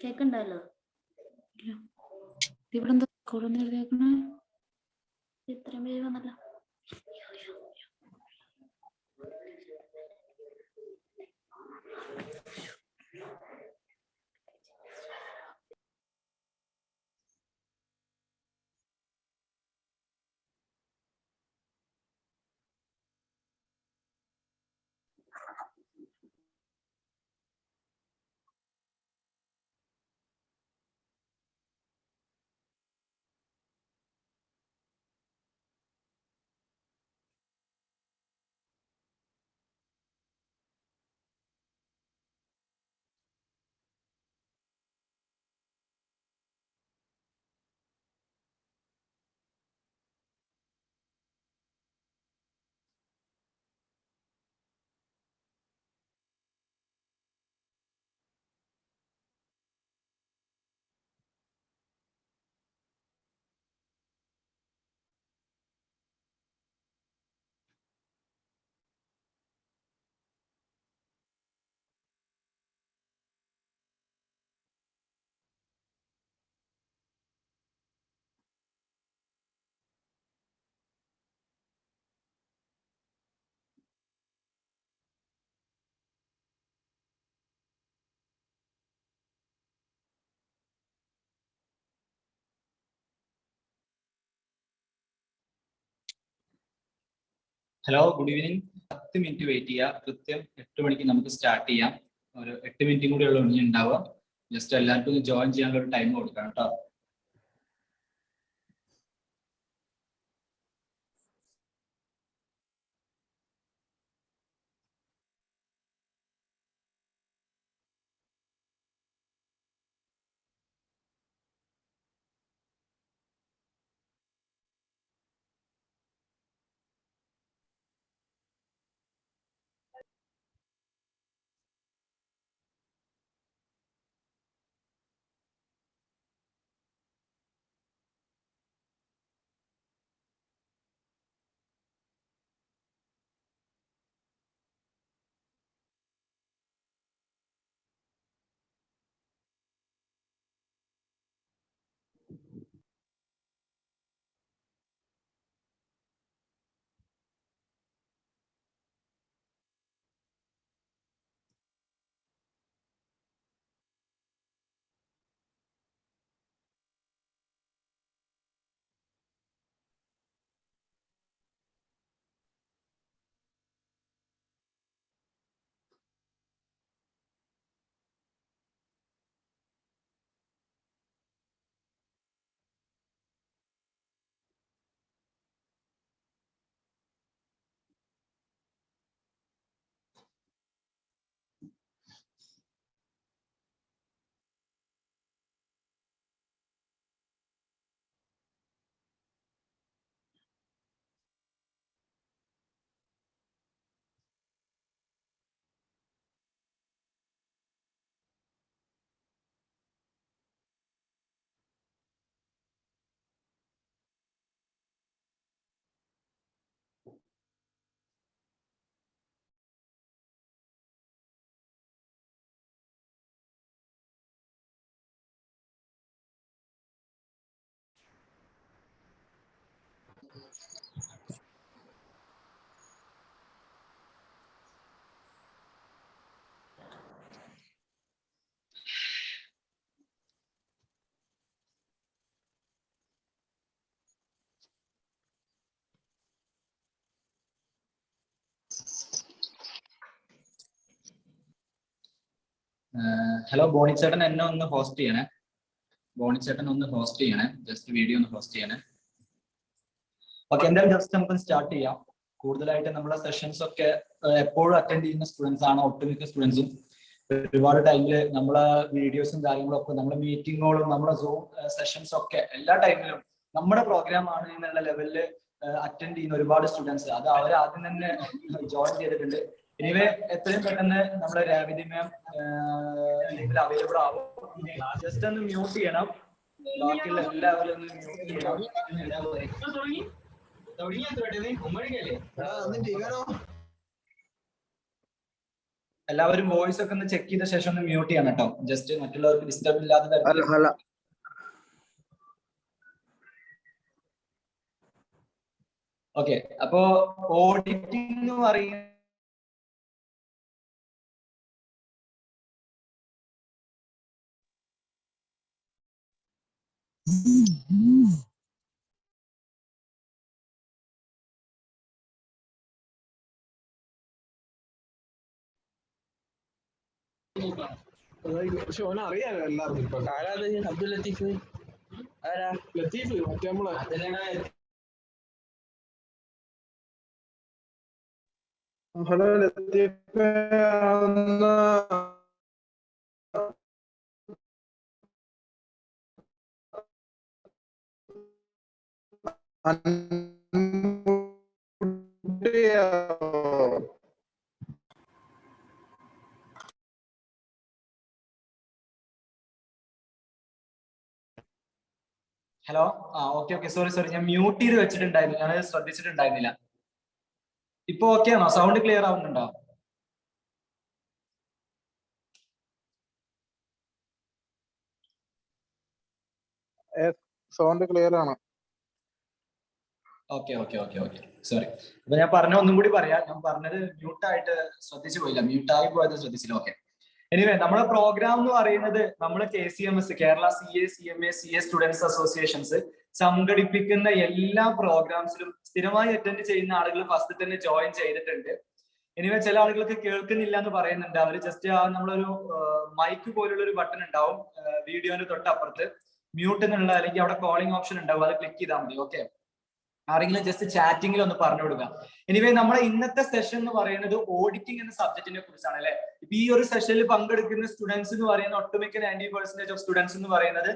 കേക്കണ്ടല്ലോ. ഇവിടെ എന്താ കൊറോണ എഴുതിയേക്കണേ? ഇത്രയും പേര് വന്നല്ലോ. Hello, good evening. 10 minute wait ചെയ്യുക. കൃത്യം 8 മണിക്ക് നമുക്ക് സ്റ്റാർട്ട് ചെയ്യാം. ഒരു 8 മിനിറ്റും കൂടി ഉള്ള ഇനി ഉണ്ടാവുക. ജസ്റ്റ് എല്ലാവർക്കും ഒന്ന് ജോയിൻ ചെയ്യാനുള്ള ഒരു ടൈം കൊടുക്കണം കേട്ടോ. ഹലോ, ബോണിച്ചേട്ടൻ എന്നെ ഒന്ന് ഹോസ്റ്റ് ചെയ്യണേ. ജസ്റ്റ് വീഡിയോ ഒന്ന് ഹോസ്റ്റ് ചെയ്യണേ. ഓക്കെ, എന്തായാലും ജസ്റ്റ് നമുക്ക് സ്റ്റാർട്ട് ചെയ്യാം. കൂടുതലായിട്ട് നമ്മളെ സെഷൻസ് ഒക്കെ എപ്പോഴും അറ്റൻഡ് ചെയ്യുന്ന സ്റ്റുഡൻസ് ആണ് ഒട്ടുമിക്ക സ്റ്റുഡൻസും. ഒരുപാട് ടൈമില് നമ്മളെ വീഡിയോസും കാര്യങ്ങളും ഒക്കെ, നമ്മളെ മീറ്റിങ്ങുകളും നമ്മളെ സൂം സെഷൻസും ഒക്കെ എല്ലാ ടൈമിലും നമ്മുടെ പ്രോഗ്രാം ആണ് എന്നുള്ള ലെവലില് അറ്റൻഡ് ചെയ്യുന്ന ഒരുപാട് സ്റ്റുഡൻസ്, അത് അവർ ആദ്യം തന്നെ ജോയിൻ ചെയ്തിട്ടുണ്ട്. ഇനിവേ എത്രയും പെട്ടെന്ന് നമ്മുടെ രാവിലെ മാം ഇതിൽ അവൈലബിൾ ആവും. ജസ്റ്റ് ഒന്ന് മ്യൂട്ട് ചെയ്യണം. ബാക്കിയുള്ള എല്ലാവരും ഒന്ന് മ്യൂട്ട് ചെയ്യണം. എല്ലാവരും വോയിസ് ഒക്കെ ഒന്ന് ചെക്ക് ചെയ്ത ശേഷം ഒന്ന് മ്യൂട്ട് ചെയ്യണം കേട്ടോ. ജസ്റ്റ് മറ്റുള്ളവർക്ക് ഡിസ്റ്റർബ് ഇല്ലാത്ത തരത്തിൽ. ഓക്കെ, അപ്പോ ഓഡിറ്റിംഗ് എന്ന് പറയുന്നത് അറിയാലോ എല്ലാവർക്കും. ഇപ്പൊ അബ്ദുൽ ലത്തീഫ് ആരാ? ലത്തീഫ് മറ്റേ നമ്മളെ hello Latheef hello. Okay sorry ഞാൻ മ്യൂട്ട് ചെയ്ത് വെച്ചിട്ടുണ്ടായിരുന്നു, ഞാൻ ശ്രദ്ധിച്ചിട്ടുണ്ടായിരുന്നില്ല. ഇപ്പൊ ഓക്കെ ആണോ? സൗണ്ട് ക്ലിയർ ആവുന്നുണ്ടോ? സൗണ്ട് ക്ലിയർ ആണ്. Okay sorry. അപ്പൊ ഞാൻ പറഞ്ഞ ഒന്നും കൂടി പറയാം. ഞാൻ പറഞ്ഞത് മ്യൂട്ടായിട്ട് ശ്രദ്ധിച്ചു പോയില്ല, മ്യൂട്ടായി പോയത് ശ്രദ്ധിച്ചില്ല. ഓക്കെ, എനിവേ നമ്മുടെ പ്രോഗ്രാം എന്ന് പറയുന്നത് നമ്മൾ KCMS Kerala CA CMA CA students associations സംഘടിപ്പിക്കുന്ന എല്ലാ പ്രോഗ്രാംസിലും സ്ഥിരമായി അറ്റൻഡ് ചെയ്യുന്ന ആളുകൾ ഫസ്റ്റ് തന്നെ ജോയിൻ ചെയ്തിട്ടുണ്ട്. എനിവേ ചില ആളുകൾക്ക് കേൾക്കുന്നില്ല എന്ന് പറയുന്നുണ്ട്. അവർ ജസ്റ്റ് നമ്മളൊരു മൈക്ക് പോലുള്ള ഒരു ബട്ടൺ ഉണ്ടാവും വീഡിയോന്റെ തൊട്ടപ്പുറത്ത്, മ്യൂട്ട് എന്നുള്ള അല്ലെങ്കിൽ അവിടെ കോളിംഗ് ഓപ്ഷൻ ഉണ്ടാവും, അത് ക്ലിക്ക് ചെയ്താൽ മതി. ഓക്കെ, ആരെങ്കിലും ജസ്റ്റ് ചാറ്റിംഗിൽ ഒന്ന് പറഞ്ഞു കൊടുക്കുക. എനിവേ നമ്മുടെ ഇന്നത്തെ സെഷൻ എന്ന് പറയുന്നത് ഓഡിറ്റിംഗ് എന്ന സബ്ജക്റ്റിനെ കുറിച്ചാണ് അല്ലെ. ഇപ്പൊ ഈ ഒരു സെഷനിൽ പങ്കെടുക്കുന്ന സ്റ്റുഡൻസ് എന്ന് പറയുന്ന ഒട്ടുമിക്ക 90% ഓഫ് സ്റ്റുഡൻസ് എന്ന് പറയുന്നത്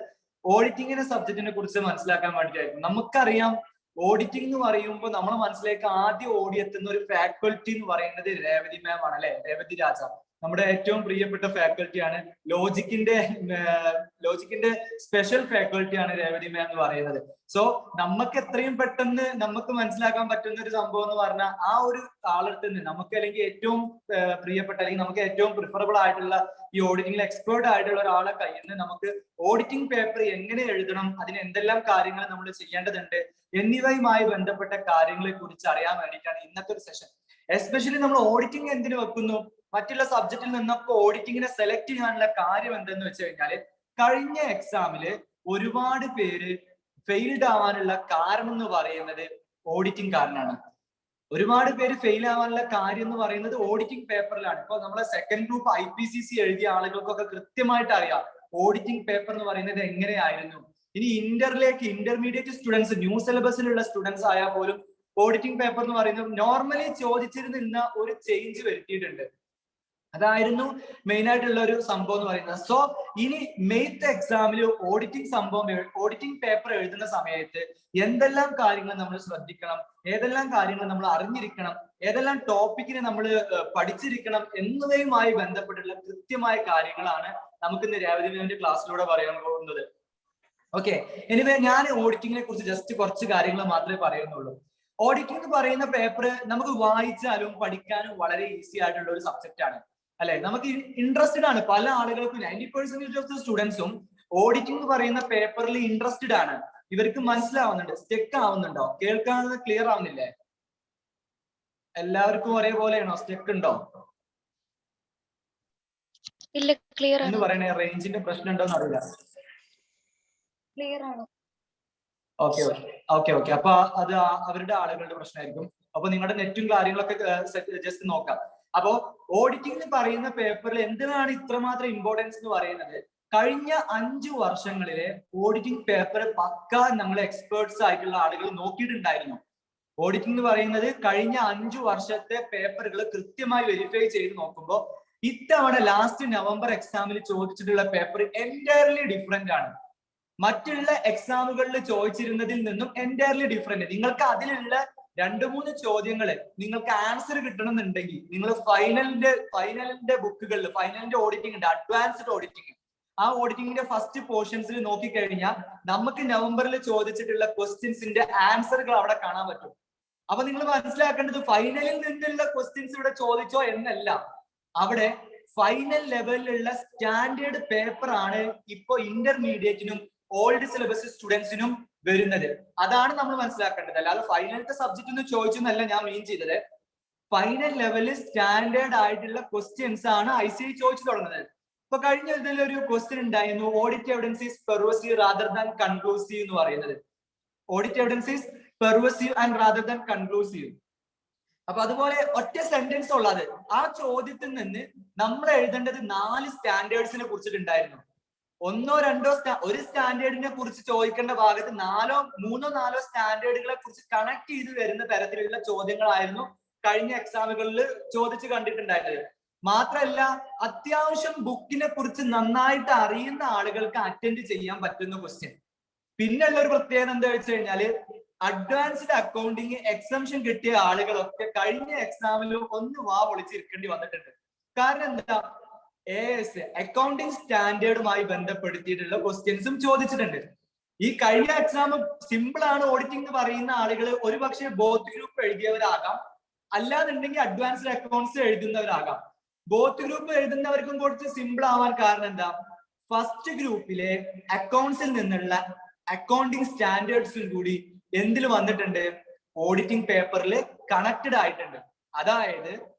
ഓഡിറ്റിംഗ് എന്ന സബ്ജക്റ്റിനെ കുറിച്ച് മനസ്സിലാക്കാൻ വേണ്ടിയിട്ടായിരുന്നു. നമുക്കറിയാം ഓഡിറ്റിംഗ് എന്ന് പറയുമ്പോൾ നമ്മുടെ മനസ്സിലേക്ക് ആദ്യം ഓടിയെത്തുന്ന ഒരു ഫാക്കൽറ്റി എന്ന് പറയുന്നത് രേവതി മാം ആണ് അല്ലെ. രേവതി രാജ നമ്മുടെ ഏറ്റവും പ്രിയപ്പെട്ട ഫാക്കൽറ്റിയാണ്. ലോജിക്കിന്റെ സ്പെഷ്യൽ ഫാക്കൽറ്റിയാണ് രേവതി മാം എന്ന് പറയുന്നത്. സോ നമുക്ക് എത്രയും പെട്ടെന്ന് നമുക്ക് മനസ്സിലാക്കാൻ പറ്റുന്ന ഒരു സംഭവം എന്ന് പറഞ്ഞാൽ ആ ഒരു ആളടുത്ത് നിന്ന് നമുക്ക് അല്ലെങ്കിൽ ഏറ്റവും പ്രിയപ്പെട്ട അല്ലെങ്കിൽ നമുക്ക് ഏറ്റവും പ്രിഫറബിൾ ആയിട്ടുള്ള ഈ ഓഡിറ്റിംഗിൽ എക്സ്പേർട്ട് ആയിട്ടുള്ള ഒരാളെ കയ്യിൽ നിന്ന് നമുക്ക് ഓഡിറ്റിംഗ് പേപ്പർ എങ്ങനെ എഴുതണം, അതിന് എന്തെല്ലാം കാര്യങ്ങൾ നമ്മൾ ചെയ്യേണ്ടതുണ്ട് എന്നിവയുമായി ബന്ധപ്പെട്ട കാര്യങ്ങളെ കുറിച്ച് അറിയാൻ വേണ്ടിയിട്ടാണ് ഇന്നത്തെ ഒരു സെഷൻ. എസ്പെഷ്യലി നമ്മൾ ഓഡിറ്റിംഗ് എന്തിനു വെക്കുന്നു, മറ്റുള്ള സബ്ജക്റ്റിൽ നിന്നൊക്കെ ഓഡിറ്റിങ്ങിനെ സെലക്ട് ചെയ്യാനുള്ള കാര്യം എന്തെന്ന് വെച്ച് കഴിഞ്ഞാല് കഴിഞ്ഞ എക്സാമില് ഒരുപാട് പേര് ഫെയിൽഡ് ആവാനുള്ള കാരണം എന്ന് പറയുന്നത് ഓഡിറ്റിംഗ് കാരണമാണ്. ഒരുപാട് പേര് ഫെയിൽ ആവാനുള്ള കാര്യം എന്ന് പറയുന്നത് ഓഡിറ്റിംഗ് പേപ്പറിലാണ്. ഇപ്പൊ നമ്മളെ സെക്കൻഡ് ഗ്രൂപ്പ് IPCC എഴുതിയ ആളുകൾക്കൊക്കെ കൃത്യമായിട്ട് അറിയാം ഓഡിറ്റിംഗ് പേപ്പർ എന്ന് പറയുന്നത് എങ്ങനെയായിരുന്നു. ഇനി ഇന്റർമീഡിയറ്റ് സ്റ്റുഡൻസ് ന്യൂ സിലബസിലുള്ള സ്റ്റുഡൻസ് ആയാൽ പോലും ഓഡിറ്റിംഗ് പേപ്പർ എന്ന് പറയുന്നത് നോർമലി ചോദിച്ചിരുന്ന ഒരു ചേഞ്ച് വരുത്തിയിട്ടുണ്ട്. അതായിരുന്നു മെയിൻ ആയിട്ടുള്ള ഒരു സംഭവം എന്ന് പറയുന്നത്. സോ ഇനി മെയ്ത്ത് എക്സാമിൽ ഓഡിറ്റിംഗ് പേപ്പർ എഴുതുന്ന സമയത്ത് എന്തെല്ലാം കാര്യങ്ങൾ നമ്മൾ ശ്രദ്ധിക്കണം, ഏതെല്ലാം കാര്യങ്ങൾ നമ്മൾ അറിഞ്ഞിരിക്കണം, ഏതെല്ലാം ടോപ്പിക്കിനെ നമ്മൾ പഠിച്ചിരിക്കണം എന്നിവയുമായി ബന്ധപ്പെട്ടുള്ള കൃത്യമായ കാര്യങ്ങളാണ് നമുക്ക് ഇന്ന് രേവതി മാമിന്റെ ക്ലാസ്സിലൂടെ പറയാൻ പോകുന്നത്. ഓക്കെ, എനിവേ ഞാൻ ഓഡിറ്റിങ്ങിനെ കുറിച്ച് ജസ്റ്റ് കുറച്ച് കാര്യങ്ങൾ മാത്രമേ പറയുന്നുള്ളൂ. ഓഡിറ്റിംഗ് എന്ന് പറയുന്ന പേപ്പർ നമുക്ക് വായിച്ചാലും പഠിക്കാനും വളരെ ഈസി ആയിട്ടുള്ള ഒരു സബ്ജക്റ്റ് ആണ് അല്ലെ. നമുക്ക് ഇൻട്രസ്റ്റഡ് ആണ്. പല ആളുകൾക്കും 90% ഓഫ് ദ സ്റ്റുഡൻസും ഓഡിറ്റിംഗ് എന്ന് പറയുന്ന പേപ്പറിൽ ഇൻട്രസ്റ്റഡ് ആണ്. ഇവർക്ക് മനസ്സിലാവുന്നുണ്ട്. സ്റ്റെക്ക് ആവുന്നുണ്ടോ? കേൾക്കാൻ ക്ലിയർ ആവുന്നില്ലേ? എല്ലാവർക്കും ഒരേപോലെയാണോ? സ്റ്റെക്ക് ഉണ്ടോ എന്ന് പറയണേ. റേഞ്ചിന്റെ പ്രശ്നം ഉണ്ടോന്ന് അറിയില്ല. ഓക്കെ അപ്പൊ അത് അവരുടെ ആളുകളുടെ പ്രശ്നമായിരിക്കും. അപ്പൊ നിങ്ങളുടെ നെറ്റും കാര്യങ്ങളൊക്കെ ജസ്റ്റ് നോക്കാം. അപ്പോ ഓഡിറ്റിംഗ് പറയുന്ന പേപ്പറിൽ എന്തിനാണ് ഇത്രമാത്രം ഇമ്പോർട്ടൻസ് എന്ന് പറയുന്നത്, കഴിഞ്ഞ 5 വർഷങ്ങളിലെ ഓഡിറ്റിംഗ് പേപ്പർ പക്ക നമ്മൾ എക്സ്പേർട്സ് ആയിട്ടുള്ള ആളുകൾ നോക്കിയിട്ടുണ്ടായിരുന്നു. ഓഡിറ്റിംഗ് എന്ന് പറയുന്നത് കഴിഞ്ഞ 5 വർഷത്തെ പേപ്പറുകൾ കൃത്യമായി വെരിഫൈ ചെയ്ത് നോക്കുമ്പോൾ ഇത്തവണ ലാസ്റ്റ് നവംബർ എക്സാമിൽ ചോദിച്ചിട്ടുള്ള പേപ്പർ എൻറ്റയർലി ഡിഫറെന്റ് ആണ്. മറ്റുള്ള എക്സാമുകളിൽ ചോദിച്ചിരുന്നതിൽ നിന്നും എൻറ്റയർലി ഡിഫറെന്റ്. നിങ്ങൾക്ക് അതിലുള്ള 2-3 ചോദ്യങ്ങള് നിങ്ങൾക്ക് ആൻസർ കിട്ടണമെന്നുണ്ടെങ്കിൽ നിങ്ങൾ ഫൈനലിന്റെ ബുക്കുകളിൽ ഫൈനലിന്റെ ഓഡിറ്റിംഗ് ഉണ്ട്, അഡ്വാൻസ്ഡ് ഓഡിറ്റിംഗ്. ആ ഓഡിറ്റിംഗിന്റെ ഫസ്റ്റ് പോർഷൻസിൽ നോക്കിക്കഴിഞ്ഞാൽ നമുക്ക് നവംബറിൽ ചോദിച്ചിട്ടുള്ള ക്വസ്റ്റ്യൻസിന്റെ ആൻസറുകൾ അവിടെ കാണാൻ പറ്റും. അപ്പൊ നിങ്ങൾ മനസ്സിലാക്കേണ്ടത് ഫൈനലിൽ നിന്നുള്ള ക്വസ്റ്റ്യൻസ് ഇവിടെ ചോദിച്ചോ എന്നല്ല, അവിടെ ഫൈനൽ ലെവലിലുള്ള സ്റ്റാൻഡേർഡ് പേപ്പർ ആണ് ഇപ്പൊ ഇന്റർമീഡിയറ്റിനും ഓൾഡ് സിലബസ് സ്റ്റുഡൻസിനും വരുന്നത്. അതാണ് നമ്മൾ മനസ്സിലാക്കേണ്ടത്. അല്ലാതെ ഫൈനലത്തെ സബ്ജക്റ്റ് ഒന്ന് ചോദിച്ചെന്നല്ല ഞാൻ മീൻ ചെയ്തത്. ഫൈനൽ ലെവലിൽ സ്റ്റാൻഡേർഡ് ആയിട്ടുള്ള ക്വസ്റ്റ്യൻസ് ആണ് ICI ചോദിച്ചു തുടങ്ങുന്നത്. ഇപ്പൊ കഴിഞ്ഞ ഇതിൽ ഒരു ക്വസ്റ്റ്യൻ ഉണ്ടായിരുന്നു, audit evidence is pervasive rather than conclusive എന്ന് പറയുന്നത്. Audit evidence is pervasive and rather than conclusive. അപ്പൊ അതുപോലെ ഒറ്റ സെന്റൻസ് ഉള്ളത്. ആ ചോദ്യത്തിൽ നിന്ന് നമ്മൾ എഴുതേണ്ടത് 4 സ്റ്റാൻഡേർഡ്സിനെ കുറിച്ചിട്ടുണ്ടായിരുന്നു. 1 or 2 ഒരു സ്റ്റാൻഡേർഡിനെ കുറിച്ച് ചോദിക്കേണ്ട ഭാഗത്ത് 3 or 4 സ്റ്റാൻഡേർഡുകളെ കുറിച്ച് കണക്ട് ചെയ്ത് വരുന്ന തരത്തിലുള്ള ചോദ്യങ്ങളായിരുന്നു കഴിഞ്ഞ എക്സാമുകളിൽ ചോദിച്ചു കണ്ടിട്ടുണ്ടായിരുന്നത്. മാത്രമല്ല, അത്യാവശ്യം ബുക്കിനെ കുറിച്ച് നന്നായിട്ട് അറിയുന്ന ആളുകൾക്ക് അറ്റൻഡ് ചെയ്യാൻ പറ്റുന്ന ക്വസ്റ്റ്യൻ. പിന്നെയുള്ള ഒരു പ്രത്യേകത എന്താ വെച്ച് കഴിഞ്ഞാല്, അഡ്വാൻസ്ഡ് അക്കൗണ്ടിങ് എക്സംഷൻ കിട്ടിയ ആളുകളൊക്കെ കഴിഞ്ഞ എക്സാമിൽ ഒന്ന് പൊളിച്ചിരിക്കേണ്ടി വന്നിട്ടുണ്ട്. കാരണം എന്താ, AS അക്കൗണ്ടിങ് സ്റ്റാൻഡേർഡുമായി ബന്ധപ്പെടുത്തിയിട്ടുള്ള ക്വസ്റ്റ്യൻസും ചോദിച്ചിട്ടുണ്ട്. ഈ കഴിഞ്ഞ എക്സാം സിമ്പിൾ ആണ് ഓഡിറ്റിംഗ് എന്ന് പറയുന്ന ആളുകൾ ഒരു പക്ഷേ ബോത്ത് ഗ്രൂപ്പ് എഴുതിയവരാകാം, അല്ലാന്നുണ്ടെങ്കിൽ അഡ്വാൻസ്ഡ് അക്കൗണ്ട്സ് എഴുതുന്നവരാകാം. ബോത്ത് ഗ്രൂപ്പ് എഴുതുന്നവർക്കും കുറച്ച് സിമ്പിൾ ആവാൻ കാരണം എന്താ, ഫസ്റ്റ് ഗ്രൂപ്പിലെ അക്കൗണ്ട്സിൽ നിന്നുള്ള അക്കൗണ്ടിങ് സ്റ്റാൻഡേർഡ്സും കൂടി എന്തിൽ വന്നിട്ടുണ്ട്, ഓഡിറ്റിംഗ് പേപ്പറിൽ കണക്റ്റഡ് ആയിട്ടുണ്ട്. അതായത്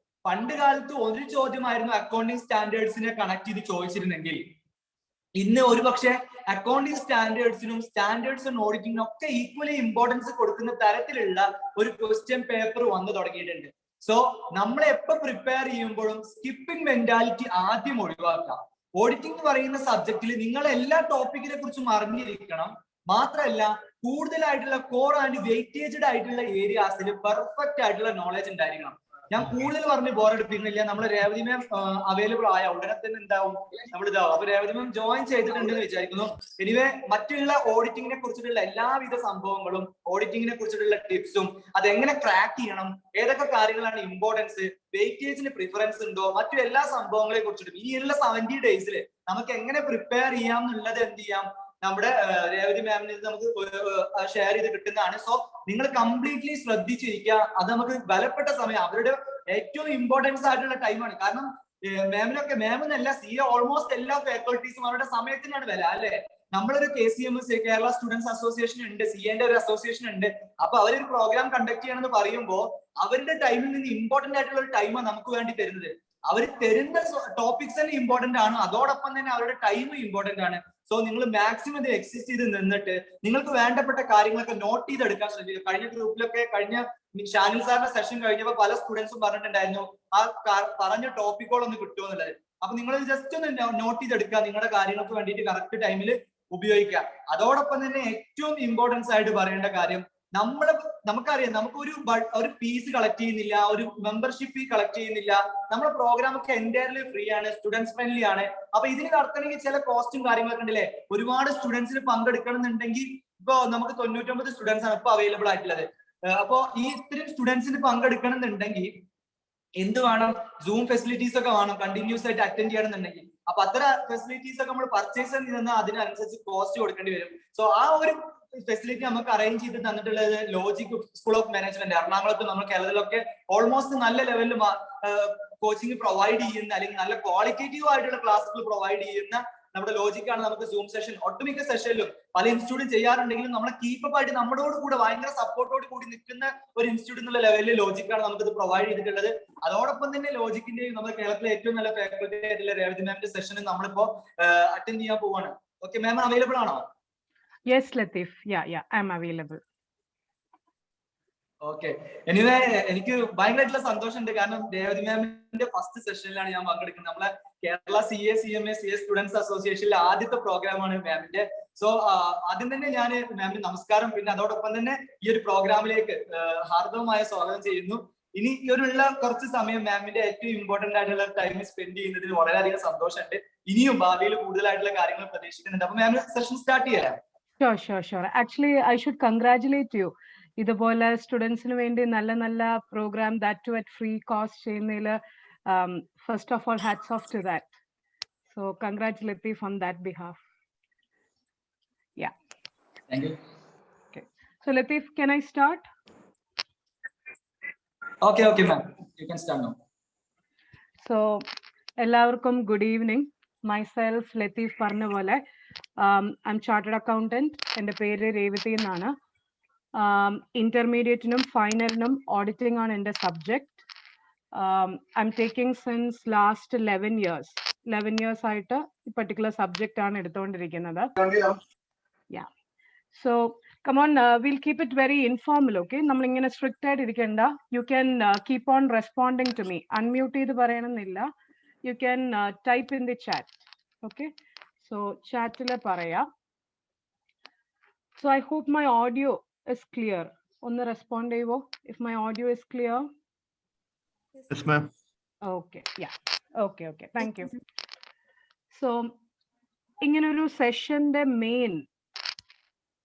പണ്ട് കാലത്ത് ഒരു ചോദ്യമായിരുന്നു അക്കൗണ്ടിങ് സ്റ്റാൻഡേർഡ്സിനെ കണക്ട് ചെയ്ത് ചോദിച്ചിരുന്നെങ്കിൽ, ഇന്ന് ഒരു പക്ഷേ അക്കൗണ്ടിങ് സ്റ്റാൻഡേർഡ്സിനും സ്റ്റാൻഡേർഡ്സ് ആൻഡ് ഓഡിറ്റിംഗിനും ഒക്കെ ഈക്വലി ഇമ്പോർട്ടൻസ് കൊടുക്കുന്ന തരത്തിലുള്ള ഒരു ക്വസ്റ്റ്യൻ പേപ്പർ വന്നു തുടങ്ങിയിട്ടുണ്ട്. സോ നമ്മൾ എപ്പോ പ്രിപ്പയർ ചെയ്യുമ്പോഴും സ്കിപ്പിംഗ് മെന്റാലിറ്റി ആദ്യം ഒഴിവാക്കാം. ഓഡിറ്റിംഗ് എന്ന് പറയുന്ന സബ്ജക്റ്റിൽ നിങ്ങൾ എല്ലാ ടോപ്പിക്കിനെ കുറിച്ചും അറിഞ്ഞിരിക്കണം. മാത്രമല്ല, കൂടുതലായിട്ടുള്ള കോർ ആൻഡ് വെയിറ്റേജഡ് ആയിട്ടുള്ള ഏരിയാസിൽ പെർഫെക്റ്റ് ആയിട്ടുള്ള നോളജ് ഉണ്ടായിരിക്കണം. ഞാൻ കൂടുതൽ പറഞ്ഞ് ബോറടിപ്പിക്കുന്നില്ല. നമ്മൾ രേവതി മാം അവൈലബിൾ ആയ ഉടനെ തന്നെ ഉണ്ടാവും, നമ്മൾ ഇതാവും. അപ്പൊ രേവതി മാം ജോയിൻ ചെയ്തിട്ടുണ്ടെന്ന് വിചാരിക്കുന്നു. എനിവേ, മറ്റുള്ള ഓഡിറ്റിങ്ങിനെ കുറിച്ചിട്ടുള്ള എല്ലാവിധ സംഭവങ്ങളും, ഓഡിറ്റിങ്ങിനെ കുറിച്ചിട്ടുള്ള ടിപ്സും, അതെങ്ങനെ ക്രാക്ക് ചെയ്യണം, ഏതൊക്കെ കാര്യങ്ങളാണ് ഇമ്പോർട്ടൻസ്, വെയിറ്റേജിന് പ്രിഫറൻസ് ഉണ്ടോ, മറ്റു എല്ലാ സംഭവങ്ങളെ കുറിച്ചിട്ടും ഇനിയുള്ള 70 ഡേയ്സിൽ നമുക്ക് എങ്ങനെ പ്രിപ്പയർ ചെയ്യാം എന്നുള്ളത് എന്ത് ചെയ്യാം, നമ്മുടെ രേവതി മാമിന് നമുക്ക് ഷെയർ ചെയ്ത് കിട്ടുന്നതാണ്. സോ നിങ്ങൾ കംപ്ലീറ്റ്ലി ശ്രദ്ധിച്ചിരിക്കുക. അത് നമുക്ക് ബലപ്പെട്ട സമയം, അവരുടെ ഏറ്റവും ഇമ്പോർട്ടൻസ് ആയിട്ടുള്ള ടൈമാണ്. കാരണം മാമിനല്ല, CA ഓൾമോസ്റ്റ് എല്ലാ ഫാക്കൾട്ടീസും അവരുടെ സമയത്തിനാണ് വില, അല്ലെ? നമ്മളൊരു KCMS കേരള സ്റ്റുഡൻസ് അസോസിയേഷൻ ഉണ്ട്, CAന്റെ ഒരു അസോസിയേഷൻ ഉണ്ട്. അപ്പൊ അവരൊരു പ്രോഗ്രാം കണ്ടക്ട് ചെയ്യണമെന്ന് പറയുമ്പോൾ അവരുടെ ടൈമിൽ നിന്ന് ഇമ്പോർട്ടന്റ് ആയിട്ടുള്ള ഒരു ടൈമാണ് നമുക്ക് വേണ്ടി തരുന്നത്. അവർ തരുന്ന ടോപ്പിക്സ് തന്നെ ഇമ്പോർട്ടന്റ് ആണ്, അതോടൊപ്പം തന്നെ അവരുടെ ടൈമും ഇമ്പോർട്ടന്റ് ആണ്. സോ നിങ്ങൾ മാക്സിമം ഇത് എക്സിസ്റ്റ് ചെയ്ത് നിന്നിട്ട് നിങ്ങൾക്ക് വേണ്ടപ്പെട്ട കാര്യങ്ങളൊക്കെ നോട്ട് ചെയ്തെടുക്കാൻ ശ്രമിക്കുക. കഴിഞ്ഞ ഗ്രൂപ്പിലൊക്കെ, കഴിഞ്ഞ ഷാനിൽ സാറിന്റെ സെഷൻ കഴിഞ്ഞപ്പോൾ പല സ്റ്റുഡൻസും പറഞ്ഞിട്ടുണ്ടായിരുന്നു ആ പറഞ്ഞ ടോപ്പിക്കുകളൊന്ന് കിട്ടുമോ എന്നുള്ളത്. അപ്പൊ നിങ്ങൾ ജസ്റ്റ് ഒന്ന് നോട്ട് ചെയ്തെടുക്കുക, നിങ്ങളുടെ കാര്യങ്ങൾക്ക് വേണ്ടിയിട്ട് കറക്റ്റ് ടൈമിൽ ഉപയോഗിക്കുക. അതോടൊപ്പം തന്നെ ഏറ്റവും ഇമ്പോർട്ടൻസ് ആയിട്ട് പറയേണ്ട കാര്യം, നമുക്കറിയാം, നമുക്ക് ഒരു ഫീസ് കളക്ട് ചെയ്യുന്നില്ല, ഒരു മെമ്പർഷിപ്പ് ഫീ കളക്ട് ചെയ്യുന്നില്ല. നമ്മുടെ പ്രോഗ്രാം ഒക്കെ എൻറ്റയർലി ഫ്രീ ആണ്, സ്റ്റുഡൻസ് ഫ്രണ്ട്ലി ആണ്. അപ്പൊ ഇതിന് നടത്തണമെങ്കിൽ ചില കോസ്റ്റും കാര്യങ്ങളൊക്കെ ഉണ്ടല്ലേ. ഒരുപാട് സ്റ്റുഡൻസിന് പങ്കെടുക്കണം എന്നുണ്ടെങ്കിൽ ഇപ്പൊ നമുക്ക് 99 സ്റ്റുഡൻസ് ആണ് ഇപ്പൊ അവൈലബിൾ ആയിട്ടുള്ളത്. അപ്പോ ഈ ഇത്രയും സ്റ്റുഡൻസിന് പങ്കെടുക്കണം എന്നുണ്ടെങ്കിൽ എന്ത് വേണം, സൂം ഫെസിലിറ്റീസ് ഒക്കെ വേണം കണ്ടിന്യൂസ് ആയിട്ട് അറ്റൻഡ് ചെയ്യണമെന്നുണ്ടെങ്കിൽ. അപ്പൊ അത്ര ഫെസിലിറ്റീസ് ഒക്കെ നമ്മൾ പർച്ചേസ് ചെയ്താൽ അതിനനുസരിച്ച് കോസ്റ്റ് കൊടുക്കേണ്ടി വരും. സോ ആ ഒരു ഫെസിലിറ്റി നമുക്ക് അറേഞ്ച് ചെയ്ത് തന്നിട്ടുള്ളത് ലോജിക് സ്കൂൾ ഓഫ് മാനേജ്മെന്റ് എറണാകുളത്ത്, നമ്മൾ കേരളത്തിലൊക്കെ ഓൾമോസ്റ്റ് നല്ല ലെവലിൽ കോച്ചിങ് പ്രൊവൈഡ് ചെയ്യുന്ന, അല്ലെങ്കിൽ നല്ല ക്വാളിറ്റേറ്റീവ് ആയിട്ടുള്ള ക്ലാസ്സുകൾ പ്രൊവൈഡ് ചെയ്യുന്ന നമ്മുടെ ലോജിക്കാണ് നമുക്ക് സൂം സെഷൻ ഒട്ടുമിക്ക സെഷനിലും പല ഇൻസ്റ്റിറ്റ്യൂട്ടും ചെയ്യാറുണ്ടെങ്കിലും നമ്മളെ കീപ്പപ്പ് ആയിട്ട് നമ്മളോട് കൂടെ ഭയങ്കര സപ്പോർട്ടോട് കൂടി നിൽക്കുന്ന ഒരു ഇൻസ്റ്റിറ്റ്യൂട്ട് എന്നുള്ള ലെവലിൽ ലോജിക്കാണ് നമുക്ക് ഇത് പ്രൊവൈഡ് ചെയ്തിട്ടുള്ളത്. അതോടൊപ്പം തന്നെ ലോജിക്കിന്റെ നമ്മുടെ കേരളത്തിലെ ഏറ്റവും നല്ല ഫാക്കൽറ്റി ആയിട്ടുള്ള രേവതി മാമിന്റെ സെഷന് നമ്മളിപ്പോ അറ്റൻഡ് ചെയ്യാൻ പോവാണ്. ഓക്കെ മാം, അവൈലബിൾ ആണോ? Yes, Latif. Yeah, I'm available. Okay, anyway എനിക്ക് ഭയങ്കരമായിട്ടുള്ള സന്തോഷമുണ്ട്. കാരണം രേവതി മാമിന്റെ ഫസ്റ്റ് സെഷനിലാണ് ഞാൻ പങ്കെടുക്കുന്നത്. നമ്മളെ Kerala CA CMA CA students അസോസിയേഷനിലെ ആദ്യത്തെ പ്രോഗ്രാമാണ് മാമിന്റെ. സോ ആദ്യം തന്നെ ഞാൻ മാമിന് നമസ്കാരം, പിന്നെ അതോടൊപ്പം തന്നെ ഈ ഒരു പ്രോഗ്രാമിലേക്ക് ഹാർദവമായ സ്വാഗതം ചെയ്യുന്നു. ഇനി ഈ ഒരുള്ള കുറച്ച് സമയം മാമിന്റെ ഏറ്റവും ഇമ്പോർട്ടന്റ് ആയിട്ടുള്ള ടൈം സ്പെൻഡ് ചെയ്യുന്നതിന് വളരെയധികം സന്തോഷമുണ്ട്. ഇനിയും ഭാവിയിൽ കൂടുതലായിട്ടുള്ള കാര്യങ്ങൾ പ്രതീക്ഷിക്കുന്നുണ്ട്. അപ്പൊ മാമിന് സെഷൻ സ്റ്റാർട്ട് ചെയ്യാം. Sure. Actually, I should congratulate you. ഇതുപോലെ സ്റ്റുഡൻസിന് വേണ്ടി നല്ല program that too at free cost ചെയ്യുന്നതിൽ first of all hats off to that. So congrats Latheef on that behalf. Thank you. Okay. So Latif, can I start? Okay, ma'am. You can start now. So എല്ലാവർക്കും good evening. Myself Latheef പറഞ്ഞ പോലെ I'm chartered accountant. എൻ്റെ പേര് രേവതി എന്നാണ്. Intermediate-നും ഫൈനലിനും auditing ആണ് എൻ്റെ subject. I'm taking since last 11 years. 11 years ആയിട്ട് ഈ പർട്ടിക്കുലർ സബ്ജക്റ്റ് ആണ് എടുത്തുകൊണ്ടിരിക്കുന്നത്. Yeah. So come on, we'll keep it very informal, okay? നമ്മൾ ഇങ്ങനെ സ്ട്രിക്റ്റ് ആയിട്ട് ഇരിക്കണ്ട. You can keep on responding to me. Unmute ചെയ്ത് പറയണമെന്നില്ല. You can type in the chat, okay? So chat-ൽ പറയാം. So I hope my audio is clear. ഒന്ന് respond ചെയ്യുവോ? If my audio is clear. Yes, ma'am. Okay, yeah. Okay. Thank you. So ഇങ്ങനെ ഒരു സെഷന്റെ main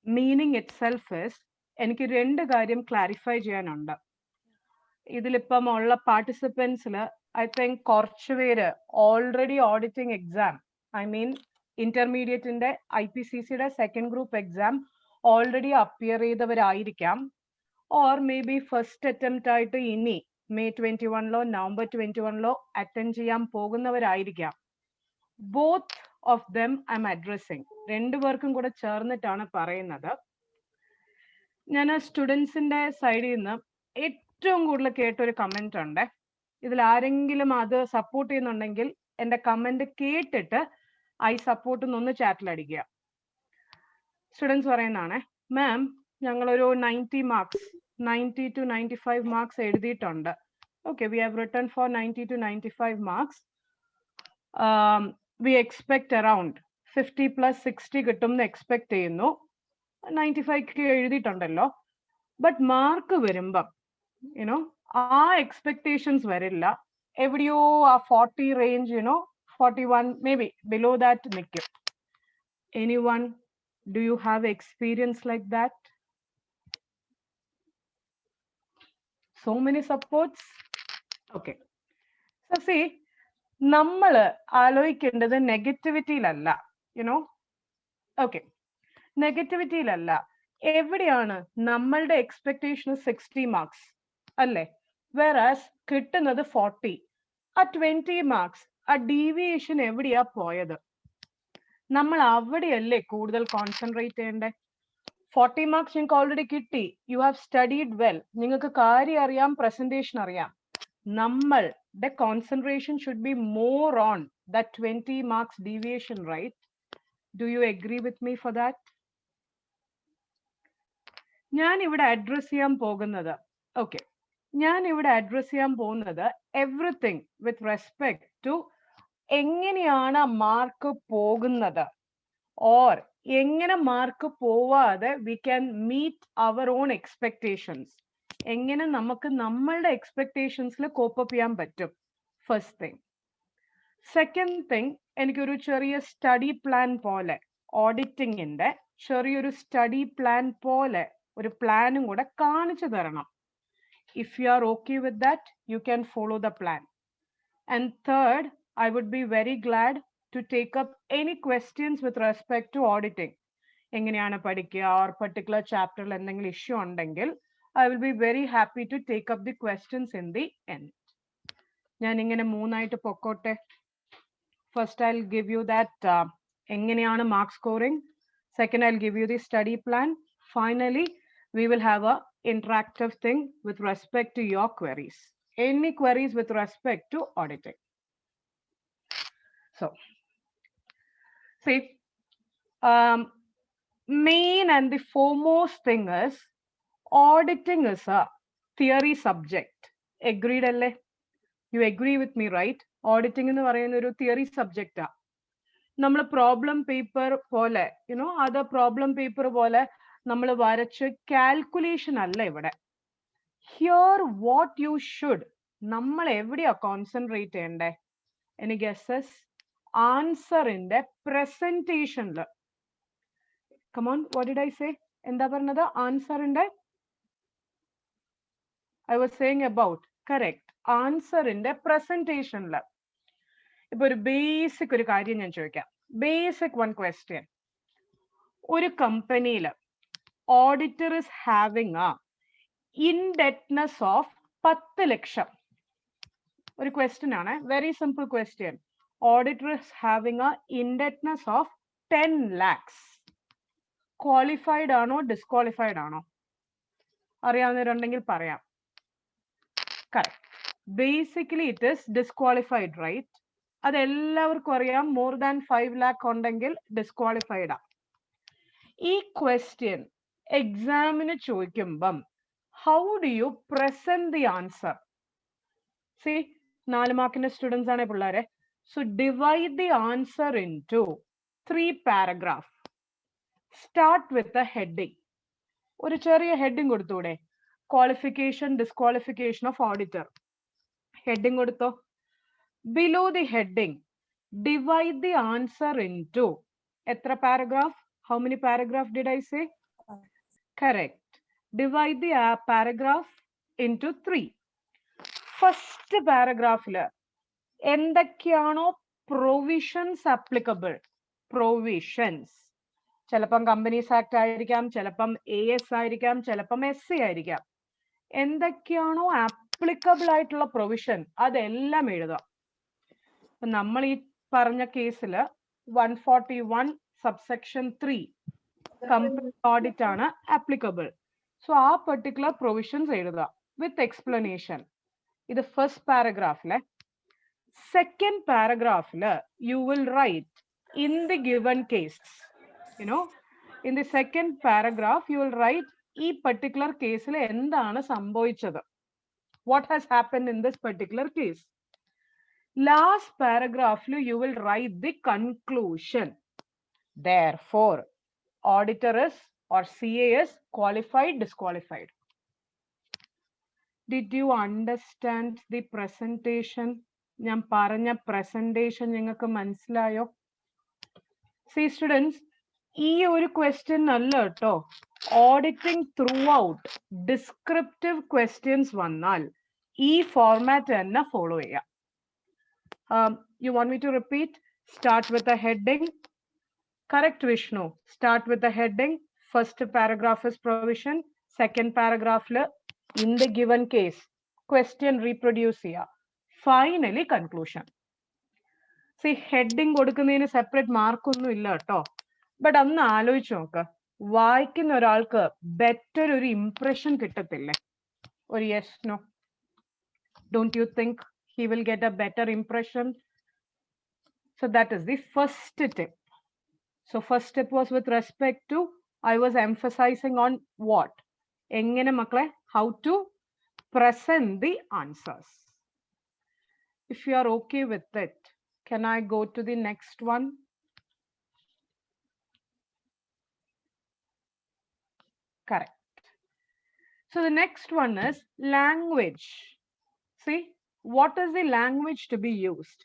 meaning itself is എനിക്ക് രണ്ട് കാര്യം clarify ചെയ്യാനുണ്ട്. ഇതിലിപ്പം ഉള്ള പാർട്ടിസിപ്പൻസിൽ ഐ തിങ്ക് കുറച്ച് പേര് already auditing exam, I mean ഇന്റർമീഡിയറ്റിന്റെ IPCC-യുടെ second group exam already appear ചെയ്തവരായിരിക്കാം. Or maybe first attempt ആയിട്ട് ഇനി May 21-ലോ November 21-ലോ അറ്റൻഡ് ചെയ്യാൻ പോകുന്നവരായിരിക്കാം. Both of them I'm addressing. രണ്ടുപേർക്കും കൂടെ ചേർന്നിട്ടാണ് പറയുന്നത്. ഞാൻ സ്റ്റുഡൻസിന്റെ സൈഡിൽ നിന്ന് ഏറ്റവും കൂടുതൽ കേട്ടൊരു കമന്റ് ഉണ്ട്. ഇതിൽ ആരെങ്കിലും അത് സപ്പോർട്ട് ചെയ്യുന്നുണ്ടെങ്കിൽ എന്റെ കമന്റ് കേട്ടിട്ട് ഐ സപ്പോർട്ട് എന്നൊന്ന് ചാറ്റിൽ അടിക്കുക. സ്റ്റുഡൻസ് പറയുന്നതാണേ, മാം ഞങ്ങളൊരു 90 marks 90 to 95 മാർക്സ് എഴുതിയിട്ടുണ്ട്. Okay, we have written for 90 to 95 marks. We expect around 50+60 കിട്ടും എന്ന് എക്സ്പെക്ട് ചെയ്യുന്നു. 95 എഴുതിയിട്ടുണ്ടല്ലോ. ബട്ട് മാർക്ക് വരുമ്പം യുനോ ആ എക്സ്പെക്ടേഷൻസ് വരില്ല. എവിടെയോ ആ 40 range 41 maybe below that നിൽക്കും. Anyone, do you have experience like that? So many supports. Okay. So see, നമ്മൾ ആലോചിക്കേണ്ടത് നെഗറ്റിവിറ്റിയിലല്ല, ഓക്കെ, നെഗറ്റിവിറ്റിയിലല്ല. എവിടെയാണ് നമ്മളുടെ എക്സ്പെക്ടേഷൻ 60 മാർക്സ് അല്ലേ, വേറാസ് കിട്ടുന്നത് 40. ആ 20 മാർക്സ് ആ ഡീവിയേഷൻ എവിടെയാ പോയത്? നമ്മൾ അവിടെയല്ലേ കൂടുതൽ കോൺസെൻട്രേറ്റ് ചെയ്യണ്ടേ? 40 മാർക്സ് നിങ്ങൾക്ക് ഓൾറെഡി കിട്ടി. You have studied well. നിങ്ങൾക്ക് കാര്യം അറിയാം, പ്രസന്റേഷൻ അറിയാം. നമ്മളുടെ concentration should be more on that 20 marks deviation, right? Do you agree with me for that? ഞാൻ ഇവിടെ അഡ്രസ് ചെയ്യാൻ പോകുന്നത് എവറിത്തിങ് വിത്ത് റെസ്പെക്ട് ടു എങ്ങനെയാണ് മാർക്ക് പോകുന്നത്, ഓർ എങ്ങനെ മാർക്ക് പോവാതെ we can meet our on expectations. എങ്ങനെ നമുക്ക് നമ്മളുടെ എക്സ്പെക്ടേഷൻസിൽ കോപ്പപ്പ് ചെയ്യാൻ പറ്റും, ഫസ്റ്റ് തിങ്. സെക്കൻഡ് തിങ്, എനിക്കൊരു ചെറിയ സ്റ്റഡി പ്ലാൻ പോലെ, ഓഡിറ്റിങ്ങിന്റെ ചെറിയൊരു സ്റ്റഡി പ്ലാൻ പോലെ ഒരു പ്ലാനും കൂടെ കാണിച്ചു തരണം. If you R okay with that, U can follow the plan. And third, I would be very glad to take up any questions with respect to auditing. എങ്ങനെയാണ് പഠിക്കുക, or particular chapter എന്തെങ്കിലും issue ഉണ്ടെങ്കിൽ I will be very happy to take up the questions in the end. ഞാൻ ഇങ്ങനെ മൂന്നായിട്ട് പൊക്കോട്ടെ. First I'll give you that എങ്ങനെയാണ് mark scoring. Second I'll give you the study plan. Finally we will have a interactive thing with respect to your queries. Any queries with respect to auditing. So, see, main and the foremost thing is auditing is a theory subject. Agreed, alle? You agree with me, right? Auditing എന്ന് പറയുന്ന ഒരു theory സബ്ജക്റ്റാ. നമ്മൾ problem paper പോലെ, other problem paper പോലെ നമ്മൾ വരച്ച് calculation അല്ല ഇവിടെ. ഹിയർ വാട്ട് യു ഷുഡ്, നമ്മൾ എവിടെയാ കോൺസെൻട്രേറ്റ് ചെയ്യണ്ടേ? Any guesses? ആൻസറിന്റെ പ്രസന്റേഷനില്. Come on, what did I say? എന്താ പറഞ്ഞത്? ആൻസറിന്റെ, I was saying about, correct, ആൻസറിന്റെ പ്രസന്റേഷനില്. ഇപ്പൊ ഒരു ബേസിക് ഒരു കാര്യം ഞാൻ ചോദിക്കാം. Basic one question. ഒരു കമ്പനിയില് ഓഡിറ്റർ ഇസ് ഹാവിങ് ആ ഇൻഡെറ്റ്നെസ് ഓഫ് 10 ലക്ഷം. ഒരു ക്വസ്റ്റ്യൻ ആണ്, very simple question. Auditor is having a indebtedness of 10 lakhs. Qualified ആണോ ഡിസ്ക്വാളിഫൈഡ് ആണോ? അറിയാവുന്നവരുണ്ടെങ്കിൽ പറയാം. Correct. Basically it is disqualified, right? അതെല്ലാവർക്കും അറിയാം. മോർ ദാൻ 5 lakh ഉണ്ടെങ്കിൽ ഡിസ്ക്വാളിഫൈഡ് ആ. ഈ ക്വസ്റ്റ്യൻ എക്സാമിന് ചോദിക്കുമ്പം how do you present the answer? C 4 മാർക്കിന്റെ സ്റ്റുഡൻസ് ആണ് പിള്ളേരെ. So divide the answer into 3 paragraphs. Start with the heading. ഒരു ചെറിയ ഹെഡിങ് കൊടുത്തൂടെ? Qualification disqualification of auditor. Heading കൊടുത്തോ. Below the heading, divide the answer into എത്ര paragraph? How many paragraph did I say? Correct. Divide the paragraph into 3. First paragraph എന്തൊക്കെയാണോ provisions applicable, provisions ചിലപ്പം companies act ആയിരിക്കാം, ചിലപ്പം AS ആയിരിക്കാം, ചിലപ്പം SC ആയിരിക്കാം. എന്തൊക്കെയാണോ ആപ്ലിക്കബിൾ ആയിട്ടുള്ള പ്രൊവിഷൻ അതെല്ലാം എഴുതാം. നമ്മൾ ഈ പറഞ്ഞ കേസിൽ 141 സബ്സെക്ഷൻ 3 കമ്പനി ഓഡിറ്റ് ആണ് ആപ്ലിക്കബിൾ. സോ ആ പെർട്ടിക്കുലർ പ്രൊവിഷൻസ് എഴുതുക വിത്ത് എക്സ്പ്ലനേഷൻ. ഇത് first പാരഗ്രാഫിലെ. Second paragraph, you will write in the given case. You know, in the second paragraph, you will write e particular case le endana sambhoichadu. What has happened in this particular case? Last paragraph, you will write the conclusion. Therefore, auditor is or CA is qualified, disqualified. Did you understand the presentation? ഞാൻ പറഞ്ഞ presentation നിങ്ങൾക്ക് മനസ്സിലായോ? C students, ഈ ഒരു question അല്ല കേട്ടോ, auditing throughout descriptive questions വന്നാൽ ഈ ഫോർമാറ്റ് തന്നെ ഫോളോ ചെയ്യാം. You want me to repeat? Start with a heading. Correct Vishnu. Start with a heading. First paragraph is provision. Second പാരഗ്രാഫിൽ in the given case question reproduce ചെയ്യുക. Finally conclusion. See heading കൊടുക്കുന്നതിന് separate മാർക്കൊന്നും ഇല്ല കേട്ടോ. But അന്ന് ആലോചിച്ച് നോക്ക്, വായിക്കുന്ന ഒരാൾക്ക് ബെറ്റർ ഒരു ഇംപ്രഷൻ കിട്ടത്തില്ലേ? ഒരു yes no? Don't you think he will get a better impression? So that is the first tip. So first tip was with respect to, I was emphasising on what? എങ്ങനെ മക്കളെ? How to present the answers. If you are okay with it, can I go to the next one? Correct. So the next one is language. See, what is the language to be used?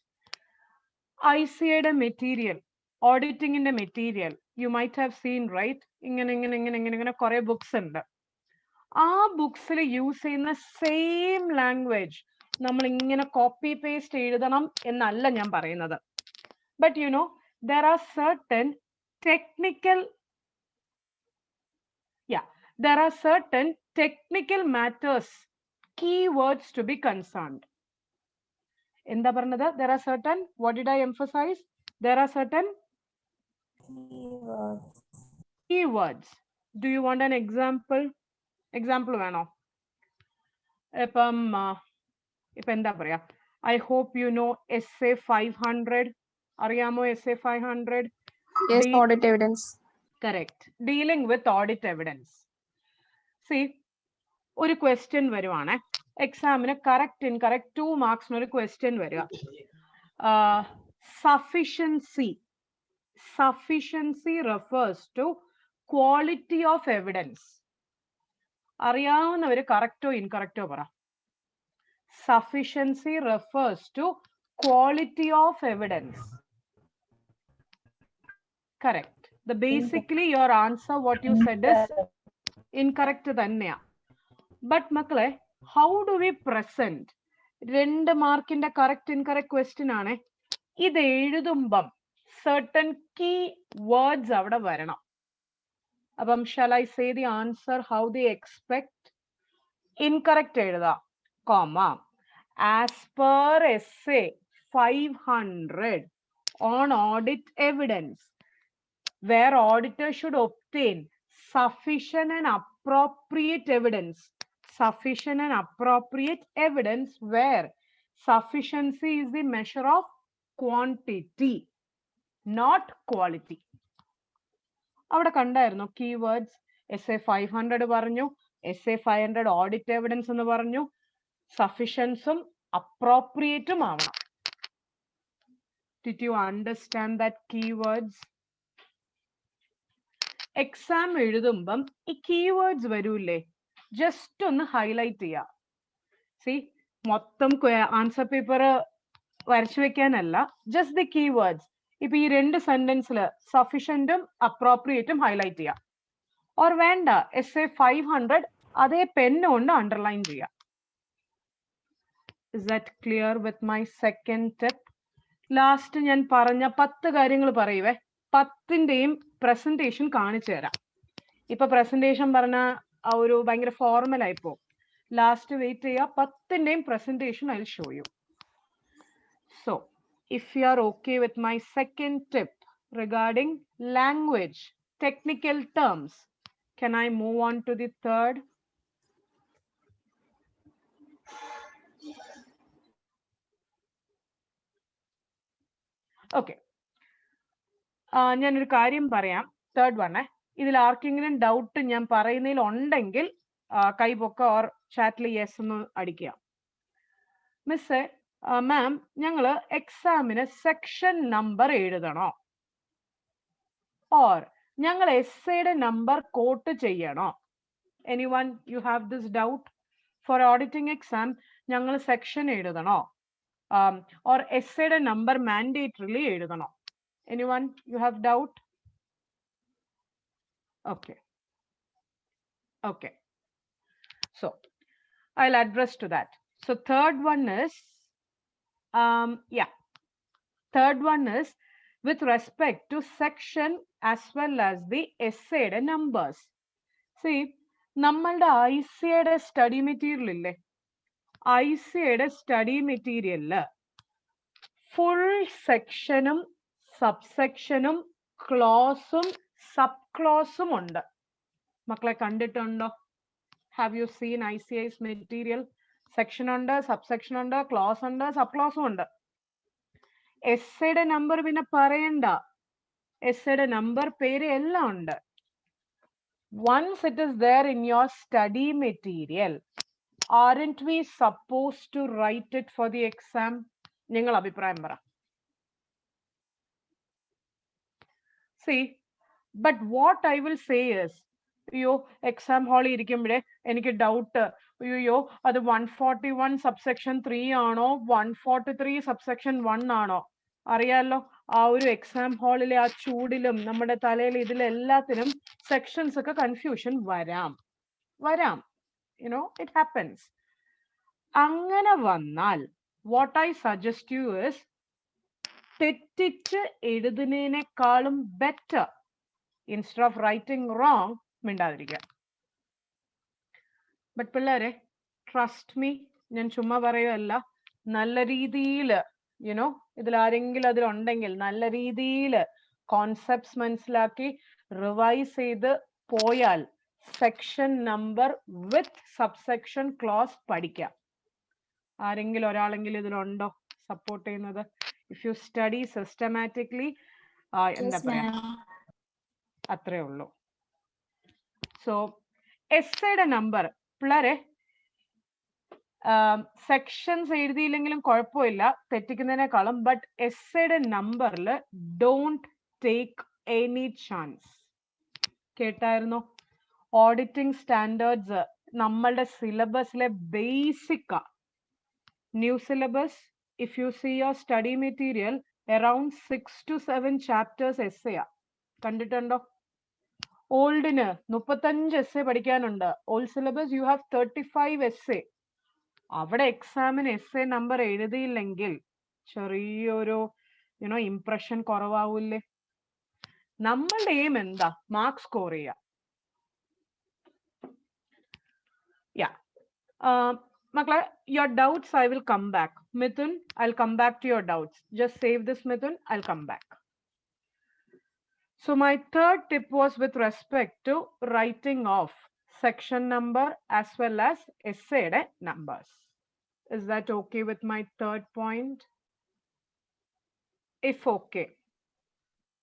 ICA material, auditing in the material, you might have seen, right? Ingane kore books ഉണ്ട്. ആ ബുക്സിൽ use ചെയ്യുന്ന same language നമ്മൾ ഇങ്ങനെ copy paste എഴുതണം എന്നല്ല ഞാൻ പറയുന്നത്. But you know, there are certain technical matters, keywords to be concerned. എന്താ പറഞ്ഞത്? There are certain, what did I emphasize? There are certain keywords. Do you want an example? Example വേണോ? ഇപ്പം എന്താ പറയാ, I hope you know SA 500. അറിയാമോ SA 500? Yes, audit evidence. Correct. Dealing with audit evidence. See, ഒരു question വരുവാണ് എക്സാമിന്, correct incorrect 2 മാർക്സിന് ഒരു question വരിക. Sufficiency refers to quality of evidence. അറിയാവുന്നവര് കറക്റ്റോ ഇൻകറക്റ്റോ പറ. Sufficiency refers to quality of evidence. Correct. Basically your answer, what you said is incorrect തന്നെയാ. But മക്കളെ, how do we present? 2 മാർക്കിന്റെ correct incorrect question ആണ്. ഇത് എഴുതുമ്പം certain key words അവിടെ വരണം. അപ്പം shall I say the answer how they expect? Incorrect എഴുതാ, comma. as per essay 500 on audit evidence, where auditor should obtain sufficient and appropriate evidence. Sufficient and appropriate evidence, where sufficiency is the measure of quantity, not quality. അവിടെ കണ്ടായിരുന്നു keywords. SA 500 പറഞ്ഞു, SA 500 audit evidence എന്ന് പറഞ്ഞു, സഫിഷ്യൻസും അപ്രോപ്രിയേറ്റും ആവണം. Did you understand that keywords? Exam എഴുതുമ്പം ഈ keywords വരൂല്ലേ, just ഒന്ന് ഹൈലൈറ്റ് ചെയ്യാം. സി, മൊത്തം ആൻസർ പേപ്പർ വരച്ചു വെക്കാനല്ല, ജസ്റ്റ് ദി കീവേഡ്സ്. ഇപ്പൊ ഈ 2 സെന്റൻസില് സഫിഷ്യന്റും അപ്രോപ്രിയേറ്റും ഹൈലൈറ്റ് ചെയ്യാം. ഓർ വേണ്ട, SA 500 അതേ പെന്ന് കൊണ്ട് അണ്ടർലൈൻ ചെയ്യാം. Is that clear with my second tip? Last ഞാൻ പറഞ്ഞ 10 കാര്യങ്ങൾ പറയുവേ, 10ന്റെയും പ്രസന്റേഷൻ കാണിച്ചു തരാം. ഇപ്പൊ പ്രസന്റേഷൻ പറഞ്ഞ ആ ഒരു ഭയങ്കര ഫോർമൽ ആയിപ്പോ. ലാസ്റ്റ് വെയിറ്റ് ചെയ്യുക, 10ന്റെയും presentation I will show you. So if you are okay with my second tip regarding language, technical terms, can I move on to the third? Okay. ഞാനൊരു കാര്യം പറയാം. തേർഡ് വൺ, ഇതിൽ ആർക്കെങ്കിലും doubt ഞാൻ പറയുന്നതിൽ ഉണ്ടെങ്കിൽ കൈപൊക്ക ഓർ ചാറ്റിൽ യെസ് എന്ന് അടിക്കുക. മിസ് മാം, ഞങ്ങൾ എക്സാമിന് സെക്ഷൻ നമ്പർ എഴുതണോ, ഓർ ഞങ്ങൾ എസ്സേയുടെ നമ്പർ കോട്ട് ചെയ്യണോ? Anyone you have this doubt? For auditing exam ഞങ്ങൾ സെക്ഷൻ എഴുതണോ, ഓർ എസ്സേയുടെ നമ്പർ മാൻഡേറ്ററിലി എഴുതണോ? Anyone you have doubt? Okay. Okay. So I'll address to that. So third one is, third one is with respect to section as well as the essay numbers. See, നമ്മളുടെ ICA study material ഇല്ലേ, ICA study material full sectionum സബ്സെക്ഷനും ക്ലോസും sub ക്ലോസും ഉണ്ട്. മക്കളെ കണ്ടിട്ടുണ്ടോ? Have you seen ICA's material? Section ഉണ്ട്, subsection ഉണ്ട്, ക്ലോസ് ഉണ്ട്, സബ് ക്ലോസും ഉണ്ട്. എസ്സേയുടെ നമ്പർ പിന്നെ പറയണ്ട, എസ്സേയുടെ നമ്പർ, പേര് എല്ലാം ഉണ്ട്. Once it is there in your study material, aren't we supposed to write it for the exam? നിങ്ങൾ അഭിപ്രായം പറ. See, but what I will say is, അയ്യോ എക്സാം ഹാളിൽ ഇരിക്കുമ്പോഴേ എനിക്ക് ഡൗട്ട്, അയ്യോ അത് 141 സബ്സെക്ഷൻ 3 ആണോ 143 സബ്സെക്ഷൻ 1 ആണോ? അറിയാലോ, ആ ഒരു എക്സാം ഹാളിലെ ആ ചൂടിലും നമ്മുടെ തലയിൽ ഇതിലെല്ലാത്തിനും സെക്ഷൻസ് ഒക്കെ കൺഫ്യൂഷൻ വരാം. it happens. അങ്ങനെ വന്നാൽ what I suggest you is, തെറ്റിച്ച് എഴുതുന്നതിനേക്കാളും better, instead of writing wrong, മിണ്ടാതിരിക്കുക. ബട്ട് പിള്ളേരെ, ട്രസ്റ്റ് മീ, ഞാൻ ചുമ്മാ പറയുകയല്ല, നല്ല രീതിയിൽ ഇതിൽ ആരെങ്കിലും അതിലുണ്ടെങ്കിൽ നല്ല രീതിയിൽ കോൺസെപ്റ്റ്സ് മനസ്സിലാക്കി റിവൈസ് ചെയ്ത് പോയാൽ section number with subsection clause പഠിക്കാം. ആരെങ്കിലും ഒരാളെങ്കിലും ഇതിലുണ്ടോ സപ്പോർട്ട് ചെയ്യുന്നത്? If you study systematically, എന്താ പറയാ, അത്രേ ഉള്ളൂ. സോ എസ്സേയുടെ നമ്പർ പിള്ളേരെ, സെക്ഷൻസ് എഴുതിയില്ലെങ്കിലും കുഴപ്പമില്ല തെറ്റിക്കുന്നതിനേക്കാളും, ബട്ട് എസ്സേയുടെ നമ്പറിൽ ഡോണ്ട് ടേക്ക് എനി ചാൻസ്. കേട്ടായിരുന്നോ? ഓഡിറ്റിംഗ് സ്റ്റാൻഡേർഡ്സ് നമ്മളുടെ സിലബസിലെ ബേസിക്കാ. New syllabus, if you see your study material, around 6 to 7 chapters essay. കണ്ടിട്ടുണ്ടോ? ഓൾഡിന് 35 essay പഠിക്കാനുണ്ട്. Old syllabus you have 35 essay. അവിടെ എക്സാമിന് essay നമ്പർ എഴുതിയില്ലെങ്കിൽ ചെറിയൊരു ഇംപ്രഷൻ കുറവാവൂല്ലേ? നമ്മളുടെ എയിം എന്താ? മാർക്ക് സ്കോർ ചെയ്യുക. Makla, your doubts, I will come back. Mithun, I'll come back to your doubts. Just save this, Mithun. I'll come back. So my third tip was with respect to writing off section number as well as essay numbers. Is that okay with my third point? If okay,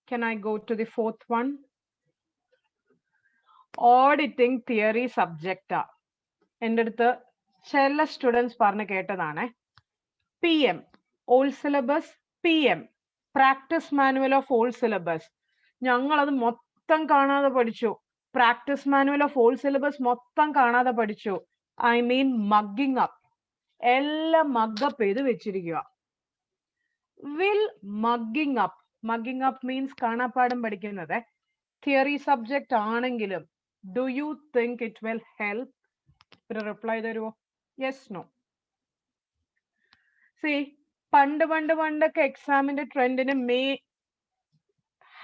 can I go to the fourth one? Auditing theory subject. എൻ്റെ അടുത്ത് ചില students പറഞ്ഞു കേട്ടതാണ് PM old syllabus PM practice manual of old syllabus. ഞങ്ങൾ അത് മൊത്തം കാണാതെ പഠിച്ചു. Practice manual of old syllabus മൊത്തം കാണാതെ പഠിച്ചു. I mean mugging up. എല്ലാം മഗ്ഗപ്പ് ചെയ്ത് വെച്ചിരിക്കുക. Will mugging up, mugging up means കാണാപ്പാടം പഠിക്കുന്നത്, തിയറി സബ്ജക്റ്റ് ആണെങ്കിലും do you think it will help? ഒരു റിപ്ലൈ തരുമോ? Yes, no. സി പണ്ടൊക്കെ എക്സാമിന്റെ ട്രെൻഡിന് may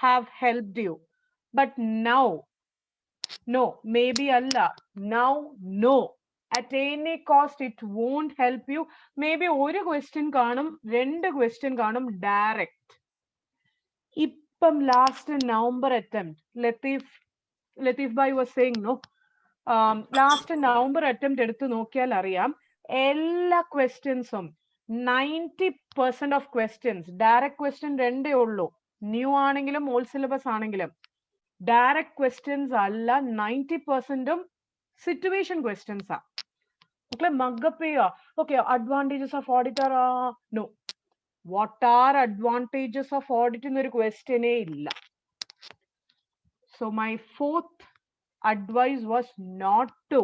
have helped you, but now no. May be അല്ല, now no. At any cost it won't help you. Maybe ഒരു question കാണും, 2 question കാണും direct. ഇപ്പം last November attempt Latheef bhai was saying no, last November attempt എടുത്ത് നോക്കിയാൽ അറിയാം എല്ലാ ക്വസ്റ്റ്യൻസും 90% ഓഫ് ക്വസ്റ്റ്യൻസ് ഡയറക്റ്റ് ക്വസ്റ്റ്യൻ 2 ഉള്ളൂ. ന്യൂ ആണെങ്കിലും ഓൾഡ് സിലബസ് ആണെങ്കിലും ഡയറക്റ്റ് ക്വസ്റ്റ്യൻസ് അല്ല. 90%ഉം സിറ്റുവേഷൻ ക്വസ്റ്റ്യൻസ് ആ. മഗ്ഗപ്പ് ചെയ്യുക. Okay, advantages of auditor. No, what are advantages of audit എന്നൊരു ക്വസ്റ്റ്യനേ ഇല്ല. So my fourth advice was not to.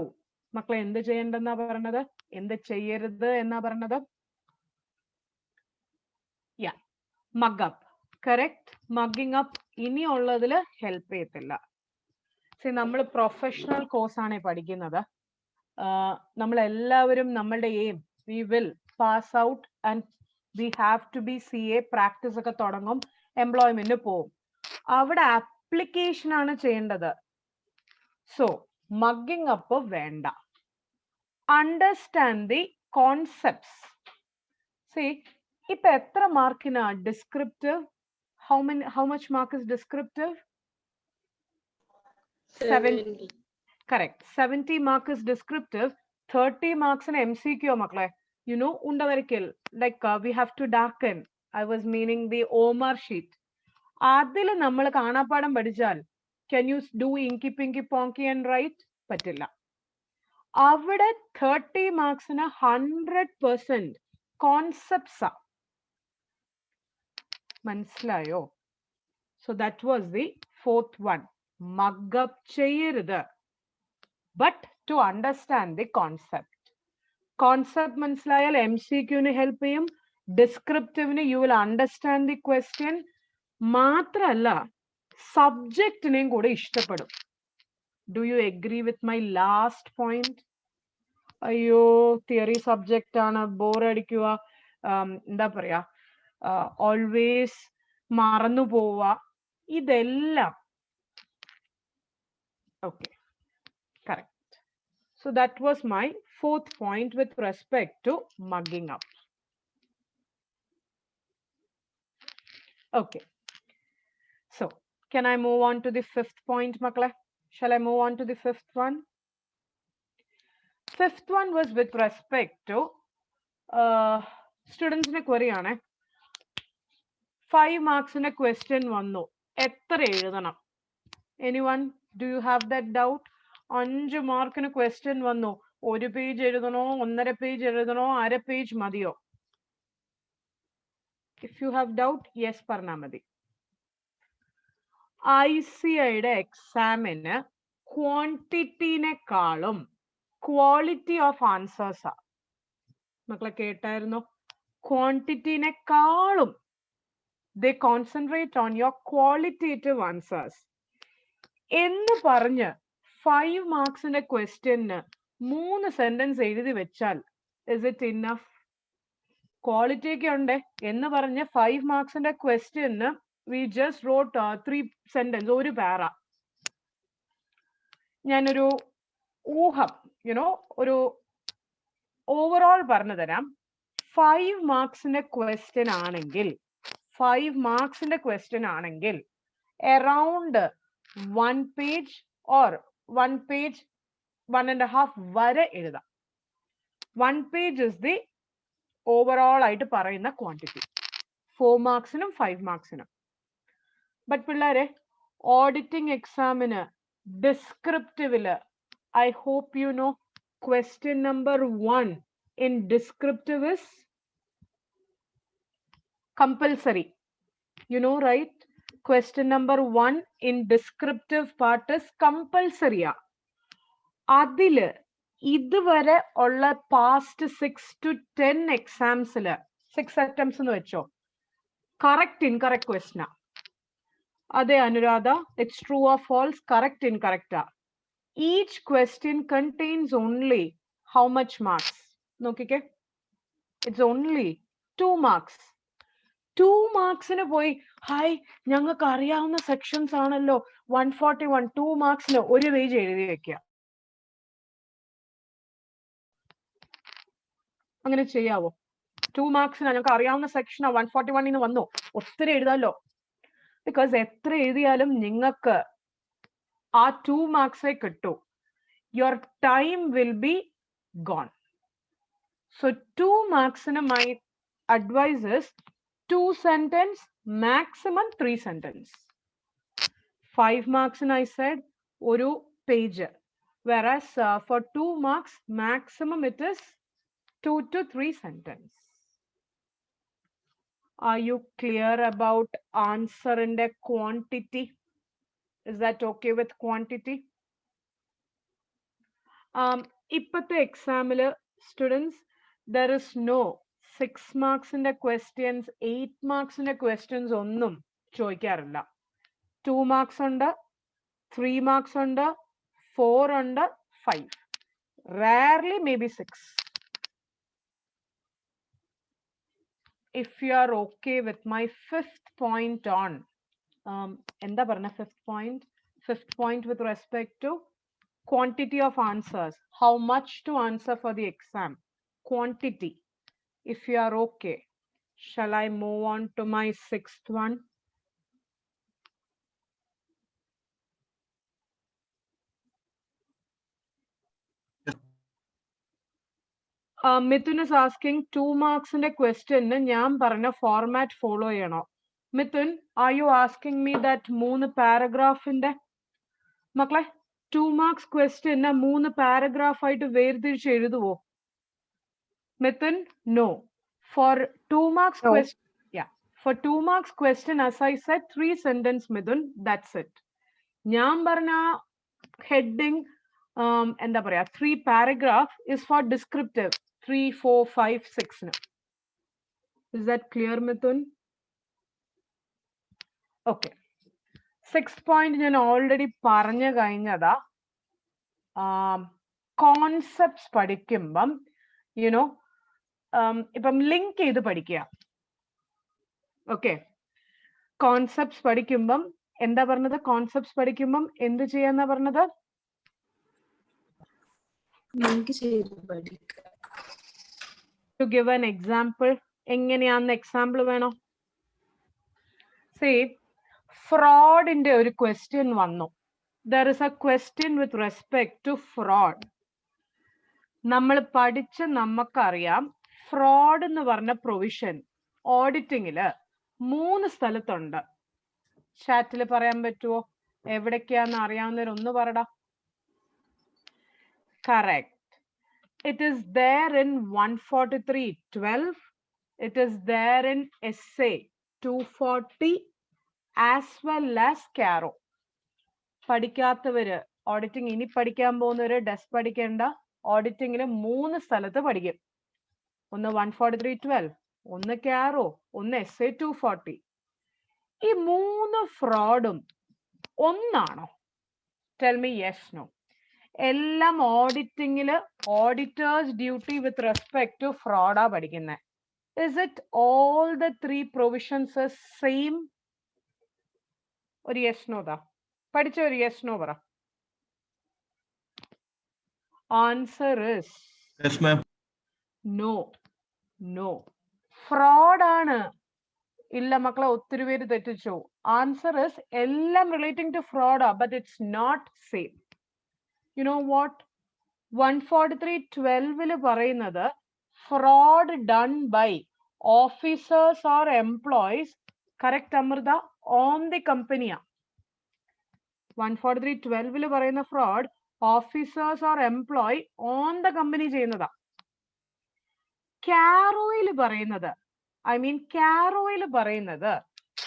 മക്കളെ എന്ത് ചെയ്യണ്ടെന്നാ പറഞ്ഞത്, എന്ത് ചെയ്യരുത് എന്നാ പറഞ്ഞത്? Yeah, mug up. Correct. Mugging up ഇനിയുള്ളതിൽ ഹെൽപ്പ് ചെയ്യത്തില്ല. നമ്മൾ പ്രൊഫഷണൽ കോഴ്സ് ആണ് പഠിക്കുന്നത്. നമ്മൾ എല്ലാവരും നമ്മളുടെ aim we will pass out and we have to B CA. Practice ഒക്കെ തുടങ്ങും, എംപ്ലോയ്മെന്റ് പോവും. അവിടെ ആപ്ലിക്കേഷൻ ആണ് ചെയ്യേണ്ടത്. സോ മഗ്ഗിങ് അപ്പ് വേണ്ട. Understand the concepts. സി ഇപ്പൊ എത്ര മാർക്കിനാ descriptive? How much mark is descriptive? 70. Correct. 70 mark is descriptive. 30 marks in MCQ, makle. You know, undavarikil, like we have to darken. I was meaning the OMR sheet. Adil nammal kaanapadam padichal, can you do inky pinky ponky and write? Patilla. Avade 30 marks in 100% concepts. Manslayo. So that was the fourth one. Mug up cheyirudha. But to understand the concept. Concept മനസ്സിലായാൽ MCQ help ചെയ്യും. Descriptive you will understand the question. മാത്രല്ല സബ്ജക്റ്റിനെയും കൂടെ ഇഷ്ടപ്പെടും. Do you agree with my last point? അയ്യോ theory subject ആണ്, ബോറടിക്കുക, എന്താ പറയാ, always മറന്നു പോവുക, ഇതെല്ലാം okay. Correct. So that was my fourth point with respect to mugging up. Okay. So can I move on to the fifth point, Makla? Shall I move on to the fifth one? Fifth one was with respect to students in a query on 5 marks in a question vannu. Ethra ezhudana? Anyone? Do you have that doubt? 5 മാർക്കിന് question വന്നു. 1 page എഴുതണോ, 1.5 page എഴുതണോ, 1/2 page മതിയോ? If you have doubt yes പറഞ്ഞാൽ മതി. ICIയുടെ എക്സാമിന് ക്വാണ്ടിറ്റിനെക്കാളും quality of answers ആ. മക്കളെ കേട്ടായിരുന്നോ? ക്വാണ്ടിറ്റിനെക്കാളും they concentrate on your qualitative answers. എന്ന് പറഞ്ഞ് 5 മാർക്സിന്റെ ക്വസ്റ്റ്യന് 3 സെന്റൻസ് എഴുതി വെച്ചാൽ ഇസ് ഇറ്റ് ഇനഫ്? ക്വാളിറ്റി ഒക്കെ ഉണ്ട് എന്ന് പറഞ്ഞ് 5 മാർക്സിന്റെ ക്വസ്റ്റ്യന് വി ജസ്റ്റ് റോട്ട് 3 സെന്റൻസ്, ഒരു പാര. ഞാനൊരു ഊഹം, യുനോ, ഒരു ഓവറോൾ പറഞ്ഞു തരാം. 5 മാർക്സിന്റെ ക്വസ്റ്റ്യൻ ആണെങ്കിൽ 5 മാർക്സിന്റെ ക്വസ്റ്റ്യൻ ആണെങ്കിൽ അറൌണ്ട് 1 പേജ് ഓർ 1 പേജ് 1.5 വരെ എഴുതാം. 1 പേജ് ഇസ് ദി ഓവറോൾ ആയിട്ട് പറയുന്ന ക്വാണ്ടിറ്റി 4 മാർക്സിനും 5 മാർക്സിനും. ബട്ട് പിള്ളേരെ ഓഡിറ്റിംഗ് എക്സാമിന് ഡിസ്ക്രിപ്റ്റീവില് I hope you know question number 1 in descriptive is compulsory. You know, right? Question number 1 in descriptive part is compulsory. അതില് ഇതുവരെ ഉള്ള പാസ്റ്റ് 6 to 10 എക്സാംസില് 6 attempts എന്ന് വെച്ചോ കറക്റ്റ് ഇൻകറക്റ്റ് ക്വസ്റ്റ്യനാ. അതെ Anuradha, it's true or false, correct ഇൻകറക്റ്റാ. Each question contains only how much marks? നോക്കിക്കേ, it's only 2 marks. 2 മാർക്സിന് പോയി ഹായ് ഞങ്ങൾക്ക് അറിയാവുന്ന സെക്ഷൻസ് ആണല്ലോ 141, 2 മാർക്സിന് ഒരു പേജ് എഴുതി വെക്കുക. അങ്ങനെ ചെയ്യാവോ? 2 മാർക്സിന് ഞങ്ങൾക്ക് അറിയാവുന്ന സെക്ഷൻ 141 വന്നു, ഒത്തിരി എഴുതാമല്ലോ. ബിക്കോസ് എത്ര എഴുതിയാലും നിങ്ങൾക്ക് ആ 2 മാർക്സേ കിട്ടൂ. Your time will be gone. So 2 marks in my advice is 2 sentence, maximum 3 sentence. 5 marks in I said oru page. Whereas for 2 marks maximum it is 2 to 3 sentence. Are you clear about answer in the quantity? Is that okay with quantity? ഇപ്പത്തെ എക്സാമില് students there is no 6 മാർക്സിന്റെ questions 8 മാർക്സിന്റെ questions ഒന്നും ചോദിക്കാറില്ല. 2 marks ഉണ്ട്, 3 marks ഉണ്ട്, 4 ഉണ്ട്, 5, rarely maybe 6. If you are okay with my 5th point on എന്താ പറഞ്ഞ 5th point with respect to quantity of answers, how much to answer for the exam, quantity. If you are okay, shall I move on to my 6th one? Mithun is asking 2 marks in a question ഞാൻ പറഞ്ഞ format follow ചെയ്യണോ? Mithun, are you asking me that 3 പാരഗ്രാഫിന്റെ മക്കളെ 2 marks question 3 paragraph ആയിട്ട് വേർതിരിച്ച് എഴുതുവോ? Mithun, no. For 2 marks No. question, yeah. For 2 marks question, as I said, 3 sentence, Mithun, that's it. ഞാൻ പറഞ്ഞ heading എന്താ പറയാ 3 paragraph is for descriptive 3, 4, 5, 6. Is that clear, Mithun? Okay. 6th point ഞാൻ already പറഞ്ഞു കഴിഞ്ഞതാ. Concepts പഠിക്കുമ്പം you know ഇപ്പം link ചെയ്ത് പഠിക്കുക. ഓക്കെ, കോൺസെപ്റ്റ്സ് പഠിക്കുമ്പം എന്താ പറഞ്ഞത്? കോൺസെപ്റ്റ്സ് പഠിക്കുമ്പം എന്ത് ചെയ്യാന്നാ പറഞ്ഞത്? To give an example, എങ്ങനെയാന്ന് എക്സാമ്പിൾ വേണോ? See, ഫ്രോഡിന്റെ ഒരു ക്വസ്റ്റ്യൻ വന്നു. There is a question with respect to fraud. നമ്മൾ പഠിച്ച നമുക്കറിയാം ഫ്രോഡ് എന്ന് പറഞ്ഞ പ്രൊവിഷൻ ഓഡിറ്റിങ്ങില് 3 സ്ഥലത്തുണ്ട്. ചാറ്റിൽ പറയാൻ പറ്റുമോ എവിടേക്കാന്ന് അറിയാവുന്നവരൊന്ന് പറടാ. Correct. It is there in 143.12. It is there in SA 240 as well as CARO. പഠിക്കാത്തവര് ഓഡിറ്റിംഗ് ഇനി പഠിക്കാൻ പോകുന്നവര് ഡെസ്ക് പഠിക്കേണ്ട. ഓഡിറ്റിംഗില് 3 സ്ഥലത്ത് പഠിക്കും. ഒന്ന് 143.12, ഒന്ന് CARO, ഒന്ന് SA 240. ഈ 3 ഫ്രോഡും ഒന്നാണോ? Tell me yes no. എല്ലാം ഓഡിറ്റിംഗില് auditors duty with respect to ഫ്രോഡാ പഠിക്കുന്നത്. Is it all the 3 provisions are same? ഒരു യെസ് നോ ദാ. പഠിച്ച ഒരു യെസ് നോ പറ. Answer is Yes, ma'am. No. Fraud ആണ്. ഇല്ല മക്കളെ, ഒത്തിരി പേര് തെറ്റിച്ചു. Answer is എല്ലാം relating to fraud, but it's not same. You know what? 143.12 പറയുന്നത് fraud done by officers or employees, correct Amrita, on the company. 143.12 പറയുന്ന fraud officers or employee on the company ചെയ്യുന്നതാ. കാരോയിൽ പറയുന്നത്, പറയുന്നത്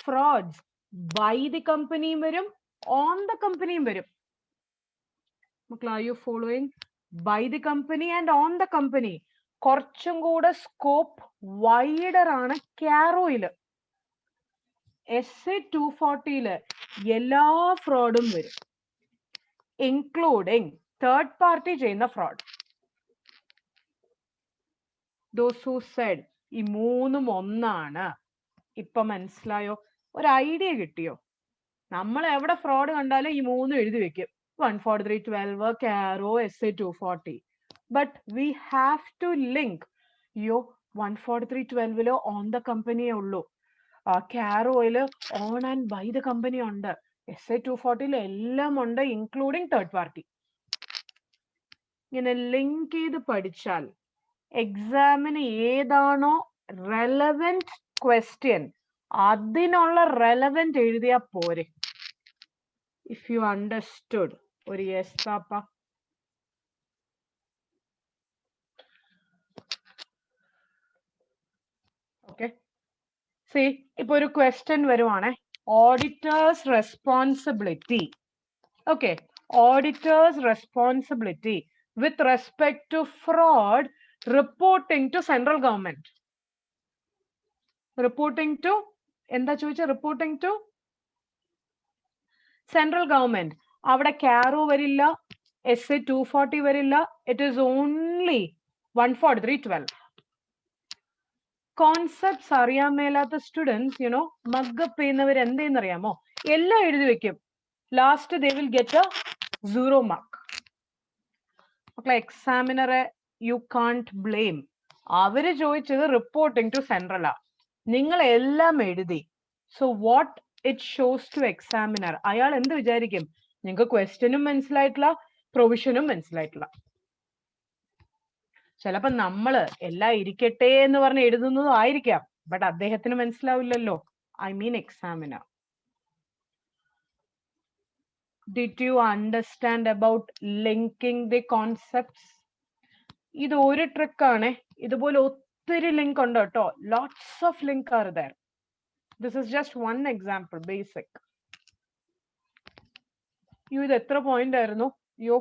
frauds by the company വരും, on the company വരും. Are you following? By the company and on the company. കുറച്ചും കൂടെ scope wider ആണ് കാരോയില്. SA 240 എല്ലാ ഫ്രോഡും വരും, ഇൻക്ലൂഡിങ് തേർഡ് പാർട്ടി ചെയ്യുന്ന ഫ്രോഡ്. Those who said ഈ മൂന്നും ഒന്നാണ്, ഇപ്പൊ മനസ്സിലായോ? ഒരു ഐഡിയ കിട്ടിയോ? നമ്മൾ എവിടെ ഫ്രോഡ് കണ്ടാലും ഈ മൂന്നും എഴുതി വെക്കും, 143.12, CARO, SA 240. But we have to link. 143.12 on the കമ്പനിയേ ഉള്ളൂ, കാരോയില് on and by the company ഉണ്ട്, SA 240 എല്ലാം ഉണ്ട്, ഇൻക്ലൂഡിങ് തേർഡ് പാർട്ടി. ഇങ്ങനെ ലിങ്ക് ചെയ്ത് പഠിച്ചാൽ എക്സാമിന് ഏതാണോ റെലവെന്റ് ക്വസ്റ്റ്യൻ അതിനുള്ള റെലവെന്റ് എഴുതിയാ പോരെ. ഇഫ് യു അണ്ടർസ്റ്റുഡ്, ഒരു യെസ് പാപ്പ. ഓക്കെ, സി ഇപ്പൊ ഒരു ക്വസ്റ്റ്യൻ വരുവാണേ, auditors responsibility. Okay, auditors responsibility with respect to fraud reporting to central government. Reporting to എന്താ ചോദിച്ച? reporting to central government. അവിടെ കാരോ വരില്ല, SA 240 വരില്ല, it is only 143.12. കോൺസെപ്റ്റ്സ് അറിയാൻ മേലാത്ത സ്റ്റുഡൻസ് മഗ്ഗപ്പ് ചെയ്യുന്നവർ എന്തെന്നറിയാമോ? എല്ലാം എഴുതി വെക്കും, last they will get a 0 mark. എക്സാമിനറെ യു കാൺട്ട് ബ്ലെയിം. അവര് ചോദിച്ചത് റിപ്പോർട്ടിംഗ് ടു സെൻട്രലാ, നിങ്ങൾ എല്ലാം എഴുതി. So what it shows to examiner, അയാൾ എന്ത് വിചാരിക്കും? നിങ്ങൾക്ക് ക്വസ്റ്റ്യനും മനസ്സിലായിട്ടില്ല, പ്രൊവിഷനും മനസ്സിലായിട്ടില്ല. ചിലപ്പോ നമ്മള് എല്ലാം ഇരിക്കട്ടെ എന്ന് പറഞ്ഞ് എഴുതുന്നതും ആയിരിക്കാം, ബട്ട് അദ്ദേഹത്തിന് മനസ്സിലാവില്ലല്ലോ. I mean examiner. Did you understand about linking the concepts? ഇത് ഒരു ട്രിക്ക് ആണ്, ഇതുപോലെ ഒത്തിരി ലിങ്ക് ഉണ്ട് കേട്ടോ. Lots of link are there. This is just one example, basic. ഇത് എത്ര പോയിന്റ് ആയിരുന്നു?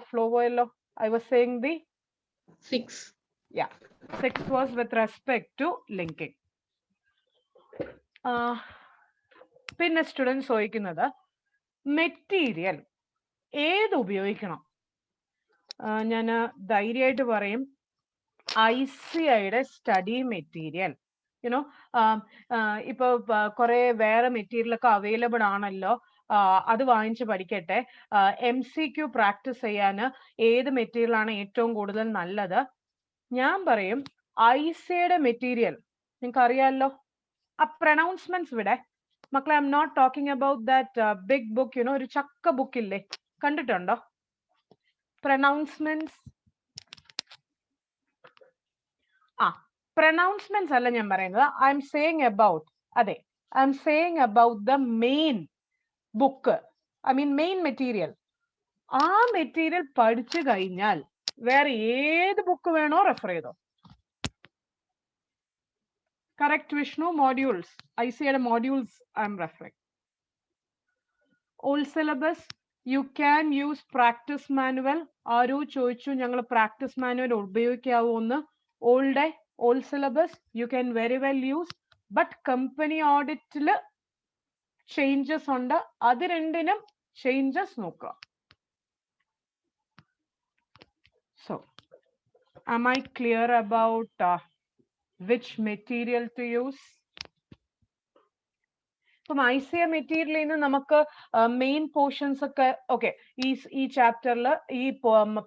ഫ്ലോ പോയല്ലോ. I was saying the 6. Yeah, 6 was with respect to linking. പിന്നെ സ്റ്റുഡൻസ് ചോദിക്കുന്നത് മെറ്റീരിയൽ ഏത് ഉപയോഗിക്കണം? ഞാൻ ധൈര്യമായിട്ട് പറയും ICIയുടെ സ്റ്റഡി മെറ്റീരിയൽ. ഇപ്പൊ കുറെ വേറെ മെറ്റീരിയൽ ഒക്കെ അവൈലബിൾ ആണല്ലോ, അത് വാങ്ങിച്ച് പഠിക്കട്ടെ. MCQ പ്രാക്ടീസ് ചെയ്യാൻ ഏത് മെറ്റീരിയൽ ആണ് ഏറ്റവും കൂടുതൽ നല്ലത്? ഞാൻ പറയും ICIയുടെ മെറ്റീരിയൽ. നിങ്ങൾക്ക് അറിയാമല്ലോ ആ പ്രൊനൗൺസ്മെന്റ്സ് ഇവിടെ മക്കളെ. I am not talking about that big book, ഒരു ചക്ക ബുക്ക് ഇല്ലേ, കണ്ടിട്ടുണ്ടോ? പ്രൊനൗൺസ്മെന്റ്സ്. പ്രൊനൗൺസ്മെന്റ്സ് അല്ല ഞാൻ പറയുന്നത്. ഐ എം സേയിങ് അബൌട്ട്, അതെ, I M saying about the main book, I mean main material. ആ മെറ്റീരിയൽ പഠിച്ചു കഴിഞ്ഞാൽ വേറെ ഏത് ബുക്ക് വേണോ റെഫർ ചെയ്തോ. Correct, Vishnu? Modules. ICIയുടെ modules I am referring. Old syllabus, you can use practice manual. ആരോ ചോദിച്ചു ഞങ്ങൾ പ്രാക്ടീസ് മാനുവൽ ഉപയോഗിക്കാവൂന്ന്. old syllabus you can very well use, but company auditൽ ചേഞ്ചസ് ഉണ്ട്, അത് രണ്ടിനും ചേഞ്ചസ് നോക്കുക. So, am I clear about which material to use? ഇപ്പം ICA മെറ്റീരിയലിൽ നിന്ന് നമുക്ക് മെയിൻ പോർഷൻസ് ഒക്കെ ഓക്കെ ഈ ചാപ്റ്ററിൽ ഈ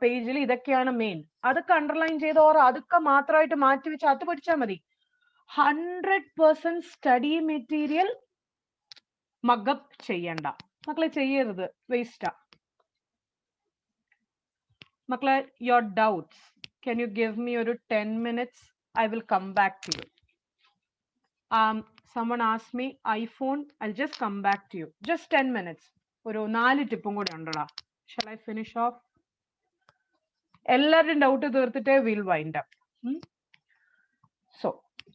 പേജിൽ ഇതൊക്കെയാണ് മെയിൻ, അതൊക്കെ അണ്ടർലൈൻ ചെയ്ത് ഓർ അതൊക്കെ മാത്രമായിട്ട് മാറ്റി വെച്ച് അത് പഠിച്ചാൽ മതി. 100% സ്റ്റഡി മെറ്റീരിയൽ മഗപ്പ് ചെയ്യണ്ട മക്കളെ, ചെയ്യരുത്, വേസ്റ്റാ മക്കളെ. Your doubts can you give me ഒരു 10 minutes? I will come back to you. Someone asked me iPhone, I'll just come back to you. Just 10 minutes. ഒരു 4 ടിപ്പും കൂടി ഉണ്ടടാ. Shall I finish off? എല്ലാവരുടെയും doubt തീർത്തിട്ടേ we'll wind up. So,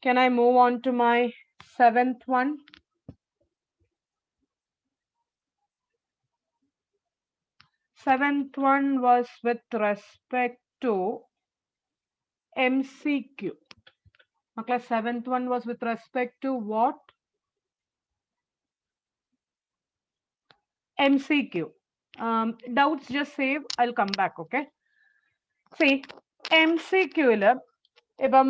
can I move on to my 7th one? Seventh one was with respect to MCQ. Okay, 7th one was with respect to what? MCQ. Doubts just save, I'll come back, okay? See, MCQ ല് ഇപ്പം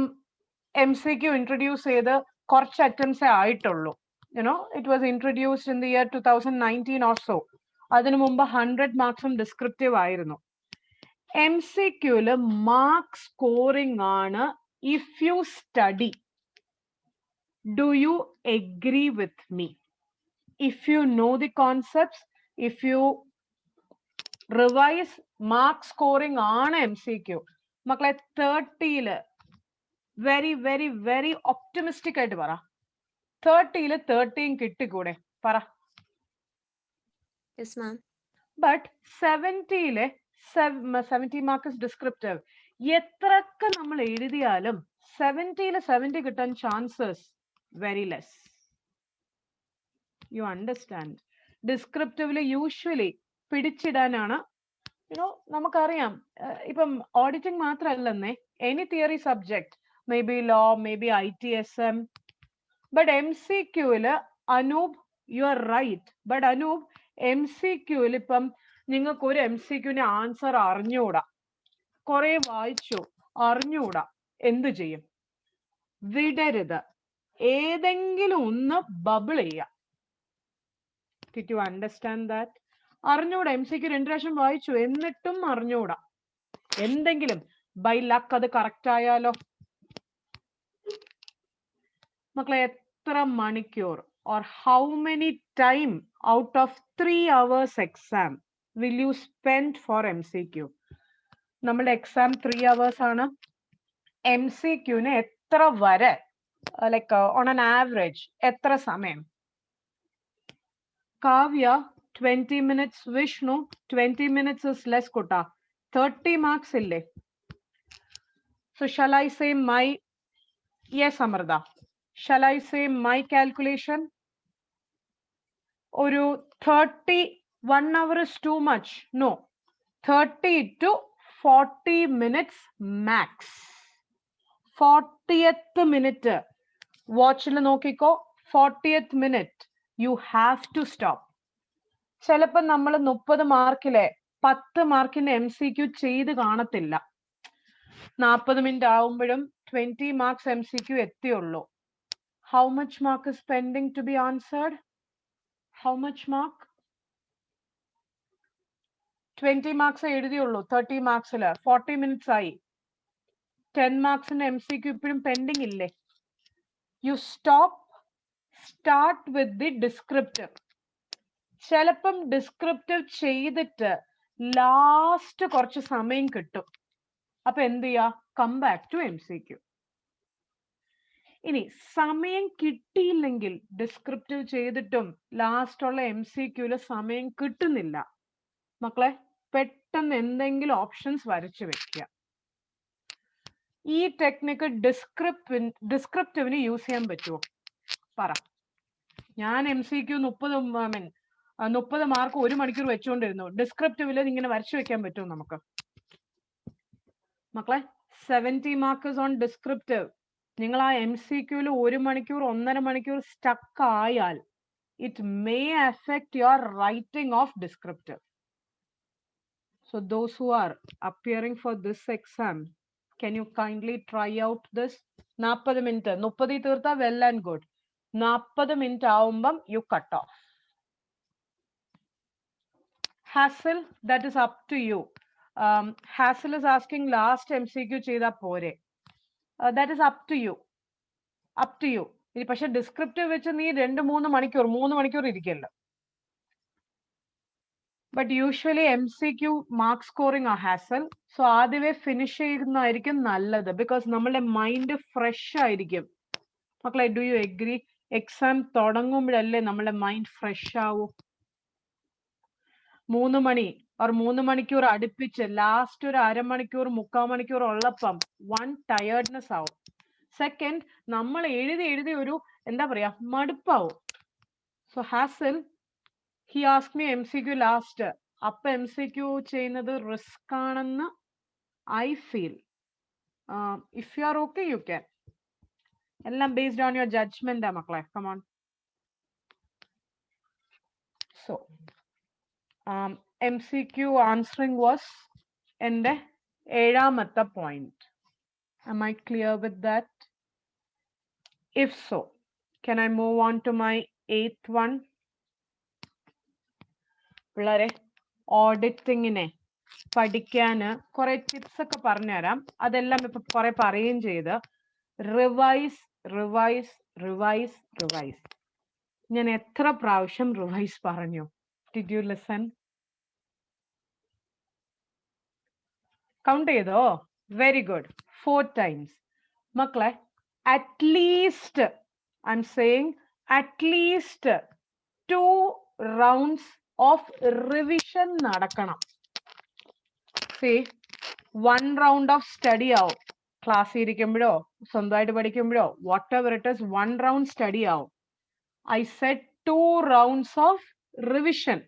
MCQ introduce ചെയ്ത് കുറച്ച് attempts ആയിട്ടുള്ളൂ. You know, it was introduced in the year 2019 or so. അതിനു മുമ്പ് 100 മാർക്സും descriptive ആയിരുന്നു. MCQ ല് mark scoring ആണ്. If you study, do you agree with me? If you know the concepts, if you revise, mark scoring ആണ് MCQ. മക്കളെ 30 very very very optimistic ആയിട്ട് പറ, 30 13 കിട്ടിക്കൂടെ പറ. Yes, ma'am. But 70 70 mark is descriptive. എത്രയൊക്കെ നമ്മൾ എഴുതിയാലും 70 കിട്ടാൻ chances very less. You understand? ഡിസ്ക്രിപ്റ്റീവില് യൂഷ്വലി പിടിച്ചിടാനാണ്. യുനോ നമുക്കറിയാം, ഇപ്പം ഓഡിറ്റിംഗ് മാത്രമല്ലെന്നേ, any theory subject, may be law, may be ITSM. But MCQല് Anoop, you are right. But Anoop, MCQല് ഇപ്പം നിങ്ങൾക്ക് ഒരു MCQന് ആൻസർ അറിഞ്ഞുകൂടാ, കുറെ വായിച്ചു അറിഞ്ഞുകൂടാ, എന്തു ചെയ്യും? വിടരുത്, ഏതെങ്കിലും ഒന്ന് ബബിൾ ചെയ്യാം. Did you understand that? അറിഞ്ഞൂടാ, MCQ 2 പ്രാവശ്യം വായിച്ചു എന്നിട്ടും അറിഞ്ഞൂടാ, എന്തെങ്കിലും ബൈ ലക്ക് അത് കറക്റ്റ് ആയാലോ? മക്കളെ, എത്ര മണിക്കൂർ or how many time out of 3 hours exam will you spend for MCQ? നമ്മുടെ എക്സാം 3 hours ആണ്. MCQന് എത്ര വരെ, ലൈക്ക് ഓൺ ആൻ ആവറേജ് എത്ര സമയം? Kavya 20 minutes, Vishnu 20 minutes is less Kutta, 30 marks ഇല്ലേ? So shall I say my, yes Amrita, shall I say my calculation? ഒരു 1 hour is too much. No, 30 to 40 minutes max. 40th minute വാച്ചിൽ നോക്കിക്കോ, 40th minute you have to stop. ചിലപ്പോ നമ്മൾ 30 മാർക്കിലെ 10 മാർക്കിന്റെ MCQ ചെയ്ത് കാണത്തില്ല. 40 minute ആവുമ്പോഴും 20 marks MCQ എത്തിയുള്ളൂ. How much mark is pending to be answered? How much mark? 20 marks എഴുതിയുള്ളൂ 30 മാർക്സില്, 40 minutes ആയി. 10 മാർക്സിന്റെ MCQ ഇപ്പോഴും പെൻഡിങ് ഇല്ലേ? You start with the descriptive. ചിലപ്പം ഡിസ്ക്രിപ്റ്റീവ് ചെയ്തിട്ട് ലാസ്റ്റ് കുറച്ച് സമയം കിട്ടും, അപ്പൊ എന്ത് ചെയ്യാ? Come back to MCQ. ഇനി സമയം കിട്ടിയില്ലെങ്കിൽ, ഡിസ്ക്രിപ്റ്റീവ് ചെയ്തിട്ടും ലാസ്റ്റ് ഉള്ള MCQല് സമയം കിട്ടുന്നില്ല, മക്കളെ പെട്ടെന്ന് എന്തെങ്കിലും ഓപ്ഷൻസ് വരച്ചു വെക്കുക. ഈ ടെക്നിക്ക് ഡിസ്ക്രിപ്റ്റീവിന് യൂസ് ചെയ്യാൻ പറ്റുമോ പറ? ഞാൻ MCQ 30 മാർക്ക് 1 മണിക്കൂർ വെച്ചുകൊണ്ടിരുന്നു, ഡിസ്ക്രിപ്റ്റീവില് ഇങ്ങനെ വരച്ചു വെക്കാൻ പറ്റുമോ നമുക്ക്? മക്കളെ 70 മാർക്സ് ഓൺ ഡിസ്ക്രിപ്റ്റീവ്. നിങ്ങൾ ആ MCQല് 1 മണിക്കൂർ 1.5 മണിക്കൂർ സ്റ്റക്ക് ആയാൽ it may affect your writing of descriptive. So those who are appearing for this exam, can you kindly try out this? 40 minute 30 തീർത്താ well and good. 40 minute ആവുമ്പം you cut off. Hassel, that is up to you. Hassel is asking last MCQ ചെയ്താ പോരെ. That is up to you. Up to you. ഇനി പക്ഷെ descriptive വെച്ച് നീ 2-3 മണിക്കൂർ ഇരിക്കല്ലോ. But usually MCQ mark scoring are hassle. So ആദ്യമേ finish ചെയ്യുന്നതായിരിക്കും നല്ലത്. Because നമ്മളുടെ മൈൻഡ് ഫ്രഷ് ആയിരിക്കും. മക്കളെ, ഡു യു എഗ്രി? എക്സാം തുടങ്ങുമ്പോഴല്ലേ നമ്മളുടെ മൈൻഡ് ഫ്രഷ് ആവൂ. 3 മണി or 3 മണിക്കൂർ അടുപ്പിച്ച് ലാസ്റ്റ് ഒരു അരമണിക്കൂർ 3/4 മണിക്കൂർ ഉള്ളപ്പം ടയർഡ്നെസ് ആവും. സെക്കൻഡ്, നമ്മൾ എഴുതി ഒരു എന്താ പറയാ മടുപ്പാവും. So Hazel, he asked me MCQ last. അപ്പൊ MCQ ചെയ്യുന്നത് റിസ്ക് ആണെന്ന് I feel. If you are okay, you can. എല്ലാം based on your judgment മക്കളെ. Come on. So MCQ answering was എന്റെ 7ാമത്തെ point. Am I clear with that? If so, can I move on to my 8th one? പിള്ളേരെ, ഓഡിറ്റിങ്ങിനെ പഠിക്കാന് കുറെ tips ഒക്കെ പറഞ്ഞുതരാം. അതെല്ലാം ഇപ്പൊ കുറെ പറയുകയും ചെയ്ത് റിവൈസ്. ഞാൻ എത്ര പ്രാവശ്യം റിവൈസ് പറഞ്ഞു? Did you listen? കൗണ്ട് ചെയ്തോ? Very good. 4 times. മക്കളെ, at least I M saying at least 2 rounds of revision നടക്കണം. See, 1 round of study ആവും. ക്ലാസ് ഇരിക്കുമ്പോഴോ സ്വന്തമായിട്ട് പഠിക്കുമ്പോഴോ whatever it is, 1 round study ആവും. I said 2 rounds of revision.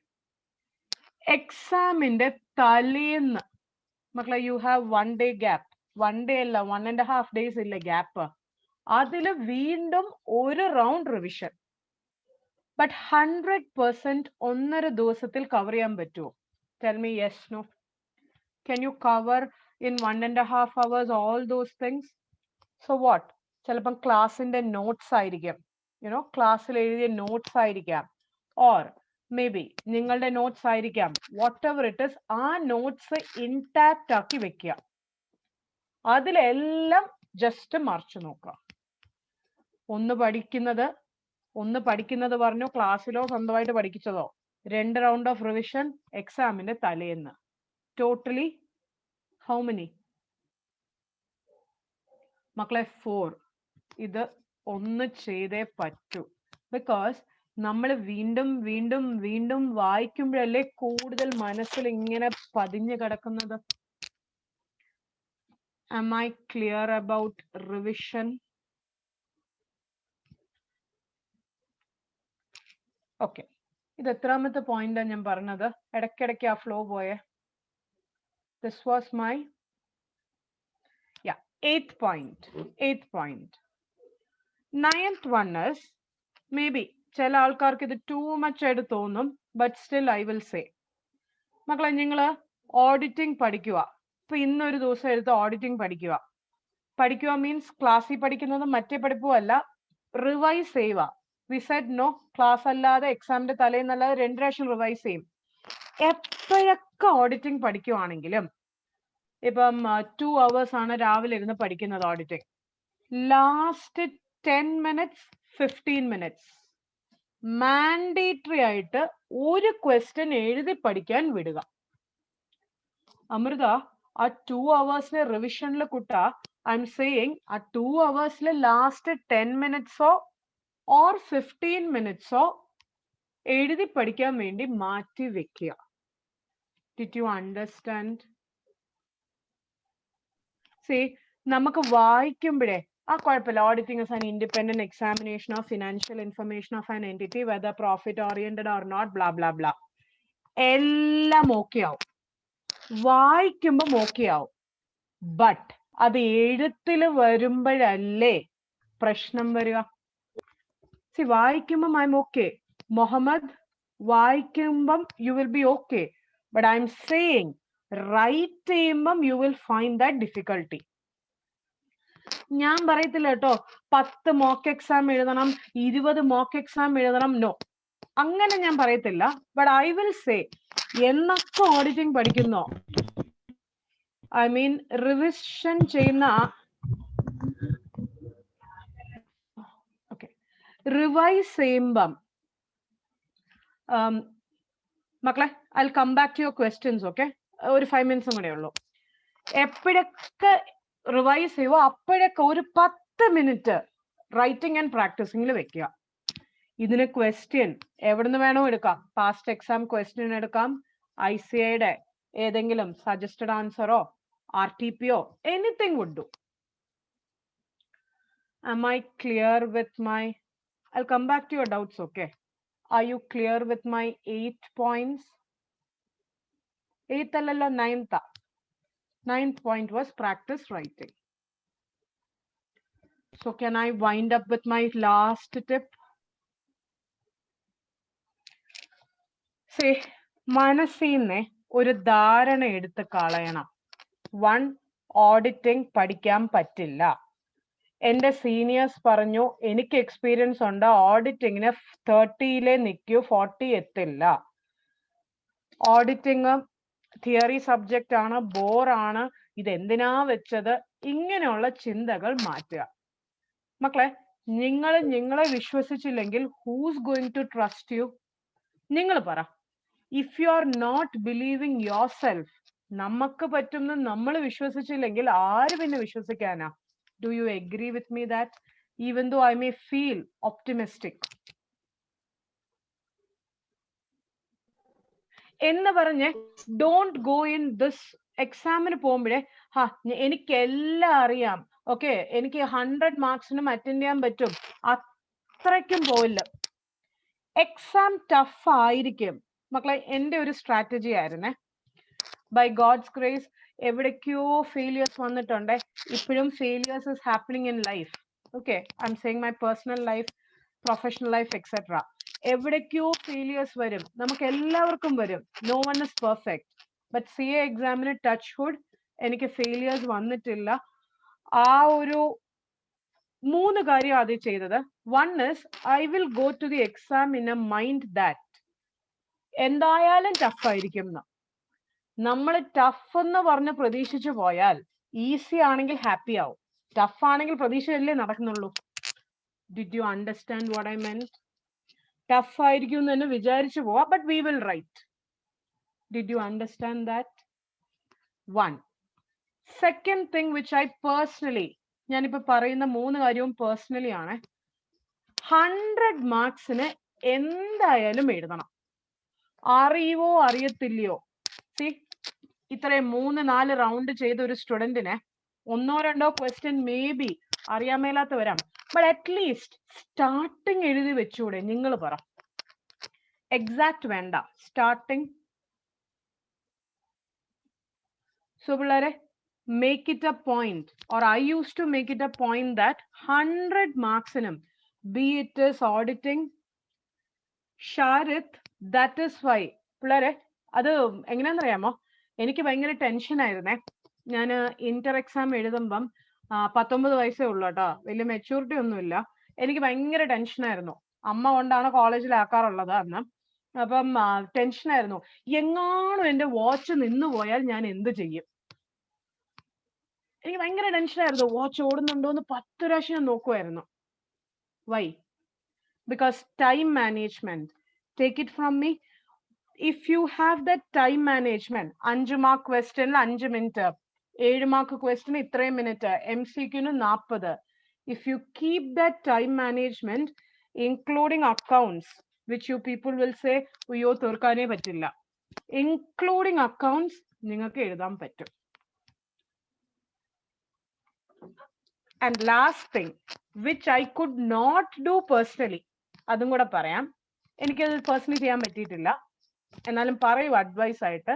എക്സാമിന്റെ തലേന്ന് മക്കളെ, you have 1 day gap. 1 day അല്ല, 1.5 days ഇല്ല ഗ്യാപ്പ്. അതില് വീണ്ടും ഒരു റൗണ്ട് റിവിഷൻ. But 100% 1.5 ദിവസത്തിൽ കവർ ചെയ്യാൻ പറ്റുമോ? Tell me yes, no. Can you cover in 1.5 hours all those things? So what? ചിലപ്പം ക്ലാസിന്റെ നോട്ട്സ് ആയിരിക്കും, ക്ലാസ്സിൽ എഴുതിയ നോട്ട്സ് ആയിരിക്കാം, ഓർ മേ ബി നിങ്ങളുടെ നോട്ട്സ് ആയിരിക്കാം. വാട്ട് എവർ ഇറ്റ് ഇസ്, ആ നോട്ട്സ് ഇൻടാക്ട് ആക്കി വെക്കുക. അതിലെല്ലാം ജസ്റ്റ് മറിച്ചു നോക്കുക. ഒന്ന് പഠിക്കുന്നത് പറഞ്ഞു ക്ലാസ്സിലോ സ്വന്തമായിട്ട് പഠിപ്പിച്ചതോ, 2 round ഓഫ് റിവിഷൻ എക്സാമിന്റെ തലേന്ന്. ടോട്ടലി ഹൗ മെനി മക്കളെ? 4. ഇത് ഒന്ന് ചെയ്തേ പറ്റൂ. ബിക്കോസ് നമ്മൾ വീണ്ടും വായിക്കുമ്പോഴല്ലേ കൂടുതൽ മനസ്സിൽ ഇങ്ങനെ പതിഞ്ഞു കിടക്കുന്നത്. Am I clear about revision? Okay, ഇത് എത്രാമത്തെ പോയിന്റാണ് ഞാൻ പറഞ്ഞത്? ഇടയ്ക്കിടയ്ക്ക് ആ ഫ്ലോ പോയെ. This was my 8th point. 9th one is, maybe ചില ആൾക്കാർക്ക് ഇത് ടൂ മച്ച് ആയിട്ട് തോന്നും, but still I will say. മക്കളെ, നിങ്ങള് ഓഡിറ്റിംഗ് പഠിക്കുക. ഇപ്പൊ ഇന്നൊരു ദിവസം എടുത്ത് ഓഡിറ്റിംഗ് പഠിക്കുക മീൻസ് ക്ലാസ്സിൽ പഠിക്കുന്നതും മറ്റേ പഠിപ്പും അല്ല, റിവൈസ് ചെയ്യുക. വി സെഡ് നോ, ക്ലാസ് അല്ലാതെ എക്സാമിന്റെ തലേന്നല്ലാതെ 2 പ്രാവശ്യം റിവൈസ് ചെയ്യും. എപ്പോഴൊക്കെ ഓഡിറ്റിംഗ് പഠിക്കുവാണെങ്കിലും, ഇപ്പം 2 hours ആണ് രാവിലെ ഇരുന്ന് പഠിക്കുന്നത് auditing, last 10 minutes 15 minutes mandatory ആയിട്ട് ഒരു ക്വസ്റ്റ്യൻ എഴുതി പഠിക്കാൻ വിടുക. അമൃത, ആ 2 hours റിവിഷനിൽ കുട്ട, ഐ എം സേയിങ് ആ 2 hours last 10 minutes or 15 minutes എഴുതി പഠിക്കാൻ വേണ്ടി മാറ്റി വെക്കുക. Did you understand? സി, നമുക്ക് വായിക്കുമ്പോഴേ കുഴപ്പമില്ല, auditing is an independent examination of financial information of an entity whether profit oriented or not, blah blah blah, എല്ലാം ഓക്കെ ആവും, വായിക്കുമ്പം ഓക്കെ ആവും. ബട്ട് അത് എഴുത്തിൽ വരുമ്പോഴല്ലേ പ്രശ്നം വരിക. സി, വായിക്കുമ്പം ഐ എം ഓക്കെ, മുഹമ്മദ് വായിക്കുമ്പം you will be okay, but I M saying write ചെയ്യുമ്പം you will find that difficulty. ഞാൻ പറയത്തില്ല കേട്ടോ 10 മോക്ക് എക്സാം എഴുതണം 20 മോക്ക് എക്സാം എഴുതണം. നോ, അങ്ങനെ ഞാൻ പറയത്തില്ല. ബട്ട് ഐ വിൽ സേ എന്നൊക്കെ ഓഡിറ്റിംഗ് പഠിക്കുന്നോ, ഐ മീൻ റിവിഷൻ ചെയ്യുന്ന, റിവൈസ് ചെയ്യുമ്പം മക്കളെ I come back to your questions. Okay, ഒരു 5 minutes കൂടെ ഉള്ളൂ. എപ്പോഴൊക്കെ റിവൈസ് ചെയ്യുമോ അപ്പോഴൊക്കെ ഒരു 10 minute റൈറ്റിംഗ് ആൻഡ് പ്രാക്ടീസിംഗിൽ വെക്കുക. ഇതിന് ക്വസ്റ്റ്യൻ എവിടുന്ന് വേണോ എടുക്കാം. പാസ്റ്റ് എക്സാം ക്വസ്റ്റ്യൻ എടുക്കാം, ICAയുടെ ഏതെങ്കിലും സജസ്റ്റഡ് ആൻസറോ RTPയോ anything would do. Am I clear with my, I'll come back to your doubts. Okay, are you clear with my 8 points? 8th allalo 9th. 9th point was practice writing. So can I wind up with my last tip? Say മനസ്സിനെ ഒരു ധാരണ എടുത്ത് കളയണം. 1, auditing പഠിക്കാൻ പറ്റില്ല. എന്റെ seniors പറഞ്ഞു എനിക്ക് എക്സ്പീരിയൻസ് ഉണ്ട്, ഓഡിറ്റിങ്ങിന് 30 നിൽക്കൂ, 40 എത്തില്ല. ഓഡിറ്റിംഗ് തിയറി സബ്ജക്റ്റ് ആണ്, ബോറാണ്, ഇതെന്തിനാ വെച്ചത്, ഇങ്ങനെയുള്ള ചിന്തകൾ മാറ്റുക. മക്കളെ, നിങ്ങളെ വിശ്വസിച്ചില്ലെങ്കിൽ who's going to trust you? നിങ്ങൾ പറ. If you are not believing yourself, നമുക്ക് പറ്റുന്ന നമ്മൾ വിശ്വസിച്ചില്ലെങ്കിൽ ആര് പിന്നെ വിശ്വസിക്കാനാ? Do you agree with me that even though I may feel optimistic? എന്ന് പറഞ്ഞ് ഡോണ്ട് ഗോ ഇൻ ദിസ് എക്സാമിന് പോകുമ്പോഴേ എനിക്കെല്ലാം അറിയാം, ഓക്കെ എനിക്ക് 100 മാർക്സിനും അറ്റൻഡ് ചെയ്യാൻ പറ്റും, അത്രയ്ക്കും പോയില്ല. എക്സാം ടഫ് ആയിരിക്കും മക്കളെ. എൻ്റെ ഒരു സ്ട്രാറ്റജി ആയിരുന്നേ. ബൈ ഗോഡ്സ് ഗ്രേസ് എവിടേക്കോ ഫെയിലിയേഴ്സ് വന്നിട്ടുണ്ട്. ഇപ്പോഴും failures is happening in life. Okay, I M saying my personal life, professional life etcetera. എവിടേക്കോ ഫെയിലിയേഴ്സ് വരും, നമുക്ക് എല്ലാവർക്കും വരും. No one is perfect. But CA എക്സാമിന് ടച്ച് വുഡ് എനിക്ക് ഫെയിലിയേഴ്സ് വന്നിട്ടില്ല. ആ ഒരു 3 കാര്യം ആദ്യം ചെയ്തത്. 1 is I will go to the exam in a mind that എന്തായാലും ടഫ് ആയിരിക്കും എന്ന്. നമ്മൾ ടഫ് എന്ന് പറഞ്ഞ് പ്രതീക്ഷിച്ചു പോയാൽ ഈസി ആണെങ്കിൽ ഹാപ്പി ആവും, ടഫ് ആണെങ്കിൽ പ്രതീക്ഷയല്ലേ നടക്കുന്നുള്ളൂ. Did you understand what I meant? Tough ആയിരിക്കും എന്ന് തന്നെ വിചാരിച്ചു പോവാ, but we will write. Did you understand that? 1. Second thing which I personally, ഞാനിപ്പോ പറയുന്ന 3 കാര്യവും പേഴ്സണലി ആണ്. 100 മാർക്സിന് എന്തായാലും എഴുതണം. അറിയുവോ അറിയത്തില്ലയോ, ഇത്രയും 3-4 റൗണ്ട് ചെയ്ത ഒരു സ്റ്റുഡന്റിന് 1-2 ക്വസ്റ്റ്യൻ മേ ബി അറിയാൻ മേലാത്ത വരാം. ബട്ട് അറ്റ്ലീസ്റ്റ് സ്റ്റാർട്ടിങ് എഴുതി വെച്ചൂടെ? നിങ്ങൾ പറ. എക്സാക്ട് വേണ്ട, സ്റ്റാർട്ടിങ്. സോ പിള്ളേരെ, make it a point, or I used to make it a point that 100 മാർക്സിനും, be it is auditing, Sharith, that is why പിള്ളേരെ അത് എങ്ങനെയാണെന്നറിയാമോ, എനിക്ക് ഭയങ്കര ടെൻഷൻ ആയിരുന്നേ. ഞാൻ ഇന്റർ എക്സാം എഴുതുമ്പം 19 വയസ്സേ ഉള്ളൂ കേട്ടോ, വലിയ മെച്യൂരിറ്റി ഒന്നുമില്ല. എനിക്ക് ഭയങ്കര ടെൻഷനായിരുന്നു. അമ്മ കൊണ്ടാണ് കോളേജിലാക്കാറുള്ളത് അന്ന്. അപ്പം ടെൻഷനായിരുന്നു, എങ്ങാനും എന്റെ വാച്ച് നിന്ന് പോയാൽ ഞാൻ എന്ത് ചെയ്യും? എനിക്ക് ഭയങ്കര ടെൻഷനായിരുന്നു. വാച്ച് ഓടുന്നുണ്ടോ എന്ന് 10 പ്രാവശ്യം ഞാൻ നോക്കുമായിരുന്നു. Why? Because time management. Take it from me. If you have that time management, 5 mark ക്വസ്റ്റ്യനിൽ 5 മിനിറ്റ്, 7 മാർക്ക് ക്വസ്റ്റ്യൻ ഇത്രയും മിനിറ്റ്, MCQന് 40. If you keep that time management, including accounts, which you people will say അയ്യോ തീർക്കാനേ പറ്റില്ല, including accounts നിങ്ങൾക്ക് എഴുതാൻ പറ്റും. And last thing, which I could not do personally, അതും കൂടെ പറയാം. എനിക്കത് പേഴ്സണലി ചെയ്യാൻ പറ്റിയിട്ടില്ല, എന്നാലും പറയൂ അഡ്വൈസ് ആയിട്ട്.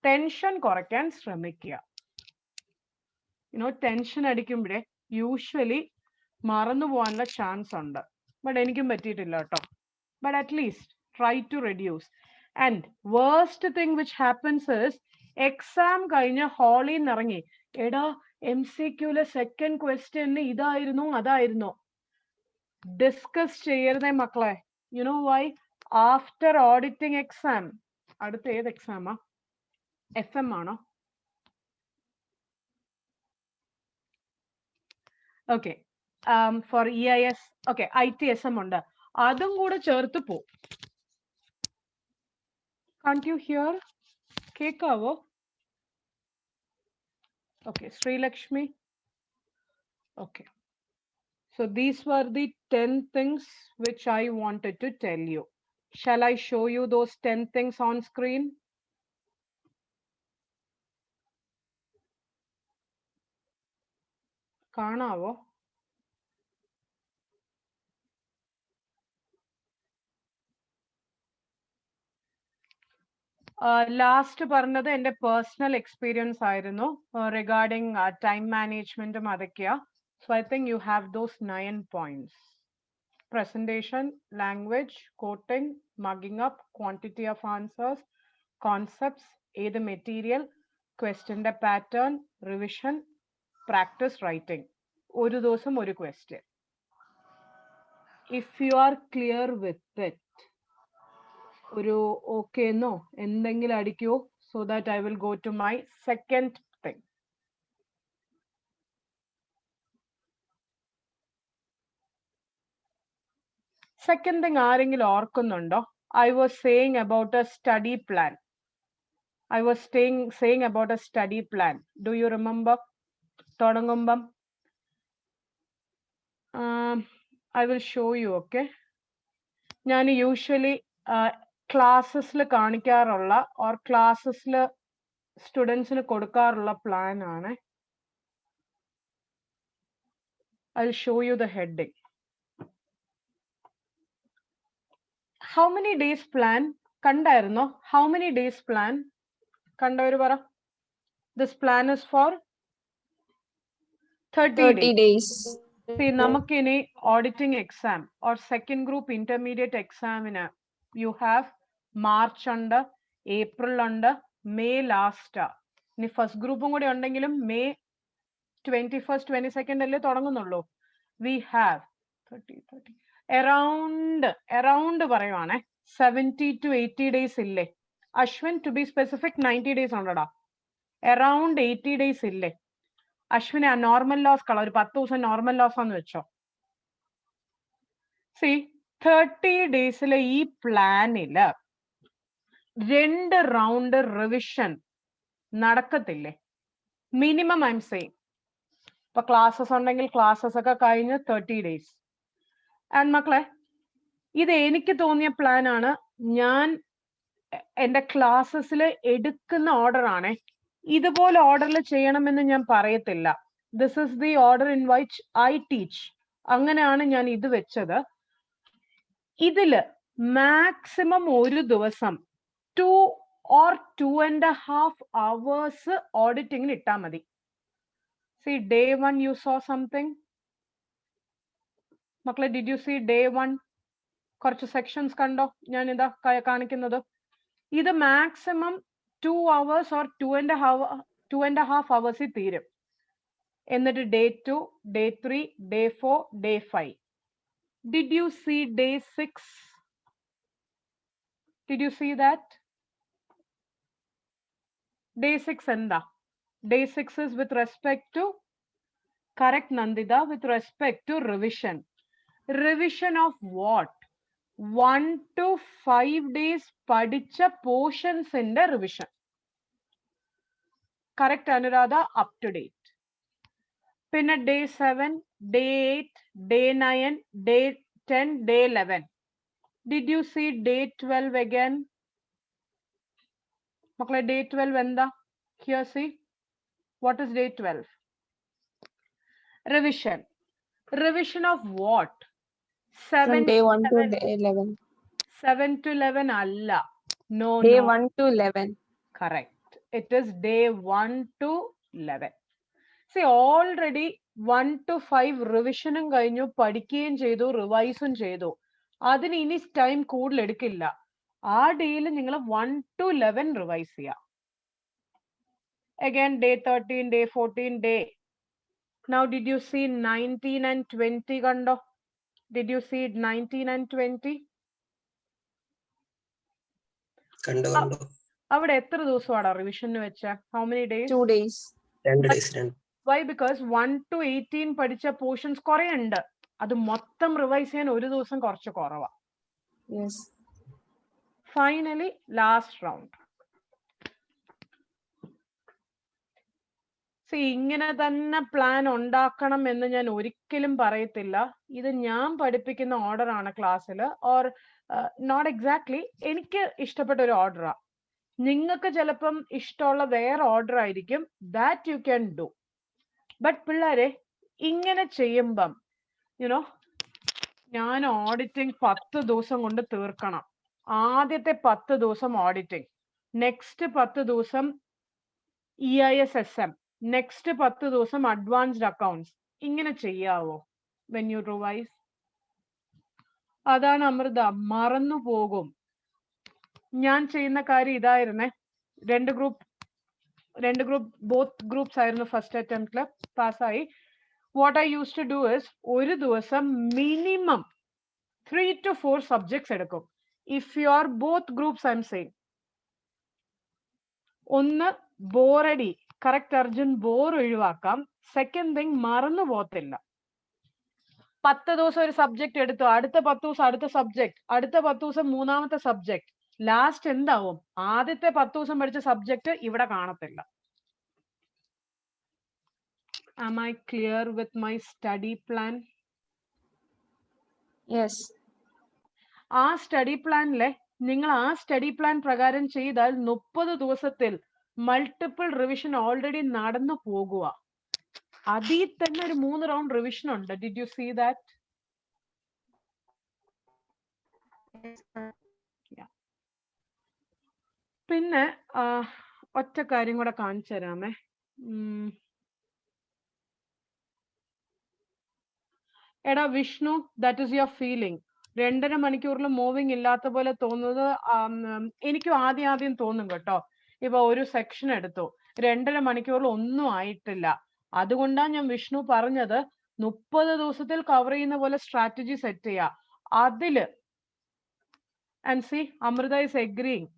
ടെൻഷൻ കുറയ്ക്കാൻ ശ്രമിക്കുക. ടെൻഷൻ അടിക്കുമ്പോഴേ യൂഷ്വലി മറന്നു പോകാനുള്ള ചാൻസ് ഉണ്ട്. ബട്ട് എനിക്കും പറ്റിയിട്ടില്ല കേട്ടോ. But at least try to reduce. And worst thing which happens is, exam കഴിഞ്ഞ് ഹാളിൽ നിന്ന് ഇറങ്ങി, എടാ MCQലെ second question ഇതായിരുന്നു അതായിരുന്നു ഡിസ്കസ് ചെയ്യരുതേ മക്കളെ. You know why? After auditing exam, അടുത്ത ഏത് എക്സാമാ? FM ആണോ? Okay. For EIS, okay, ITSM ഉണ്ട്. അതും കൂടെ ചേർത്ത് പോ. Can't you hear? കേക്കാവോ? Okay, Sri Lakshmi. Okay. So these were the 10 things which I wanted to tell you. Shall I show you those 10 things on screen? കാണാവോ? Last പറഞ്ഞത് എൻ്റെ personal experience ആയിരുന്നു റിഗാർഡിങ് ടൈം മാനേജ്മെന്റും അതൊക്കെയാ. So I think you have those 9 points. Presentation, language, quoting, mugging up, quantity of answers, concepts, ഏത് material, ക്വസ്റ്റ്യൻ്റെ pattern, revision, practice writing. ഒരു ദിവസം ഒരു question. If you are clear with it, ഒരു okay എന്നോ എന്തെങ്കിലും അടിക്കോ, so that I will go to my second thing. Second thing ആരെങ്കിലും ഓർക്കുന്നുണ്ടോ? I was saying about a study plan. I was saying about a study plan. Do you remember? തുടങ്ങുമ്പം I will show you, okay? ഞാൻ usually ക്ലാസ്സസിൽ കാണിക്കാറുള്ള or ക്ലാസ്സസിൽ സ്റ്റുഡൻസിന് കൊടുക്കാറുള്ള plan ആണ്. I will show you the heading. How many days plan? കണ്ടായിരുന്നോ? How many days plan? കണ്ടവര് പറ. This plan is for 30 days. See, നമുക്കിനി auditing exam or second group intermediate examന് you have March ഉണ്ട്, April ഉണ്ട്, May last. ഇനി first ഗ്രൂപ്പും കൂടി ഉണ്ടെങ്കിലും May 21st 22nd അല്ലേ തുടങ്ങുന്നുള്ളൂ. We have 30 around പറയുവാണേ 70 to 80 days ഇല്ലേ? Ashwin, to be specific, 90 days ഉണ്ടടാ. Around 80 days ഇല്ലേ? അശ്വിനെ ആ നോർമൽ ലോസ് കള ഒരു 10 ദിവസം നോർമൽ ലോസ് ആന്ന് വെച്ചോ. സി 30 ഡേയ്സിലെ ഈ പ്ലാനില് 2 റൗണ്ട് റിവിഷൻ നടക്കത്തില്ലേ? Minimum I M saying. ഇപ്പൊ ക്ലാസ്സസ് ഉണ്ടെങ്കിൽ ക്ലാസ്സസ് ഒക്കെ കഴിഞ്ഞ് 30 ഡേയ്സ്. ആൻഡ് മക്കളെ, ഇത് എനിക്ക് തോന്നിയ പ്ലാൻ ആണ്. ഞാൻ എന്റെ ക്ലാസ്സസിൽ എടുക്കുന്ന ഓർഡർ ആണേ. ഇതുപോലെ ഓർഡറിൽ ചെയ്യണമെന്ന് ഞാൻ പറയത്തില്ല. This is the order in which I teach. അങ്ങനെയാണ് ഞാൻ ഇത് വെച്ചത്. ഇതില് മാക്സിമം ഒരു ദിവസം 2 or 2.5 hours ഓഡിറ്റിങ്ങിന് ഇട്ടാ മതി. C day 1 you saw something. മക്കളെ, ഡിഡ് യു സി ഡേ 1? കുറച്ച് സെക്ഷൻസ് കണ്ടോ? ഞാൻ ഇതാ കാണിക്കുന്നത്. ഇത് മാക്സിമം 2 hours or 2.5 hours തീരും. എന്നിട്ട് day 2, day 3, day 4, day 5. Did you see day 6? Did you see that? Day 6 എന്താ? Day 6 is with respect to, correct Nandita, with respect to revision. Revision of what? 1 to 5 days പഠിച്ച portions ഇന്റെ revision. Correct Anuradha? Up to date. പിന്നെ day 7, day 8, day 9, day 10, day 11. Did you see day 12 again? മക്കളെ, day 12 എന്താ? Here see, what is day 12? Revision. Revision of what? From day 1 to day 11. 7 to 11 അല്ല. No, Day no. 1 to 11. Correct. It is day 1 to 11. See, already 1 to 5 റിവിഷനും കഴിഞ്ഞു, പഠിക്കുകയും ചെയ്തു, റിവൈസും ചെയ്തു. അതിന് ഇനി time കൂടുതൽ എടുക്കില്ല. ആ ഡേയിൽ നിങ്ങൾ 1 to 11 റിവൈസ് ചെയ്യാം. Again, day 13, day 14, day Now, did you see 19 and 20 kando? Did you see 19 and 20? കണ്ടു അവിടെ എത്ര ദിവസമാണ് റിവിഷന് വെച്ച? How many days? 2 days. 2 days. Why? Because 1 to 18 പഠിച്ച പോർഷൻസ് കുറെ ഉണ്ട്. അത് മൊത്തം റിവൈസ് ചെയ്യാൻ ഒരു ദിവസം കുറച്ച് കുറവാ. Yes. Finally, last round. ഇങ്ങനെ തന്നെ പ്ലാൻ ഉണ്ടാക്കണം എന്ന് ഞാൻ ഒരിക്കലും പറയത്തില്ല. ഇത് ഞാൻ പഠിപ്പിക്കുന്ന ഓർഡർ ആണ് ക്ലാസ്സിൽ, ഓർ നോട്ട് എക്സാക്ട്ലി എനിക്ക് ഇഷ്ടപ്പെട്ട ഒരു ഓർഡറാ. നിങ്ങൾക്ക് ചിലപ്പം ഇഷ്ടമുള്ള വേറെ ഓർഡർ ആയിരിക്കും. That you can do. But പിള്ളേരെ ഇങ്ങനെ ചെയ്യുമ്പം യുനോ ഞാൻ ഓഡിറ്റിംഗ് 10 ദിവസം കൊണ്ട് തീർക്കണം. ആദ്യത്തെ 10 ദിവസം ഓഡിറ്റിംഗ്, നെക്സ്റ്റ് 10 ദിവസം EISSM, നെക്സ്റ്റ് 10 ദിവസം അഡ്വാൻസ്ഡ് അക്കൗണ്ട്സ്. ഇങ്ങനെ ചെയ്യാവോ വെൻ യു റിവൈസ്? അതാണ് അമൃത, മറന്നു പോകും. ഞാൻ ചെയ്യുന്ന കാര്യം ഇതായിരുന്നേ. രണ്ട് ഗ്രൂപ്പ് ബോത്ത് ഗ്രൂപ്പ്സ് ആയിരുന്നു ഫസ്റ്റ് അറ്റംപ്റ്റില് പാസ്സായി. What I use to do is ഒരു ദിവസം മിനിമം 3 to 4 സബ്ജക്ട്സ് എടുക്കും. If you are both groups I M saying. ഒന്ന് ബോറടി, കറക്റ്റ് അർജുൻ, ബോർ ഒഴിവാക്കാം. സെക്കൻഡ് തിങ് മറന്നു പോകത്തില്ല. 10 ദിവസം ഒരു സബ്ജക്ട് എടുത്തു, അടുത്ത 10 ദിവസം അടുത്ത സബ്ജക്ട്, അടുത്ത 10 ദിവസം മൂന്നാമത്തെ സബ്ജക്ട്. ലാസ്റ്റ് എന്താവും? ആദ്യത്തെ 10 ദിവസം പഠിച്ച സബ്ജക്ട് ഇവിടെ കാണത്തില്ല. Am I clear with my study plan? Yes. ആ സ്റ്റഡി പ്ലാനിലെ നിങ്ങൾ ആ സ്റ്റഡി പ്ലാൻ പ്രകാരം ചെയ്താൽ 30 ദിവസത്തിൽ മൾട്ടിപ്പിൾ റിവിഷൻ ഓൾറെഡി നടന്നു പോകുക. അതിൽ തന്നെ ഒരു 3 റൗണ്ട് റിവിഷൻ ഉണ്ട്. Did you see that? പിന്നെ ഒറ്റ കാര്യം കൂടെ കാണിച്ചു തരാമേ. എടാ Vishnu, that is your feeling. 2.5 മണിക്കൂറിൽ മൂവിങ് ഇല്ലാത്ത പോലെ തോന്നുന്നത് എനിക്കും ആദ്യം തോന്നും കേട്ടോ. ഇപ്പൊ ഒരു സെക്ഷൻ എടുത്തു, 2.5 മണിക്കൂറിൽ ഒന്നും ആയിട്ടില്ല. അതുകൊണ്ടാണ് ഞാൻ വിഷ്ണു പറഞ്ഞത് 30 ദിവസത്തിൽ കവർ ചെയ്യുന്ന പോലെ സ്ട്രാറ്റജി സെറ്റ് ചെയ്യുക. അതില് and see Amrita is agreeing.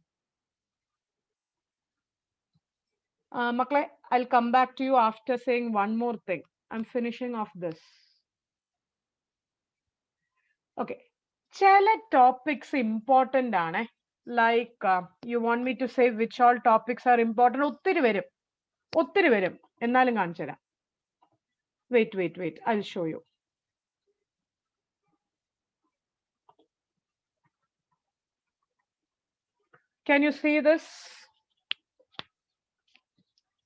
മക്കളെ, I'll come back to you after saying one more thing. I'm finishing off this. Okay. ചില ടോപ്പിക്സ് ഇമ്പോർട്ടന്റ് ആണ്. Like you want me to say which all topics are important? ഒത്തിരി വരും. എന്നാലും കാണിച്ചു തരാം. Wait I will show you. Can you see this?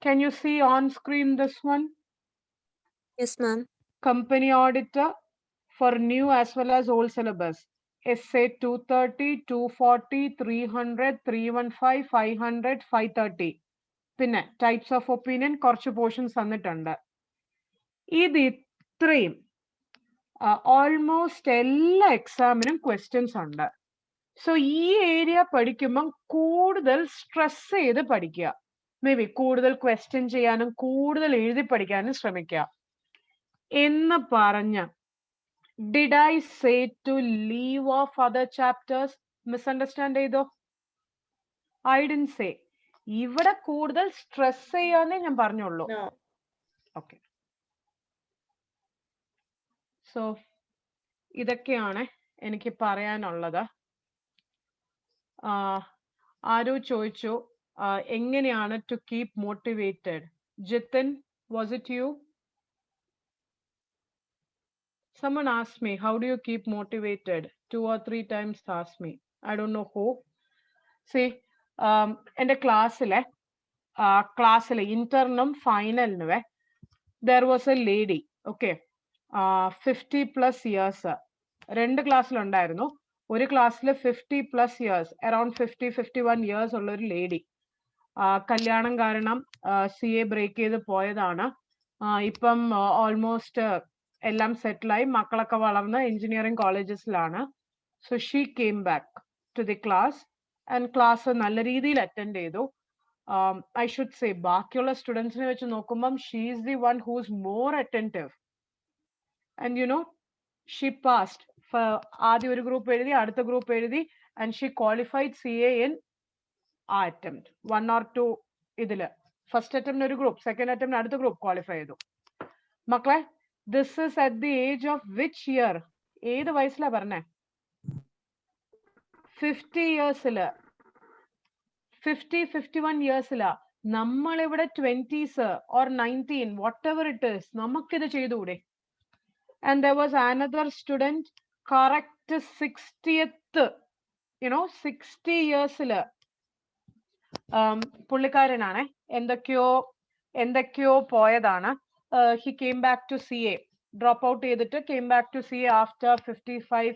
Can you see on screen this one? Yes, ma'am. Company auditor for new as well as old syllabus. Essay 230, 240, 300, 315, 500, 530. പിന്നെ types of opinion കുറച്ച് portions തന്നിട്ടുണ്ട്. ഇത് ഇത്രയും almost എല്ലാ എക്സാമിനും questions ഉണ്ട്. So ഈ area പഠിക്കുമ്പം കൂടുതൽ സ്ട്രെസ് ചെയ്ത് പഠിക്കുക. മേ ബി കൂടുതൽ ക്വസ്റ്റ്യൻ ചെയ്യാനും കൂടുതൽ എഴുതി പഠിക്കാനും ശ്രമിക്കുക. എന്ന് പറഞ്ഞ did I say to leave off other chapters? Misunderstand ചെയ്തോ? I didn't say. ഇവിടെ കൂടുതൽ സ്ട്രെസ് ചെയ്യാന്നേ ഞാൻ പറഞ്ഞുള്ളൂ. ഓക്കെ. സോ ഇതൊക്കെയാണ് എനിക്ക് പറയാനുള്ളത്. ആരോ ചോദിച്ചു എങ്ങനെയാണ് to keep motivated? Jithin, was it you? Someone asked me, how do you keep motivated? 2 or 3 times asked me. I don't know who. See, എൻ്റെ ക്ലാസ്സിലെ ഇന്റർനും ഫൈനലിനുവേ there was a lady, okay, 50+ years. 2 ക്ലാസ്സിലുണ്ടായിരുന്നു. ഒരു ക്ലാസ്സിൽ 50+ years, around 50-51 years ഉള്ള ഒരു lady. കല്യാണം കാരണം CA break ചെയ്ത് പോയതാണ്. ഇപ്പം ഓൾമോസ്റ്റ് എല്ലാം സെറ്റിലായി, മക്കളൊക്കെ വളർന്ന് എഞ്ചിനീയറിംഗ് കോളേജസിലാണ്. So she came back to the class and class നല്ല രീതിയിൽ അറ്റൻഡ് ചെയ്തു. I should say ബാക്കിയുള്ള സ്റ്റുഡൻസിനെ വെച്ച് നോക്കുമ്പം she is the one who's more attentive. And you know, she passed. ആദ്യം ഒരു ഗ്രൂപ്പ് എഴുതി, അടുത്ത ഗ്രൂപ്പ് എഴുതി, and she qualified CA in ആ attempt. 1 or 2 ഇതില്. First attempt ഒരു ഗ്രൂപ്പ്, second attempt അടുത്ത ഗ്രൂപ്പ് ക്വാളിഫൈ ചെയ്തു. മക്കളെ, this is at the age of which year? ഏത് വയസ്സിലാ പറഞ്ഞേ? 50 yearsല്, 51 yearsലാ. നമ്മളിവിടെ 20s or 19, whatever it is, നമുക്കിത് ചെയ്തുകൂടെ? And there was another student, correct 60th, 60 yearsല് പുള്ളിക്കാരനാണ്. എന്തൊക്കെയോ പോയതാണ്. He came back to CA, drop out ചെയ്തിട്ട് came back to CA after 55,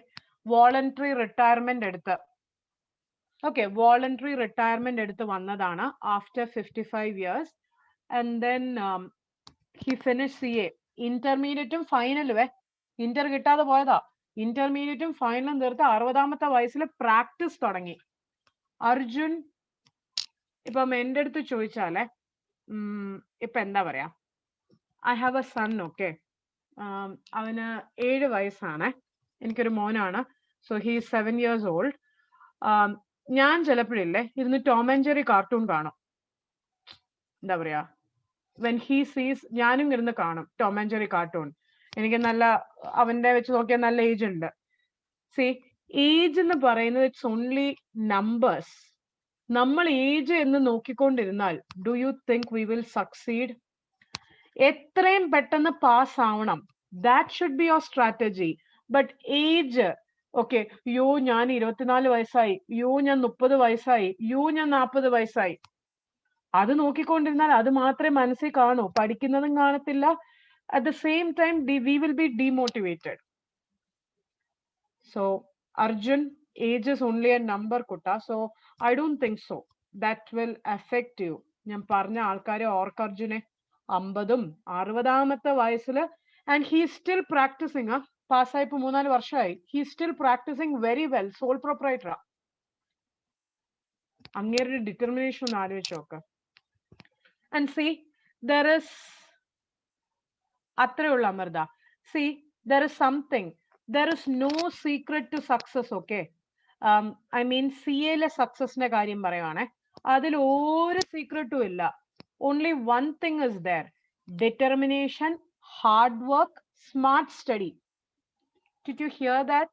voluntary retirement എടുത്ത്. Okay, voluntary retirement എടുത്ത് വന്നതാണ് after 55 years. And then he finished CA. ഇന്റർമീഡിയറ്റും ഫൈനലും Inter കിട്ടാതെ പോയതാ. ഇന്റർമീഡിയറ്റും ഫൈനലും തീർത്ത് 60ാമത്തെ വയസ്സിൽ പ്രാക്ടീസ് തുടങ്ങി. അർജുൻ ഇപ്പം എൻ്റെ അടുത്ത് ചോദിച്ചാലേ ഇപ്പൊ എന്താ പറയാ, I have a son. Okay, അവന് 7 വയസ്സാണ്. എനിക്കൊരു മോനാണ്. So he is 7 years old. ഞാൻ ചിലപ്പോഴില്ലേ ഇരുന്ന് ടോം ആൻഡ് ജെറി കാർട്ടൂൺ കാണും. എന്താ പറയാ, വെൻ ഹി സീസ്, ഞാനും ഇരുന്ന് കാണും ടോം ആൻഡ് ജെറി കാർട്ടൂൺ. എനിക്ക് നല്ല, അവന്റെ വെച്ച് നോക്കിയാൽ നല്ല ഏജ് ഉണ്ട്. സി, ഏജ് എന്ന് പറയുന്നത് ഇറ്റ്സ് ഓൺലി നമ്പേഴ്സ്. നമ്മൾ ഏജ് എന്ന് നോക്കിക്കൊണ്ടിരുന്നാൽ do you think we will succeed? എത്രയും പെട്ടെന്ന് പാസ് ആവണം, that should be your strategy. But age, okay, യോ ഞാൻ 24 വയസ്സായി, യോ ഞാൻ 30 വയസ്സായി, യോ ഞാൻ 40 വയസ്സായി, അത് നോക്കിക്കൊണ്ടിരുന്നാൽ അത് മാത്രമേ മനസ്സിൽ കാണൂ, പഠിക്കുന്നതും കാണത്തില്ല. At the same time, we will be demotivated. So, Arjun, age is only a number, Kutta. So, I don't think so. That will affect you. ഞാൻ പറഞ്ഞ ആൾക്കാരെ ഓർക്ക് അർജുനെ, 50ഉം 60ാമത്തെ വയസ്സില്, and he is still practicing. പാസ്സായി ഇപ്പൊ 3-4 വർഷമായി. He is still practicing very well. Sole proprietor. അങ്ങേരുടെ ഡിറ്റർമിനേഷൻ ഒന്ന് ആലോചിച്ച് നോക്ക്. And see, there is അത്രയുള്ള Amrita. See, there is something. There is no secret to success, okay? I mean, CA-ലെ സക്സസിന്റെ കാര്യം പറയുവാണേ, അതിൽ ഒരു സീക്രട്ടും ഇല്ല. Only one thing is there. Determination, hard work, smart study. Did you hear that?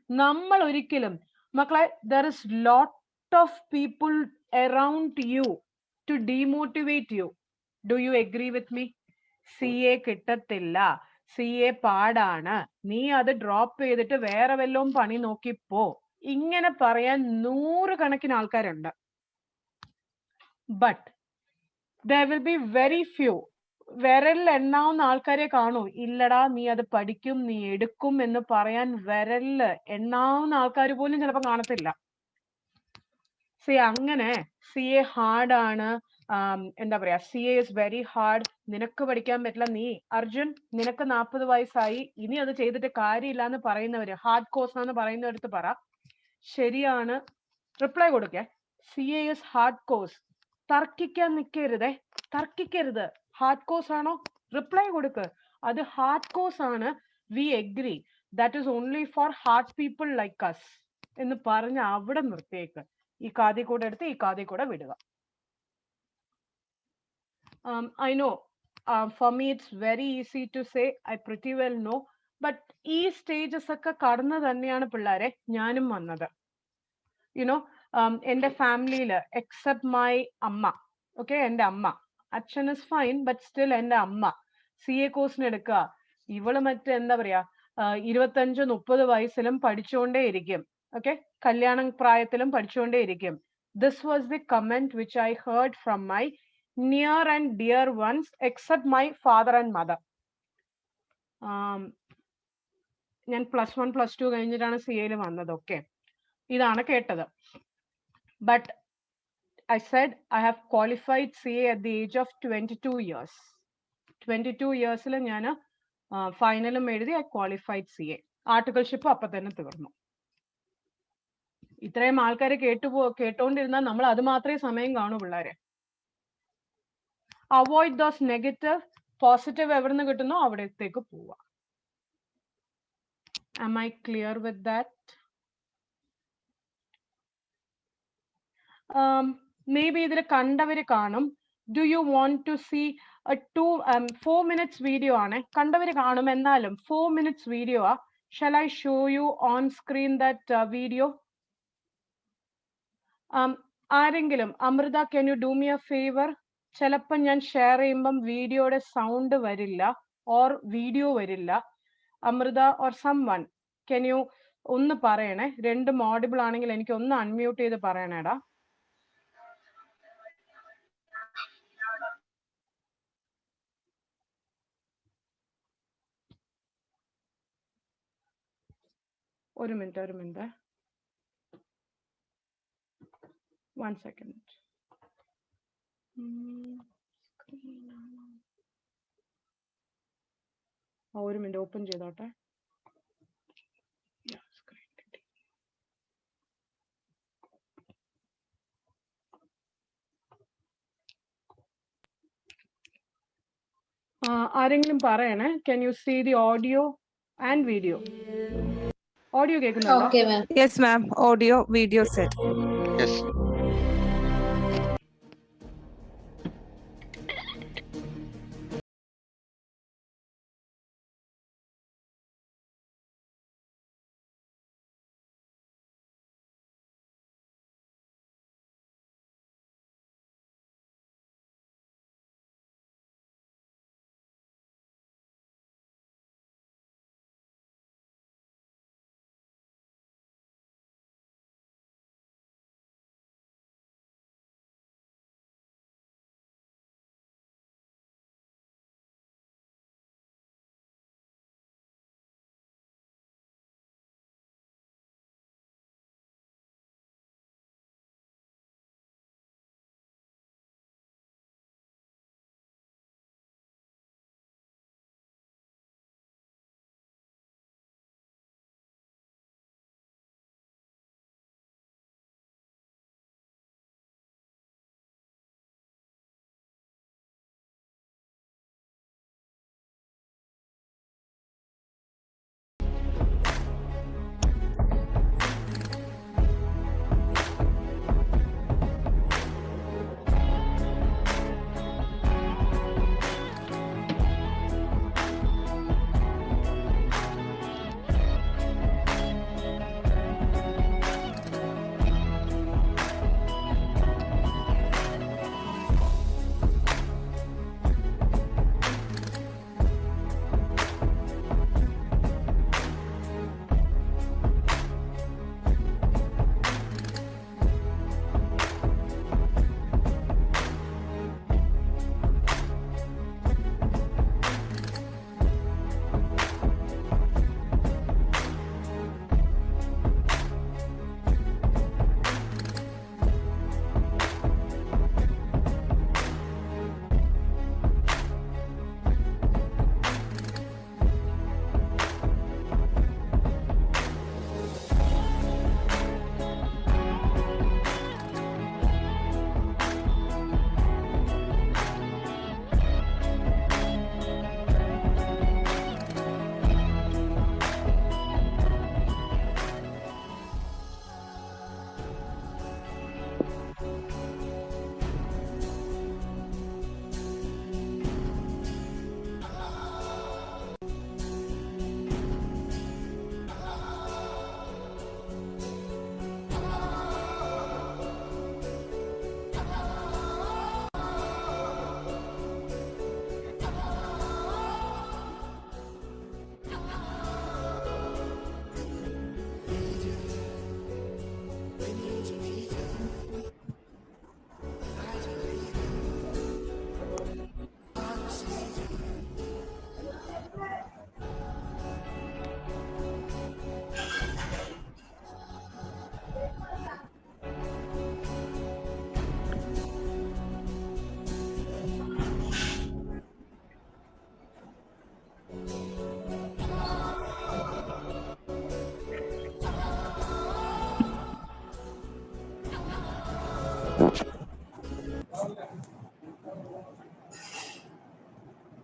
നമ്മൾ ഒരിക്കലും മക്കളെ, there is lot of people around you to demotivate you. Do you agree with me? CA കിട്ടത്തില്ല, CA പാടാണ്, നീ അത് drop ചെയ്തിട്ട് വേറെ വല്ലതും പണി നോക്കിപ്പോ, ഇങ്ങനെ പറയാൻ 100 കണക്കിന് ആൾക്കാരുണ്ട്. But there will be very few, വിരലിൽ എണ്ണാവുന്ന ആൾക്കാരെ കാണൂ, ഇല്ലടാ നീ അത് പഠിക്കും, നീ എടുക്കും എന്ന് പറയാൻ വിരലിൽ എണ്ണാവുന്ന ആൾക്കാർ പോലും ചിലപ്പോൾ കാണത്തില്ല. അങ്ങനെ CA ഹാർഡാണ്, എന്താ പറയാ, CA is very hard, നിനക്ക് പഠിക്കാൻ പറ്റില്ല, നീ അർജുൻ നിനക്ക് 40 വയസ്സായി, ഇനി അത് ചെയ്തിട്ട് കാര്യമില്ല എന്ന് പറയുന്നവര്, ഹാർഡ് കോഴ്സ് ആണെന്ന് പറയുന്നവരടുത്ത് പറ, ശരിയാണ്, റിപ്ലൈ കൊടുക്കേ, CA is ഹാർഡ് കോഴ്സ്. തർക്കിക്കാൻ നിൽക്കരുതേ, തർക്കിക്കരുത്. ഹാർഡ് കോഴ്സ് ആണോ, റിപ്ലൈ കൊടുക്ക്, അത് ഹാർഡ് കോഴ്സ് ആണ്, we agree, that is only for hard people like us എന്ന് പറഞ്ഞ് അവിടെ നിർത്തിയേക്ക്. ഈ കാതി കൂടെ എടുത്ത് ഈ കാതി കൂടെ വിടുക. I know, for me it's very easy to say, I pretty well know, but ഈ സ്റ്റേജസ് ഒക്കെ കടന്നു തന്നെയാണ് പിള്ളേരെ ഞാനും വന്നത്. യുനോ, എൻ്റെ ഫാമിലിയിൽ എക്സെപ്റ്റ് മൈ അമ്മ, ഓക്കെ, എൻ്റെ അമ്മ, അച്ഛൻ ഇസ് ഫൈൻ, ബട്ട് സ്റ്റിൽ എൻ്റെ അമ്മ CA കോഴ്സിന് എടുക്കുക. ഇവള് മറ്റേ എന്താ പറയാ, 25-30 വയസ്സിലും പഠിച്ചുകൊണ്ടേ ഇരിക്കും, ഓക്കെ, കല്യാണ പ്രായത്തിലും പഠിച്ചുകൊണ്ടേ ഇരിക്കും. This was the comment which I heard from my near and dear ones except my father and mother. ഞാൻ +1 +2 കഴിഞ്ഞിട്ടാണ് CA-യിൽ വന്നത്. ഓക്കെ, ഇതാണ് കേട്ടത്. But I said I have qualified CA at the age of 22 years. 22 yearsൽ ഞാൻ ഫൈനലും എഴുതി, I qualified CA. Articleship അപ്പൊ തന്നെ തീർന്നു. ഇത്രയും ആൾക്കാരെ കേട്ടോണ്ടിരുന്നാൽ നമ്മൾ അത് മാത്രമേ സമയം കാണൂ പിള്ളേരെ. Avoid those negative. പോസിറ്റീവ് എവിടെ നിന്ന് കിട്ടുന്നോ അവിടത്തേക്ക് പോവാ. Am I clear with that? Maybe ഇതിൽ കണ്ടവര് കാണും. Do you want to see a 4 minutes video ആണ്? കണ്ടവര് കാണും. എന്നാലും 4 minutes video ആ. Shall I show you on screen that video? ആരെങ്കിലും Amrita, can you do me a favor? ചിലപ്പോൾ ഞാൻ ഷെയർ ചെയ്യുമ്പം വീഡിയോയുടെ സൗണ്ട് വരില്ല ഓർ വീഡിയോ വരില്ല. Amrita or someone, can you ഒന്ന് പറയണേ. രണ്ടും ഓഡിബിൾ ആണെങ്കിൽ എനിക്ക് ഒന്ന് അൺമ്യൂട്ട് ചെയ്ത് പറയണേടാ. ഒരു മിനിറ്റ്. 1 second. ഒരു മിനിറ്റ് ഓപ്പൺ ചെയ്തോട്ടെ. ആരെങ്കിലും പറയണേ. Can you see the audio and video? Audio കേൾക്കുന്നുണ്ടോ? Okay, ma'am. Yes, ma'am. Audio, video set. Yes.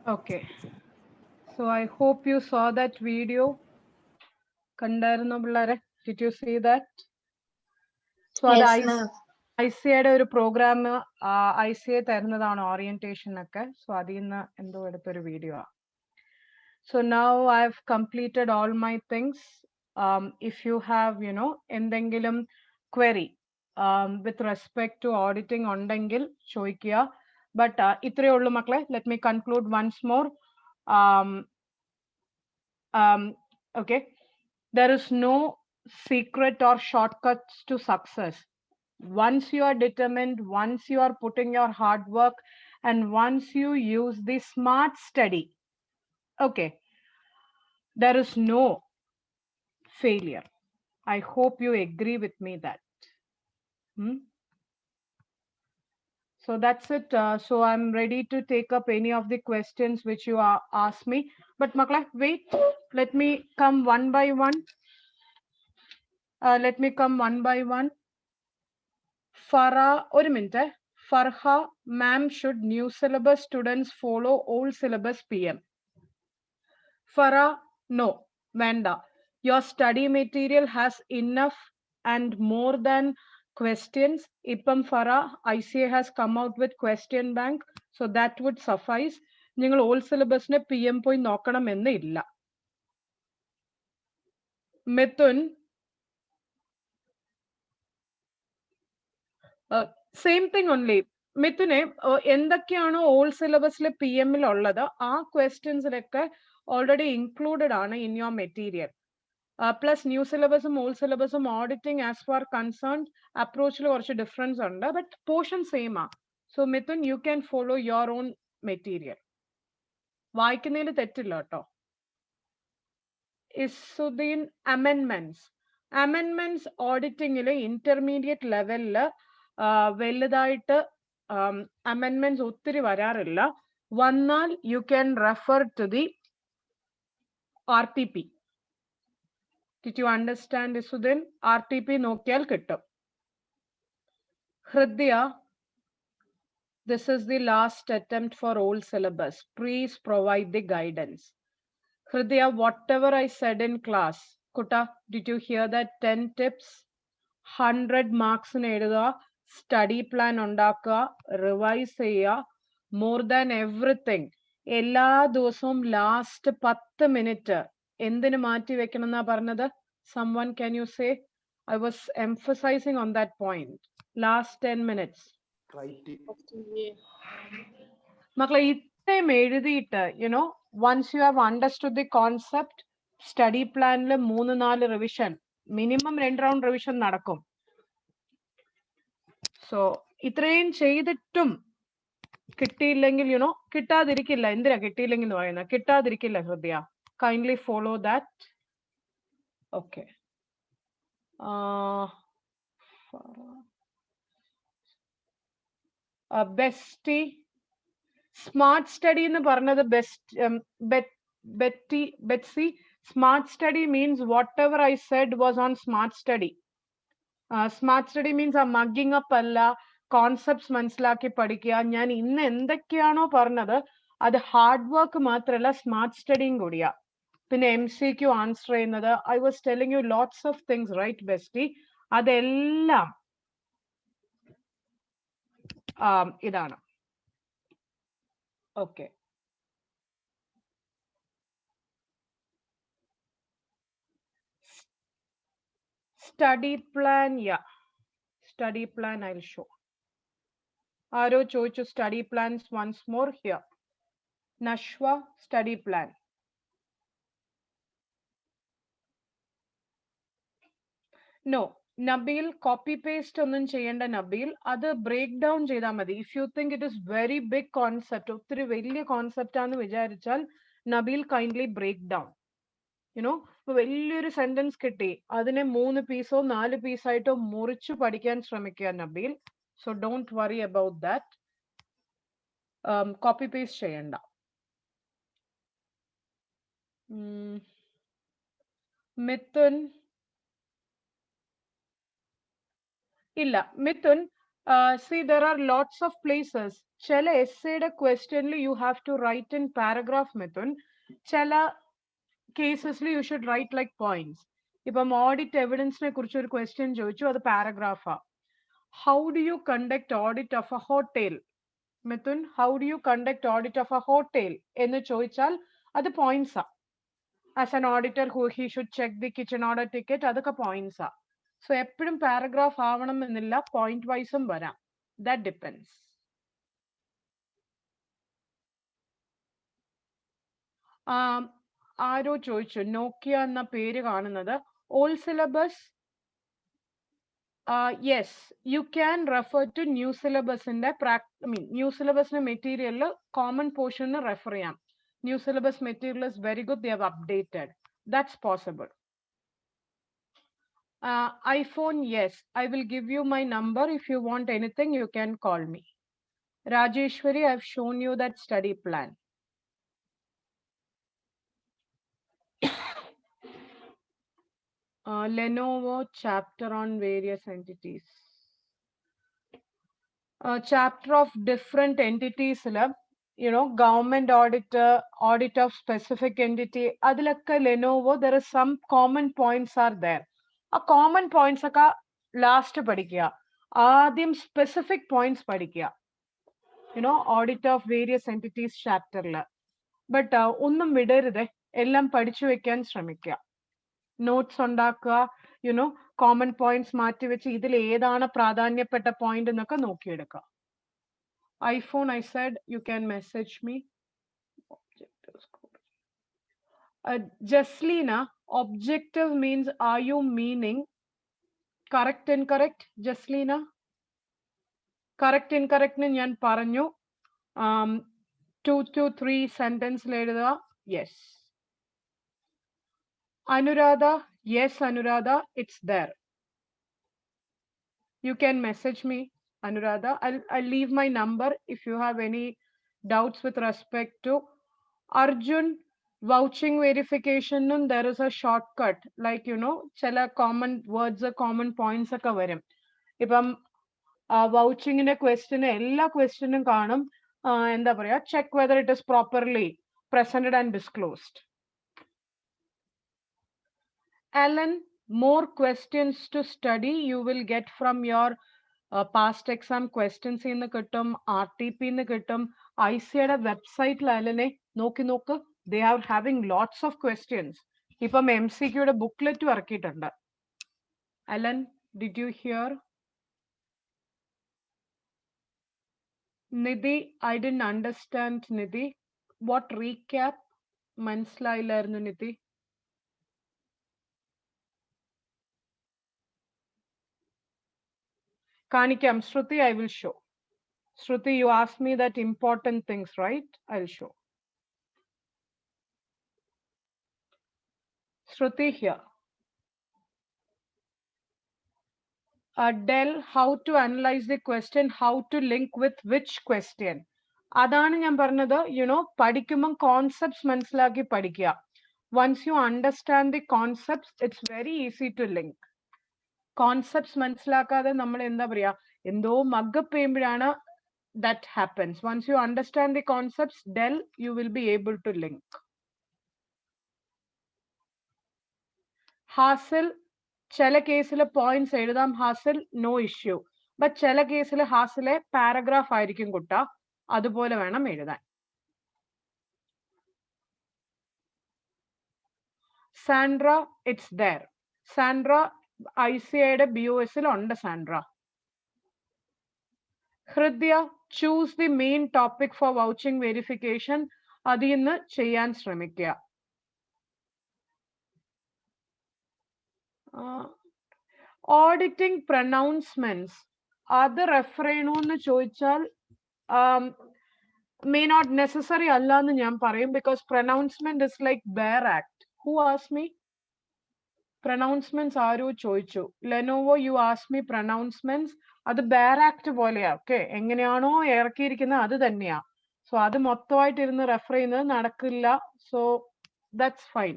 Okay. So I hope you saw that video. കണ്ടായിരുന്നോ പിള്ളേരെ? Did you see that? So Yes, അത് ma'am. ICAയുടെ ഒരു programme ICA തരുന്നതാണ് orientation ഒക്കെ. So അതിൽ നിന്ന് എന്തോ എടുത്തൊരു വീഡിയോ ആണ്. So now I've completed all my things. If you have, എന്തെങ്കിലും query with respect to auditing ഉണ്ടെങ്കിൽ ചോദിക്കുക. But ഇത്രയേ ഉള്ളൂ മക്കളെ. Let me conclude once more. Okay. There is no secret or shortcuts to success. Once you are determined, once you are putting your hard work, and once you use the smart study, okay, there is no failure. I hope you agree with me that. So that's it. So I'm ready to take up any of the questions which you asked me. But Makla, wait, let me come one by one. Let me come one by one. Farah, one minute. Farha, ma'am, should new syllabus students follow old syllabus PM? Farah, no, Vanda. Your study material has enough and more than questions. Ipam Farah, ICA has come out with question bank, so that would suffice. നിങ്ങൾ old syllabus ne PM പോയി നോക്കണം എന്ന് ഇല്ല. Mithun, same thing only. മിഥുനെ, എന്തൊക്കെയാണോ old സിലബസിൽ PM ഉള്ളത് ആ ക്വസ്റ്റ്യൻസിലൊക്കെ ഓൾറെഡി ഇൻക്ലൂഡഡ് ആണ് in your material. Plus new സിലബസും ഓൾഡ് സിലബസും ഓഡിറ്റിംഗ് ആസ് ഫാർ കൺസേൺ അപ്രോച്ചിൽ കുറച്ച് ഡിഫറൻസ് ഉണ്ട്. ബട്ട് പോർഷൻ സെയിം ആ. So Mithun, you can follow your own material. വായിക്കുന്നതിൽ തെറ്റില്ല കേട്ടോ. ഇസുദ്ദീൻ, അമെൻമെന്റ്സ് ഓഡിറ്റിംഗിൽ ഇന്റർമീഡിയറ്റ് ലെവലില് വലുതായിട്ട് അമെൻമെന്റ്സ് ഒത്തിരി വരാറില്ല. വന്നാൽ you can refer to the RTP. Did you understand, Isudin? RTP നോക്കിയാൽ കിട്ടും. ഹൃദയ, this is the last attempt for old syllabus. Please provide the guidance. Hridaya, whatever I said in class, Kuta, did you hear that? 10 tips, 100 marks in എഴുതുക, study plan ഉണ്ടാക്കുക, revise ചെയ്യുക, more than everything. എല്ലാ ദിവസവും last 10 minute എന്തിനു മാറ്റി വെക്കണം എന്നാ പറഞ്ഞത്? Someone, can you say? I was emphasizing on that point. Last 10 minutes. മക്കളെ, ഇത്രയും എഴുതിയിട്ട്, once you have understood the concept, study planൽ 3-4 revision, minimum 2 round revision നടക്കും. സോ ഇത്രയും ചെയ്തിട്ടും കിട്ടിയില്ലെങ്കിൽ, കിട്ടാതിരിക്കില്ല. എന്തിനാ കിട്ടിയില്ലെങ്കിൽ പറയുന്നത്? കിട്ടാതിരിക്കില്ല ഹൃദയ. Kindly follow that. Okay. Bestie, smart study എന്ന് പറഞ്ഞത് Betsy, smart study means what ever I said was on smart study. Smart study means ആ മഗ്ഗിങ് അപ്പ് അല്ല, കോൺസെപ്റ്റ്സ് മനസ്സിലാക്കി പഠിക്കുക. ഞാൻ ഇന്ന് എന്തൊക്കെയാണോ പറഞ്ഞത് അത് ഹാർഡ് വർക്ക് മാത്രമല്ല, സ്മാർട്ട് സ്റ്റഡിയും കൂടിയാ. പിന്നെ MCQ ആൻസർ ചെയ്യുന്നത്, I was telling you lots of things, right bestie? അതെല്ലാം ഇതാണ്. Okay. study plan, yeah, study plan I'll show. Aro choichu study plans once more here. Nashwa, study plan. No, Nabil, copy paste onnum cheyenda Nabil, adu break down cheyda madi. If you think it is very big concept, ottri veliya concept aanu vicharichal, Nabil, kindly break down. വലിയൊരു sentence കിട്ടി, അതിനെ 3 piezo 4 പീസായിട്ടോ മുറിച്ചു പഠിക്കാൻ ശ്രമിക്കുക Nabeel. So don't worry about that. Copy paste ചെയ്യണ്ട. മിഥുൻ, ഇല്ല Mithun, See, there are lots of places. Chala essay question you have to write in paragraph method. Chala cases you should write like points. If a audit evidence question the paragraph. How do you conduct audit of a hotel? Mithun, how do you conduct audit of a hotel? In the choichal, are the points. As an auditor, who he should check the kitchen order ticket, adaka points. So, eppidum paragraph avanam ennilla point wise varam. That depends. ആരോ ചോദിച്ചു നോക്കിയ എന്ന പേര് കാണുന്നത് old syllabus yes, you can refer to new syllabus in the new syllabus material common portion refer ചെയ്യാം. New syllabus material is very good, they have updated. That's possible. iPhone, yes, I will give you my number. If you want anything, you can call me. Rajeshwari, I've shown you that study plan. Lenovo chapter on various entities. Chapter of different entities, you know, government auditor, audit of specific entity. Adilakka Lenovo, there are some common points are there. A common points akka last padikya. Adim specific points padikya. You know, audit of various entities chapter la. But onnum vidaride, ellam padichu vekkan shramikka. Notes ഉണ്ടാക്കുക, you know, common points മാറ്റി വെച്ച് ഇതിൽ ഏതാണ് പ്രാധാന്യപ്പെട്ട point എന്നൊക്കെ നോക്കിയെടുക്കുക. iPhone, I said you can message me. Jaslina, objective means are you meaning correct incorrect? Jaslina, correct incorrect ne njan paranju 2 to 3 sentence le ezhuduka. Yes. Anuradha, yes, Anuradha, it's there. You can message me, Anuradha. I'll leave my number if you have any doubts with respect to Arjun. Vouching verification, there is a shortcut, like, you know, chala common words, common points ഒക്കെ വരും. ഇപ്പം വൗച്ചിങ്ങിന്റെ question എല്ലാ ക്വസ്റ്റ്യനും കാണും എന്താ പറയാ, check whether it is properly presented and disclosed. Alan, more questions to study you will get from your past exam questions in the kittum, RTP in the kittum, ICAID website la Alane നോക്കി നോക്ക്, they are having lots of questions. ഇപ്പം MCQ യുടെ booklet ഇറക്കിയിട്ടുണ്ട്. Alan, did you hear? Nidhi, I didn't understand, Nidhi. What recap? മനസ്സിലായില്ലായിരുന്നു Nidhi. Kanikam, Shruti, I will show. Shruti, you asked me that important things, right? I'll show. Shruti here. Del, how to analyze the question, how to link with which question. Adana njan parnathu, you know, padikkumbam concepts manasilaaki padikka. Once you understand the concepts, it's very easy to link. Concepts മനസ്സിലാക്കാതെ നമ്മൾ എന്താ പറയാ, എന്തോ മഗ്ഗപ്പ് ചെയ്യുമ്പോഴാണ് that happens. Once you understand the concepts, Del, you will be able to link. Hasil, ചില കേസിലെ points എഴുതാം hassle, no issue. But ചില കേസിൽ ഹാസിലെ പാരഗ്രാഫ് ആയിരിക്കും കുട്ട, അതുപോലെ വേണം എഴുതാൻ. Sandra, it's there. സാൻഡ്ര ICAIയുടെ BOS ഉണ്ട് Sandra. Hridya, choose the main topic for vouching verification, അതിൽ നിന്ന് ചെയ്യാൻ ശ്രമിക്കുക. ഓഡിറ്റിംഗ് പ്രൊനൗൺസ്മെന്റ്സ്, അത് റെഫർ ചെയ്യണമെന്ന് ചോദിച്ചാൽ may not necessary അല്ല എന്ന് ഞാൻ പറയും, because pronouncement is like bare act. Who asked me? Pronouncements ആരോ ചോദിച്ചു. Lenovo, you asked me pronouncements. അത് bare act പോലെയാ. ഓക്കെ, എങ്ങനെയാണോ ഇറക്കിയിരിക്കുന്നത് അത് തന്നെയാ. സോ അത് മൊത്തമായിട്ട് ഇരുന്ന് റെഫർ ചെയ്യുന്നത് നടക്കില്ല. So that's fine.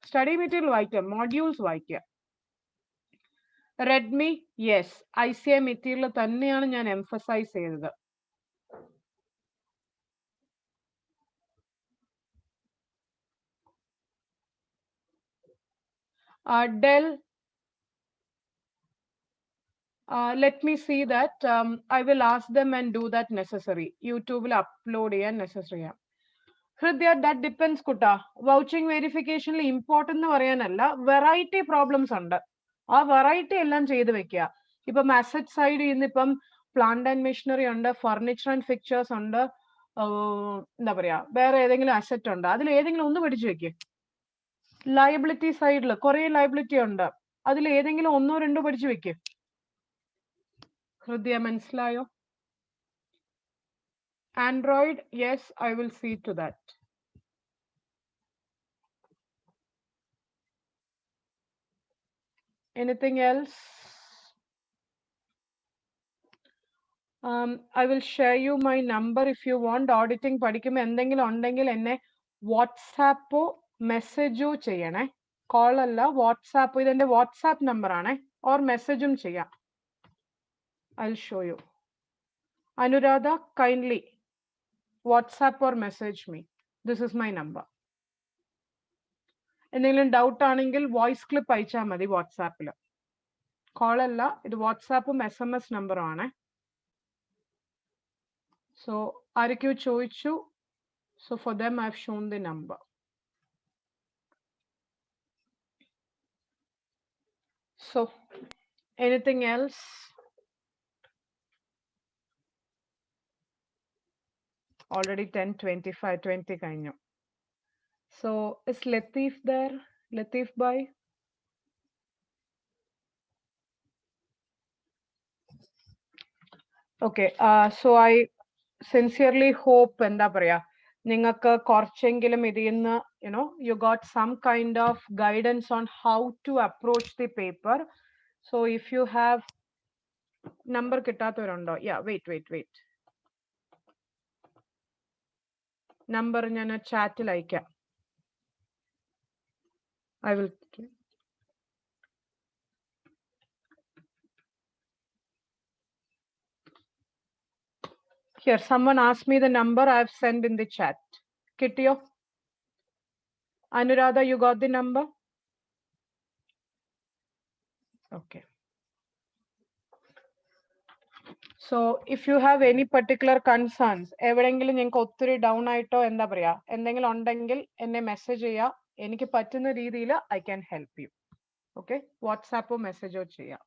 Study material വായിക്കാം, മോഡ്യൂൾസ് വായിക്കാം. റെഡ്മി യെസ്, ICI മെറ്റീരിയൽ തന്നെയാണ് ഞാൻ എംഫസൈസ് ചെയ്തത്. Dell, let me see that. I will ask them and do that necessary. YouTube will upload ചെയ്യാൻ necessary. ഹൃദയ, that depends Kutta. Vouching വെരിഫിക്കേഷനിൽ important എന്ന് പറയാനല്ല, variety problems ഉണ്ട്. ആ വെറൈറ്റി എല്ലാം ചെയ്ത് വെക്കുക. ഇപ്പം അസറ്റ് സൈഡ് ഇന്നിപ്പം പ്ലാന്റ് ആൻഡ് മെഷീനറി ഉണ്ട്, ഫർണിച്ചർ ആൻഡ് ഫിക്ചേഴ്സ് ഉണ്ട്, എന്താ പറയാ, വേറെ ഏതെങ്കിലും അസറ്റ് ഉണ്ട്, അതിൽ ഏതെങ്കിലും ഒന്ന് പഠിച്ചു വെക്കുക. ലയബിലിറ്റി സൈഡിൽ കുറെ ലയബിലിറ്റി ഉണ്ട്, അതിൽ ഏതെങ്കിലും ഒന്നോ രണ്ടോ പഠിച്ചു വെക്കുക. ഹൃദയ, മനസ്സിലായോ? Android, yes, I will see to that. Anything else? I will share you my number if you want. Auditing പഠിക്കുമ്പോൾ എന്തെങ്കിലും ഉണ്ടെങ്കിൽ എന്നെ വാട്സാപ്പോ മെസ്സേജോ ചെയ്യണേ. കോൾ അല്ല, വാട്സാപ്പ്. ഇതെന്റെ വാട്സാപ്പ് നമ്പർ ആണേ. ഓർ മെസ്സേജും ചെയ്യാം. I'll show you. Anuradha, kindly WhatsApp or message me. This is my number. എന്തെങ്കിലും ഡൗട്ട് ആണെങ്കിൽ വോയിസ് ക്ലിപ്പ് അയച്ചാൽ മതി വാട്സാപ്പിൽ. കോൾ അല്ല, ഇത് വാട്സാപ്പും SMS നമ്പറും ആണ്. സോ ആരൊക്കെയോ ചോദിച്ചു. So for them I have shown the number. So anything else? Already 10:25, 20 കഴിഞ്ഞു. So is Latif there? Latif bhai? Okay, so I sincerely hope എന്താ പറയാ, നിങ്ങൾക്ക് കുറച്ചെങ്കിലും ഇതിന്ന് you got some kind of guidance on how to approach the paper. So if you have number കിട്ടാത്തവരുണ്ടോ? Yeah, wait. Number ഞാൻ ചാറ്റിൽ അയക്കാം. I will. Here, someone asked me the number. I have sent in the chat. കിട്ടിയോ? Anuradha, you got the number? Okay. So if you have any particular concerns, എവിടെയെങ്കിലും നിങ്ങൾക്ക് ഒത്തിരി down ആയിട്ടോ എന്താ പറയാ എന്തെങ്കിലും ഉണ്ടെങ്കിൽ എന്നെ മെസ്സേജ് ചെയ്യാം. എനിക്ക് പറ്റുന്ന രീതിയിൽ I can help you. Okay, വാട്സാപ്പോ മെസ്സേജോ ചെയ്യാം.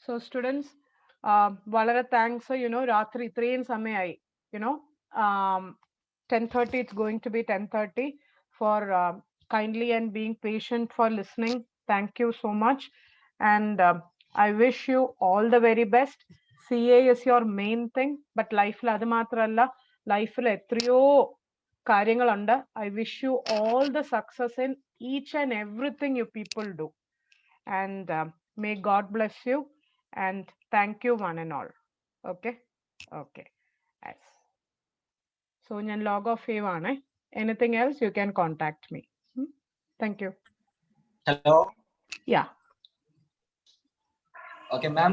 സോ സ്റ്റുഡൻസ്, വളരെ താങ്ക്സ്. രാത്രി ഇത്രയും സമയമായി. 10:30, it's going to be 10:30 for kindly and being patient for listening. Thank you so much. And I wish you all the very best. CA is your main thing, but life la adu maatralla, life la etriyo കാര്യങ്ങളുണ്ട്. I wish you all the success in each and everything you people do. And may God bless you. And thank you one and all. Okay. Yes. So ഞാൻ log off ചെയ്യുവാണ്. Anything else you can contact me. Thank you. Hello. Yeah. Okay, ma'am.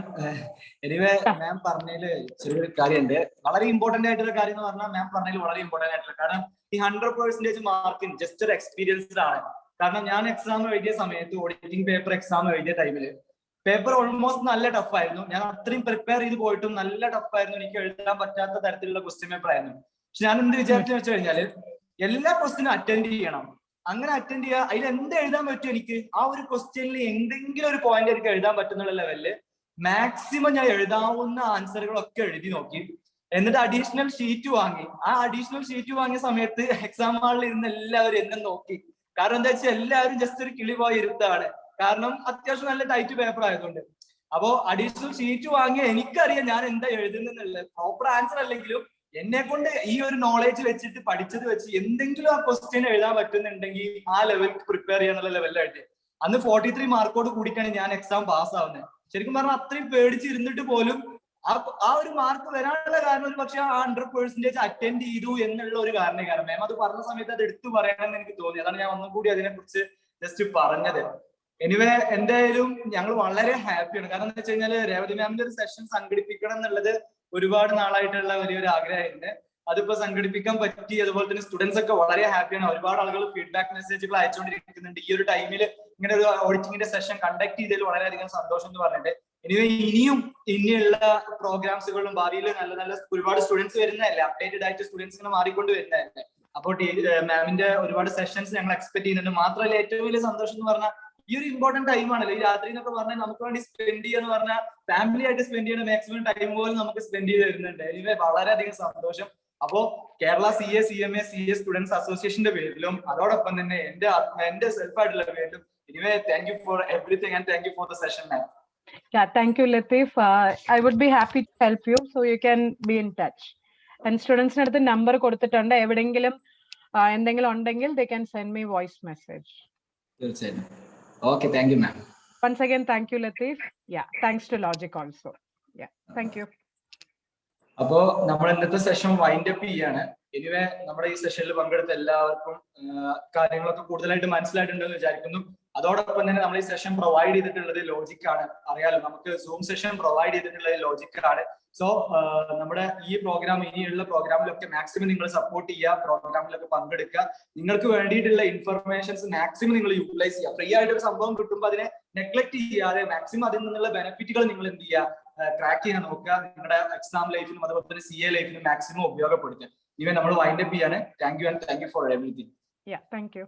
Anyway, ma'am പറഞ്ഞതില് ചെറിയൊരു കാര്യമുണ്ട്. വളരെ important ആയിട്ടുള്ള കാര്യം എന്ന് പറഞ്ഞാൽ മാം പറഞ്ഞതിൽ വളരെ ഇമ്പോർട്ടന്റ് ആയിട്ടുള്ള കാരണം ഈ 100% മാർക്കിന് ജസ്റ്റ് ഒരു എക്സ്പീരിയൻസ്ഡ് ആണ്. കാരണം ഞാൻ എക്സാം എഴുതിയ സമയത്ത് ഓഡിറ്റിംഗ് പേപ്പർ എക്സാം എഴുതിയ ടൈമില് പേപ്പർ ഓൾമോസ്റ്റ് നല്ല ടഫ് ആയിരുന്നു. ഞാൻ അത്രയും പ്രിപ്പയർ ചെയ്ത് പോയിട്ടും നല്ല ടഫ് ആയിരുന്നു. എനിക്ക് എഴുതാൻ പറ്റാത്ത തരത്തിലുള്ള ക്വസ്റ്റ്യൻ പേപ്പർ ആയിരുന്നു. പക്ഷെ ഞാൻ എന്ത് വിചാരിച്ചെന്ന് വെച്ച് കഴിഞ്ഞാല് എല്ലാ ക്വസ്റ്റ്യനും അറ്റൻഡ് ചെയ്യണം. അങ്ങനെ അറ്റൻഡ് ചെയ്യുക, അതിൽ എന്ത് എഴുതാൻ പറ്റും എനിക്ക് ആ ഒരു ക്വസ്റ്റ്യനിൽ എന്തെങ്കിലും ഒരു പോയിന്റ് എനിക്ക് എഴുതാൻ പറ്റുന്നുള്ള ലെവലില് മാക്സിമം ഞാൻ എഴുതാവുന്ന ആൻസറുകളൊക്കെ എഴുതി നോക്കി. എന്നിട്ട് അഡീഷണൽ ഷീറ്റ് വാങ്ങി. ആ അഡീഷണൽ ഷീറ്റ് വാങ്ങിയ സമയത്ത് എക്സാം ഹാളിൽ ഇരുന്ന് എല്ലാവരും എന്നെ നോക്കി. കാരണം എന്താ വെച്ചാൽ എല്ലാവരും ജസ്റ്റ് ഒരു കിളി പോയി ഇരുത്താണ്. കാരണം അത്യാവശ്യം നല്ല ടൈറ്റ് പേപ്പർ ആയതുകൊണ്ട്. അപ്പോ അഡീഷണൽ ഷീറ്റ് വാങ്ങിയ എനിക്കറിയാം ഞാൻ എന്താ എഴുതുന്നുള്ളത്. പ്രോപ്പർ ആൻസർ അല്ലെങ്കിലും എന്നെ കൊണ്ട് ഈ ഒരു നോളേജ് വെച്ചിട്ട് പഠിച്ചത് വെച്ച് എന്തെങ്കിലും ആ ക്വസ്റ്റ്യൻ എഴുതാൻ പറ്റുന്നുണ്ടെങ്കിൽ ആ ലെവലിൽ പ്രിപ്പയർ ചെയ്യാനുള്ള ലെവലിലായിട്ട് അന്ന് 43 മാർക്കോട് കൂടിയിട്ടാണ് ഞാൻ എക്സാം പാസ് ആവുന്നത്. ശരിക്കും പറഞ്ഞാൽ അത്രയും പേടിച്ചിരുന്നിട്ട് പോലും ആ ഒരു മാർക്ക് വരാനുള്ള കാരണം ഒരു പക്ഷെ 100% അറ്റൻഡ് ചെയ്തു എന്നുള്ള ഒരു കാരണം മാം അത് പറഞ്ഞ സമയത്ത് അത് എടുത്തു പറയണമെന്ന് എനിക്ക് തോന്നി. അതാണ് ഞാൻ ഒന്നും കൂടി അതിനെ കുറിച്ച് ജസ്റ്റ് പറഞ്ഞത്. എനിവേ എന്തായാലും ഞങ്ങൾ വളരെ ഹാപ്പിയാണ്. കാരണം എന്താ വെച്ച് കഴിഞ്ഞാല് രേവതി മാമിന്റെ ഒരു സെഷൻ സംഘടിപ്പിക്കണം എന്നുള്ളത് ഒരുപാട് നാളായിട്ടുള്ള വലിയൊരു ആഗ്രഹമായിരുന്നു. അതിപ്പോ സംഘടിപ്പിക്കാൻ പറ്റി. അതുപോലെ തന്നെ സ്റ്റുഡൻസ് ഒക്കെ വളരെ ഹാപ്പിയാണ്. ഒരുപാട് ആളുകൾ ഫീഡ്ബാക്ക് മെസ്സേജുകൾ അയച്ചുകൊണ്ടിരിക്കുന്നുണ്ട്. ഈ ഒരു ടൈമിൽ ഇങ്ങനെ ഒരു ഓഡിറ്റിംഗിന്റെ സെഷൻ കണ്ടക്ട് ചെയ്തതിൽ വളരെയധികം സന്തോഷം എന്ന് പറഞ്ഞിട്ട്. ഇനിയുള്ള പ്രോഗ്രാംസുകളും ഭാവിയിൽ നല്ല നല്ല ഒരുപാട് സ്റ്റുഡൻസ് വരുന്നതല്ലേ, അപ്ഡേറ്റഡ് ആയിട്ട് സ്റ്റുഡൻസ് ഇങ്ങനെ മാറിക്കൊണ്ട് വരുന്നതല്ലേ. അപ്പോൾ മാമിന്റെ ഒരുപാട് സെഷൻസ് ഞങ്ങൾ എക്സ്പെക്ട് ചെയ്യുന്നുണ്ട്. മാത്രമല്ല ഏറ്റവും വലിയ സന്തോഷം എന്ന് പറഞ്ഞാൽ ഈ ഒരു ഇമ്പോർട്ടന്റ് ടൈം ആണല്ലോ ഈ രാത്രി എന്നൊക്കെ പറഞ്ഞാൽ നമുക്ക് വേണ്ടി സ്പെൻഡ് ചെയ്യാന്ന് പറഞ്ഞാൽ ഫാമിലി ആയിട്ട് സ്പെൻഡ് ചെയ്യുന്ന മാക്സിമം ടൈം പോലും നമുക്ക് സ്പെൻഡ് ചെയ്ത് തരുന്നുണ്ട്. എനിവേ വളരെയധികം സന്തോഷം. അപ്പോ Kerala CA CMA CA students അസോസിയേഷന്റെ പേരിലും അതോടൊപ്പം തന്നെ എന്റെ സെൽഫ് ആയിട്ടുള്ള പേരിലും anyway thank you for everything and thank you for the session ma'am. Yeah, thank you, Latif. I would be happy to help you, so you can be in touch. And students അടുത്ത് number കൊടുത്തിട്ടുണ്ട്. എവിടെയെങ്കിലും എന്തെങ്കിലും ഉണ്ടെങ്കിൽ they can send me voice message. തീർച്ചയായും. Okay, thank you ma'am. Once again, thank you, Latif. Yeah, thanks to Logic also. Yeah, thank you. അപ്പോ നമ്മൾ ഇന്നത്തെ session wind up ചെയ്യാണ്. എനിവേ നമ്മുടെ ഈ സെഷനിൽ പങ്കെടുത്ത എല്ലാവർക്കും കാര്യങ്ങളൊക്കെ കൂടുതലായിട്ട് മനസ്സിലായിട്ടുണ്ടെന്ന് വിചാരിക്കുന്നു. അതോടൊപ്പം തന്നെ നമ്മൾ ഈ സെഷൻ പ്രൊവൈഡ് ചെയ്തിട്ടുള്ളത് ലോജിക് ആണ്. അറിയാലോ, നമുക്ക് സൂം സെഷൻ പ്രൊവൈഡ് ചെയ്തിട്ടുള്ളത് ലോജിക് ആണ്. സോ നമ്മുടെ ഈ പ്രോഗ്രാം ഇനിയുള്ള പ്രോഗ്രാമിലൊക്കെ മാക്സിമം നിങ്ങൾ സപ്പോർട്ട് ചെയ്യുക, പ്രോഗ്രാമിലൊക്കെ പങ്കെടുക്കുക. നിങ്ങൾക്ക് വേണ്ടിയിട്ടുള്ള ഇൻഫർമേഷൻസ് മാക്സിമം നിങ്ങൾ യൂട്ടിലൈസ് ചെയ്യുക. ഫ്രീ ആയിട്ട് ഒരു സംഭവം കിട്ടുമ്പോൾ അതിനെ നെഗ്ലക്ട് ചെയ്യാതെ മാക്സിമം അതിൽ നിന്നുള്ള ബെനിഫിറ്റുകൾ നിങ്ങൾ എന്ത് ചെയ്യുക, ട്രാക്ക് ചെയ്യാൻ നോക്കുക. നിങ്ങളുടെ എക്സാം ലൈഫിനും അതുപോലെ തന്നെ CA ലൈഫിനും മാക്സിമം ഉപയോഗപ്പെടുത്തുക. ഇവൻ നമ്മൾ വൈൻഡ് അപ്പ് ചെയ്യാണ്. Thank you and thank you for everything. Yeah, thank you.